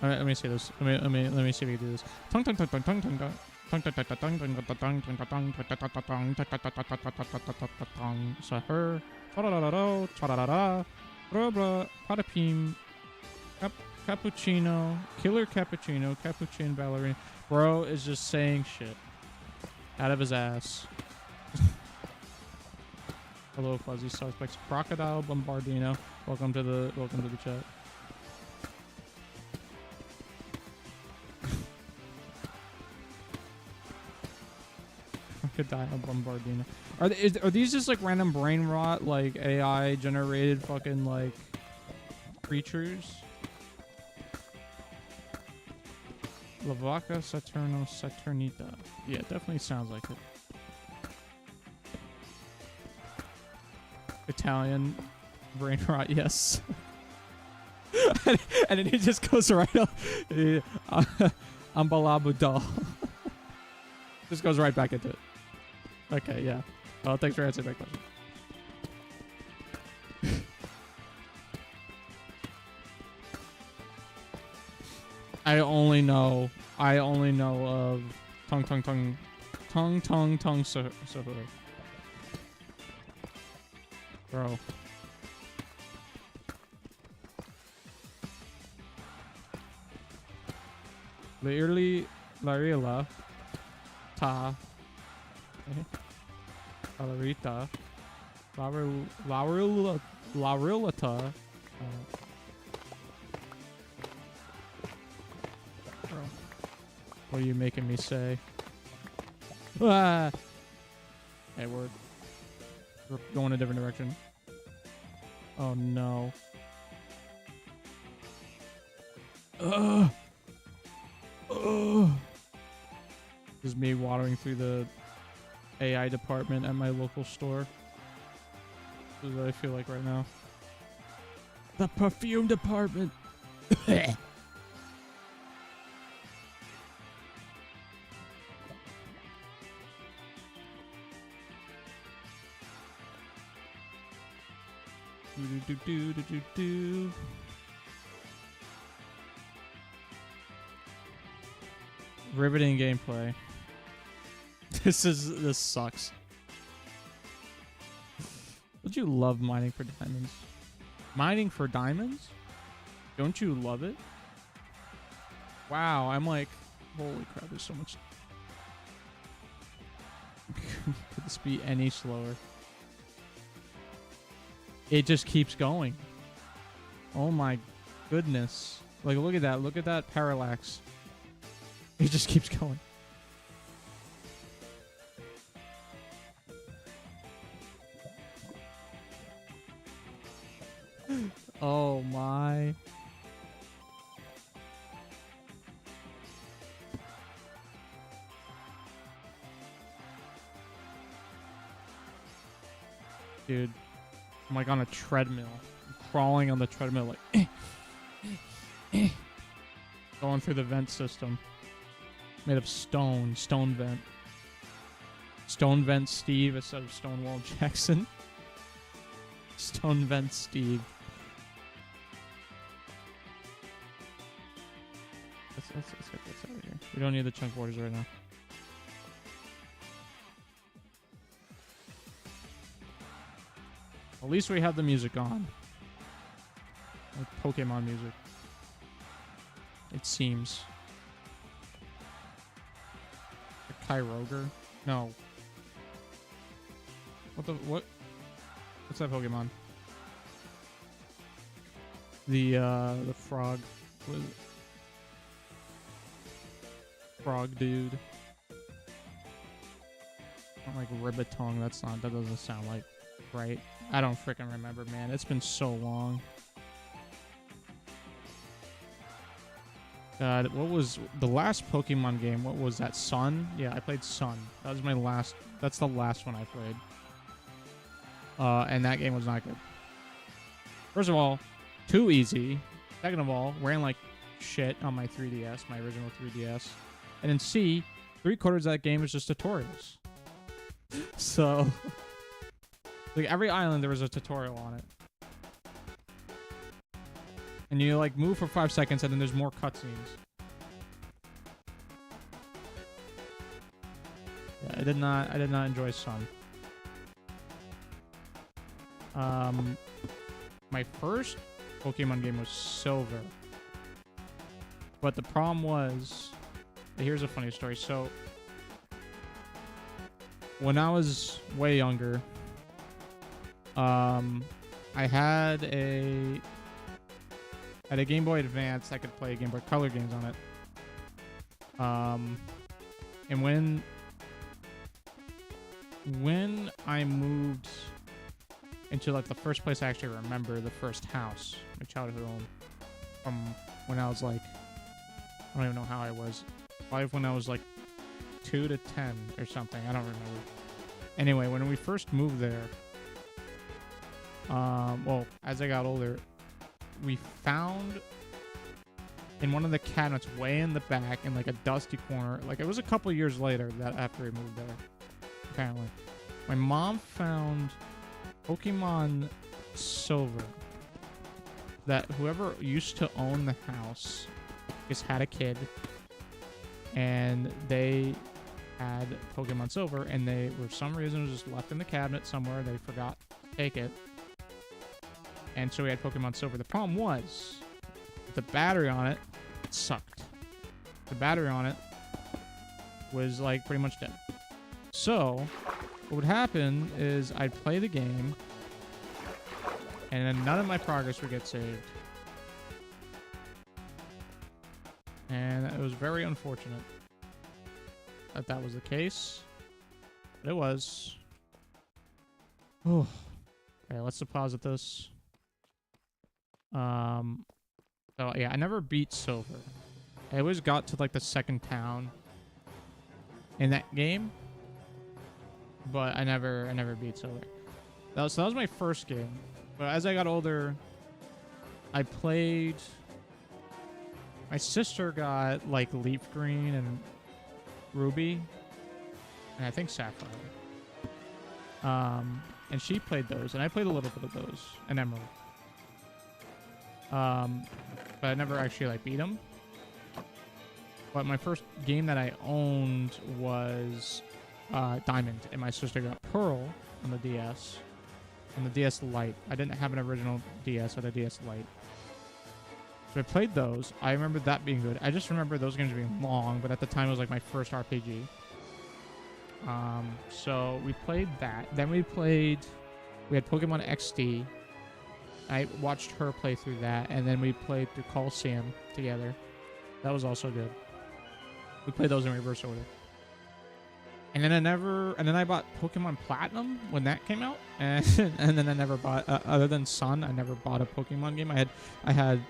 Alright, let me see this. Let me see if we can do this. Tong tong tong tong tong tong tong. Tong tong tong tong tong tong tong tong tong. So her. Tralalero, tralala. Blah patapim. Cappuccino. Killer cappuccino. Cappuccino ballerina. Bro is just saying shit out of his ass. Hello, Fuzzy Suspects. Crocodile Bombardino. Welcome to the chat. Crocodile Bombardino. Are these just like random brain rot, like AI generated fucking like creatures? Lavaca Saturno Saturnita. Yeah, it definitely sounds like it. Italian brain rot, yes. And then he just goes right up. Ambalabudal. Just goes right back into it. Okay, yeah. Well, thanks for answering my question. I only know of tongue so bro. Larilla ta Larita Larillata bro. What are you making me say? Ah! Hey, we're going a different direction. Oh no. Ugh. Ugh. This is me wandering through the AI department at my local store. This is what I feel like right now. The perfume department. Do. Riveting gameplay. This sucks. Don't you love mining for diamonds? Mining for diamonds? Don't you love it? Wow, I'm like, holy crap, there's so much. Could this be any slower? It just keeps going. Oh my goodness. Like, look at that. Look at that parallax. It just keeps going. Oh my. Dude, I'm like on a treadmill. I'm crawling on the treadmill like going through the vent system. Made of stone. Stone vent. Stone vent Steve instead of Stonewall Jackson. Stone vent Steve. Let's get this out of here. We don't need the chunk borders right now. At least we have the music on. Like Pokemon music. It seems. Kyogre? No. What? What's that Pokemon? The frog. What is it? Frog dude. Not like Ribbitong. That doesn't sound like right. I don't freaking remember, man. It's been so long. God, what was the last Pokemon game? What was that? Sun? Yeah, I played Sun. That was my last. That's the last one I played. And that game was not good. First of all, too easy. Second of all, ran like shit on my 3DS, my original 3DS. And then C, 3/4 of that game is just tutorials. So, like every island there was a tutorial on it. And you like move for 5 seconds and then there's more cutscenes. Yeah, I did not enjoy Sun. My first Pokemon game was Silver. But the problem was, here's a funny story. So, when I was way younger, I had a Game Boy Advance. I could play Game Boy Color games on it. And when I moved into like the first place I actually remember, the first house, my childhood home, from when I was like, I don't even know how I was, probably when I was like 2 to 10 or something. I don't remember. Anyway, when we first moved there, well, as I got older, we found in one of the cabinets way in the back in like a dusty corner, like it was a couple years later that after we moved there, apparently, my mom found Pokemon Silver that whoever used to own the house just had a kid and they had Pokemon Silver and they, for some reason, it was just left in the cabinet somewhere. They forgot to take it. And so we had Pokemon Silver. The problem was, the battery on it sucked. The battery on it was like pretty much dead. So, what would happen is I'd play the game, and then none of my progress would get saved. And it was very unfortunate that that was the case. But it was. Oh. Okay, let's deposit this. So yeah, I never beat Silver. I always got to like the second town in that game, but I never beat Silver. So that was my first game. But as I got older, I played. My sister got like Leaf Green and Ruby, and I think Sapphire. And she played those, and I played a little bit of those, and Emerald. But I never actually like beat them. But my first game that I owned was Diamond, and my sister got Pearl on the DS, and the DS Lite. I didn't have an original DS, I had a DS Lite. So I played those. I remember that being good. I just remember those games being long, but at the time it was like my first RPG. So we played that. Then we had Pokemon XD. I watched her play through that, and then we played through Coliseum together. That was also good. We played those in reverse order. And then I bought Pokemon Platinum when that came out, and then I never bought, other than Sun, I never bought a Pokemon game. I had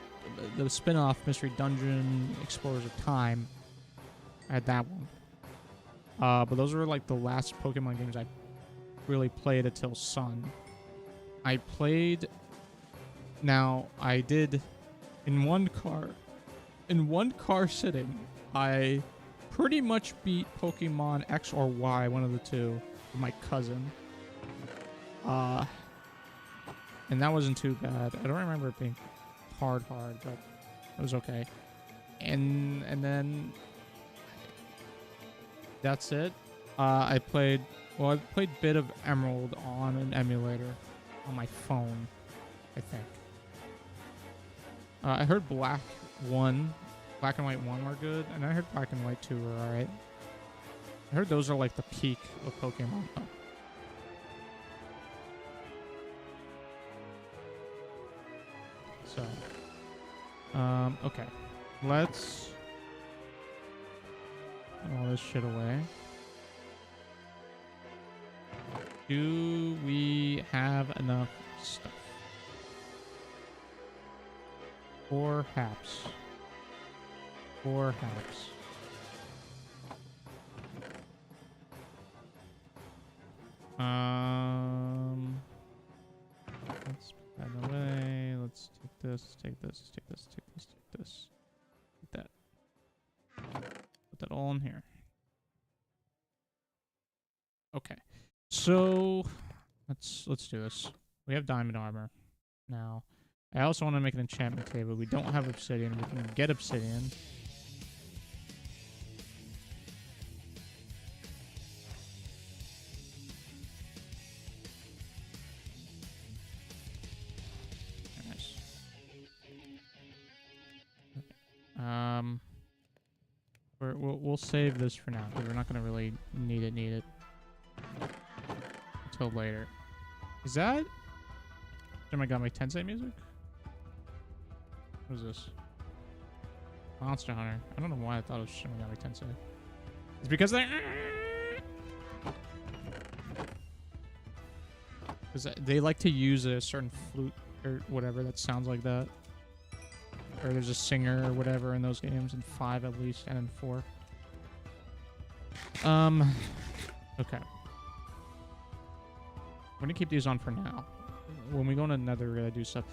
the spin-off Mystery Dungeon Explorers of Time. I had that one. But those were like the last Pokemon games I really played until Sun. I played. Now I did in one car sitting. I pretty much beat Pokemon X or Y, one of the two, with my cousin. And that wasn't too bad. I don't remember it being hard, but it was okay. And then that's it. I played a bit of Emerald on an emulator on my phone, I think. I heard Black and White 1 were good, and I heard Black and White 2 were alright. I heard those are like the peak of Pokemon. So, okay. Let's put all this shit away. Do we have enough stuff? Perhaps. Let's put that away. Let's take this. Take that. Put that all in here. Okay. So let's do this. We have diamond armor now. I also want to make an enchantment table. We don't have obsidian. We can get obsidian. Nice. Okay. We'll save this for now because we're not gonna really need it until later. Is that? Oh my god, my Tensei music? What is this? Monster Hunter. I don't know why I thought it was Shin Megami Tensei. It's because they like to use a certain flute or whatever that sounds like that. Or there's a singer or whatever in those games, in 5 at least, and in 4. Okay. We're gonna keep these on for now. When we go into Nether, we're gonna do stuff.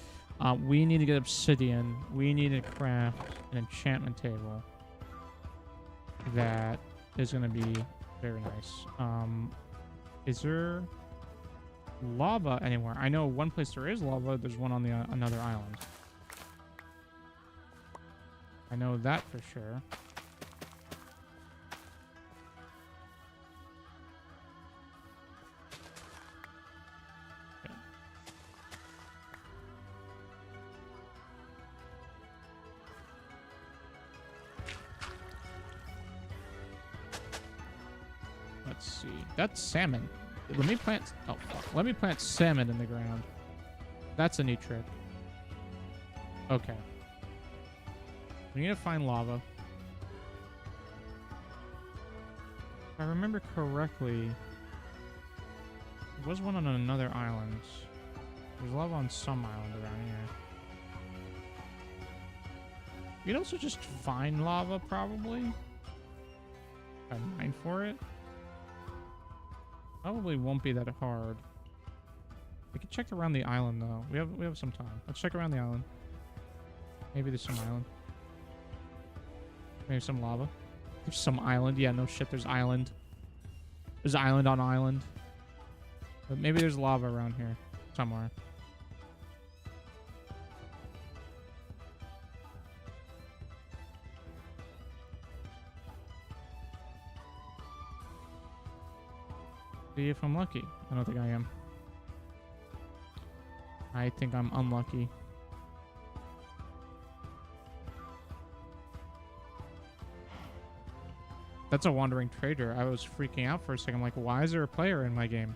We need to get obsidian. We need to craft an enchantment table that is going to be very nice. Is there lava anywhere? I know one place there is lava. There's one on the another island. I know that for sure. Let's see. That's salmon. Let me plant... Oh, fuck. Let me plant salmon in the ground. That's a neat trick. Okay. We need to find lava. If I remember correctly, there was one on another island. There's lava on some island around here. You'd also just find lava, probably. If I mine for it. Probably won't be that hard. We can check around the island though. We have some time. Let's check around the island. Maybe there's some island. Maybe some lava. There's some island. Yeah, no shit. There's island. There's island on island. But maybe there's lava around here somewhere. See if I'm lucky. I don't think I am. I think I'm unlucky. That's a wandering trader. I was freaking out for a second. I'm like, why is there a player in my game?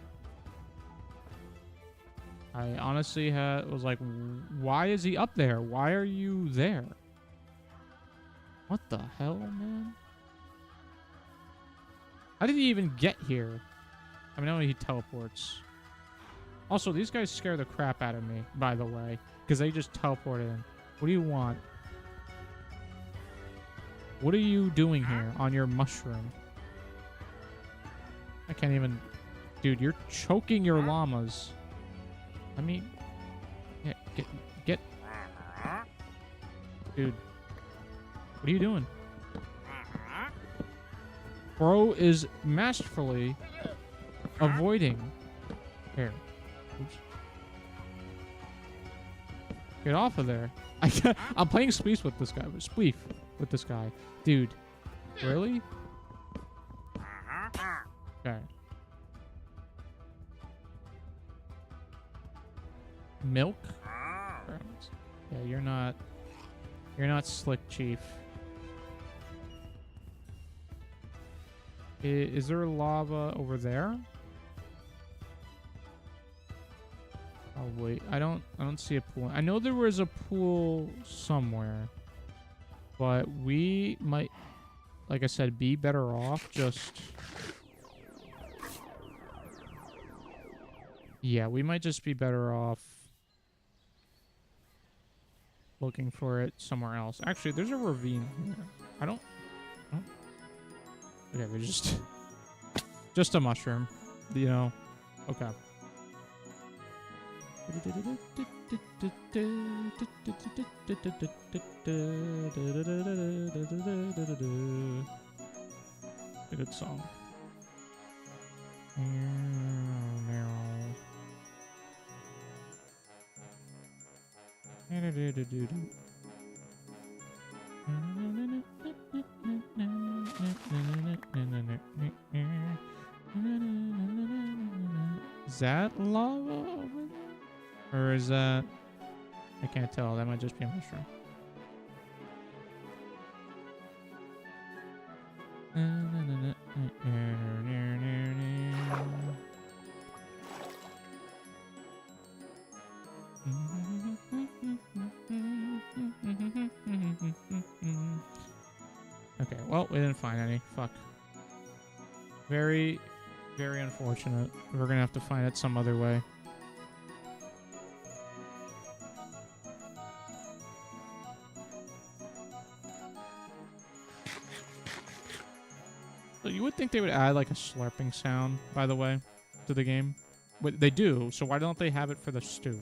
I honestly was like, why is he up there? Why are you there? What the hell, man? How did he even get here? I mean, I know he teleports. Also, these guys scare the crap out of me, by the way. Because they just teleport in. What do you want? What are you doing here on your mushroom? I can't even... Dude, you're choking your llamas. Let me... Yeah, get... Dude. What are you doing? Bro is masterfully avoiding. Here. Oops. Get off of there. I'm playing Spleef with this guy. Spleef with this guy. Dude. Really? Okay. Milk? Yeah, you're not slick, Chief. Is there lava over there? Oh wait, I don't see a pool. I know there was a pool somewhere, but we might, like I said, be better off just... Yeah, we might just be better off looking for it somewhere else. Actually, there's a ravine here. I don't... Okay, they're just a mushroom, you know. Okay. A good song. Is that lava over there? Or is that... I can't tell. That might just be a mushroom. Okay, well, we didn't find any. Fuck. Very, very unfortunate. We're gonna have to find it some other way. So you would think they would add like a slurping sound, by the way, to the game. But they do, so why don't they have it for the stew?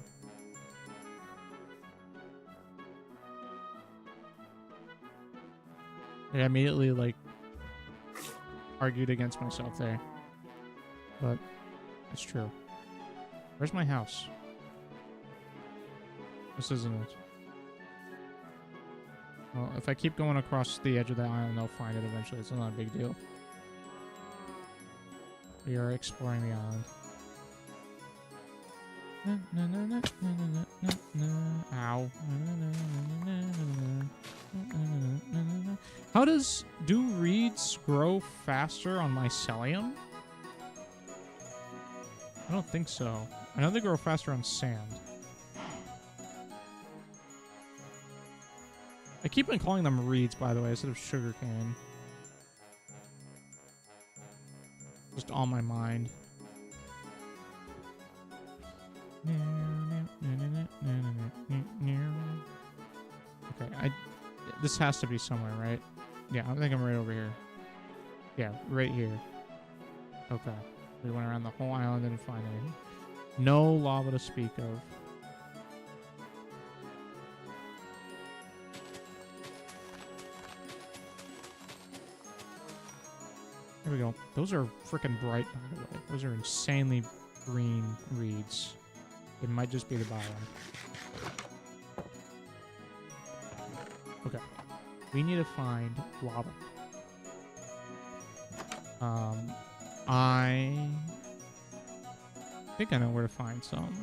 I immediately, like, argued against myself there. But it's true. Where's my house? This isn't it. Well, if I keep going across the edge of the island, I'll find it eventually. It's not a big deal. We are exploring the island. Ow. How do reeds grow faster on mycelium? I don't think so. I know they grow faster on sand. I keep on calling them reeds, by the way, instead of sugarcane. Just on my mind. Okay, this has to be somewhere, right? Yeah, I think I'm right over here. Yeah, right here. Okay. We went around the whole island and didn't find anything. No lava to speak of. Here we go. Those are freaking bright, by the way. Those are insanely green reeds. It might just be the biome. Okay. We need to find lava. I think I know where to find some.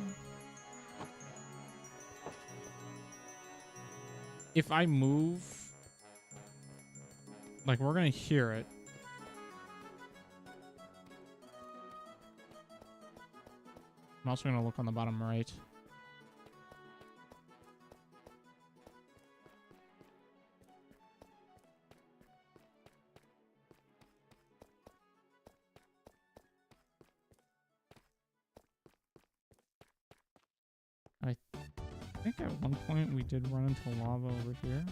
If I move, like, we're gonna hear it. I'm also gonna look on the bottom right. I think at one point we did run into lava over here.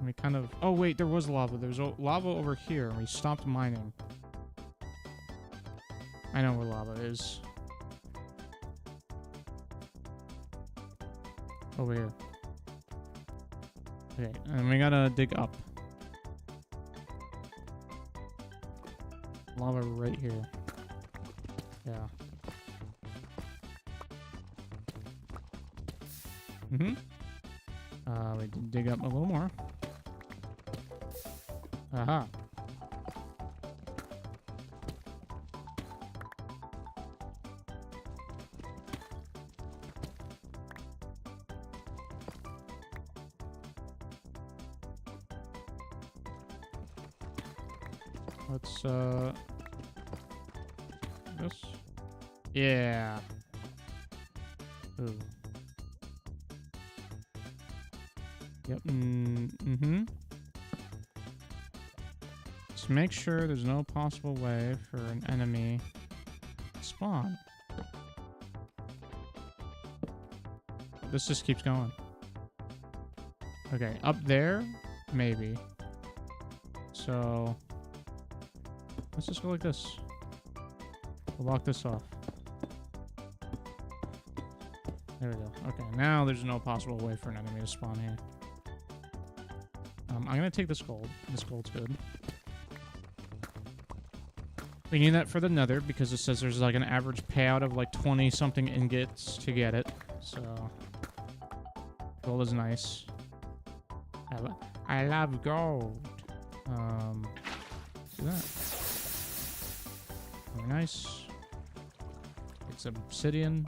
We kind of... Oh, wait, there was lava. There was lava over here, and we stopped mining. I know where lava is. Over here. Okay, and we gotta dig up. Lava right here. Yeah. Mm-hmm. We can dig up a little more. Aha. Let's, this. Yeah. Ooh. Yep. Mm-hmm. Just make sure there's no possible way for an enemy to spawn. This just keeps going. Okay, up there, maybe. So, let's just go like this. We'll block this off. There we go. Okay, now there's no possible way for an enemy to spawn here. I'm gonna take this gold. This gold's good. We need that for the nether because it says there's like an average payout of like 20-something ingots to get it. So, gold is nice. I love gold. Do that. Very nice. It's obsidian.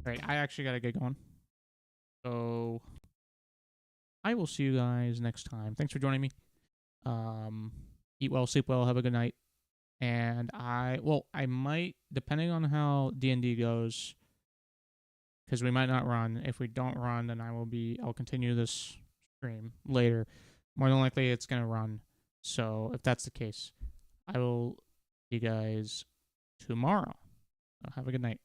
Alright, I actually gotta get going. So, I will see you guys next time. Thanks for joining me. Eat well, sleep well, have a good night. And I might, depending on how D&D goes, because we might not run. If we don't run, then I'll continue this stream later. More than likely, it's gonna run. So, if that's the case, I will see you guys tomorrow. So have a good night.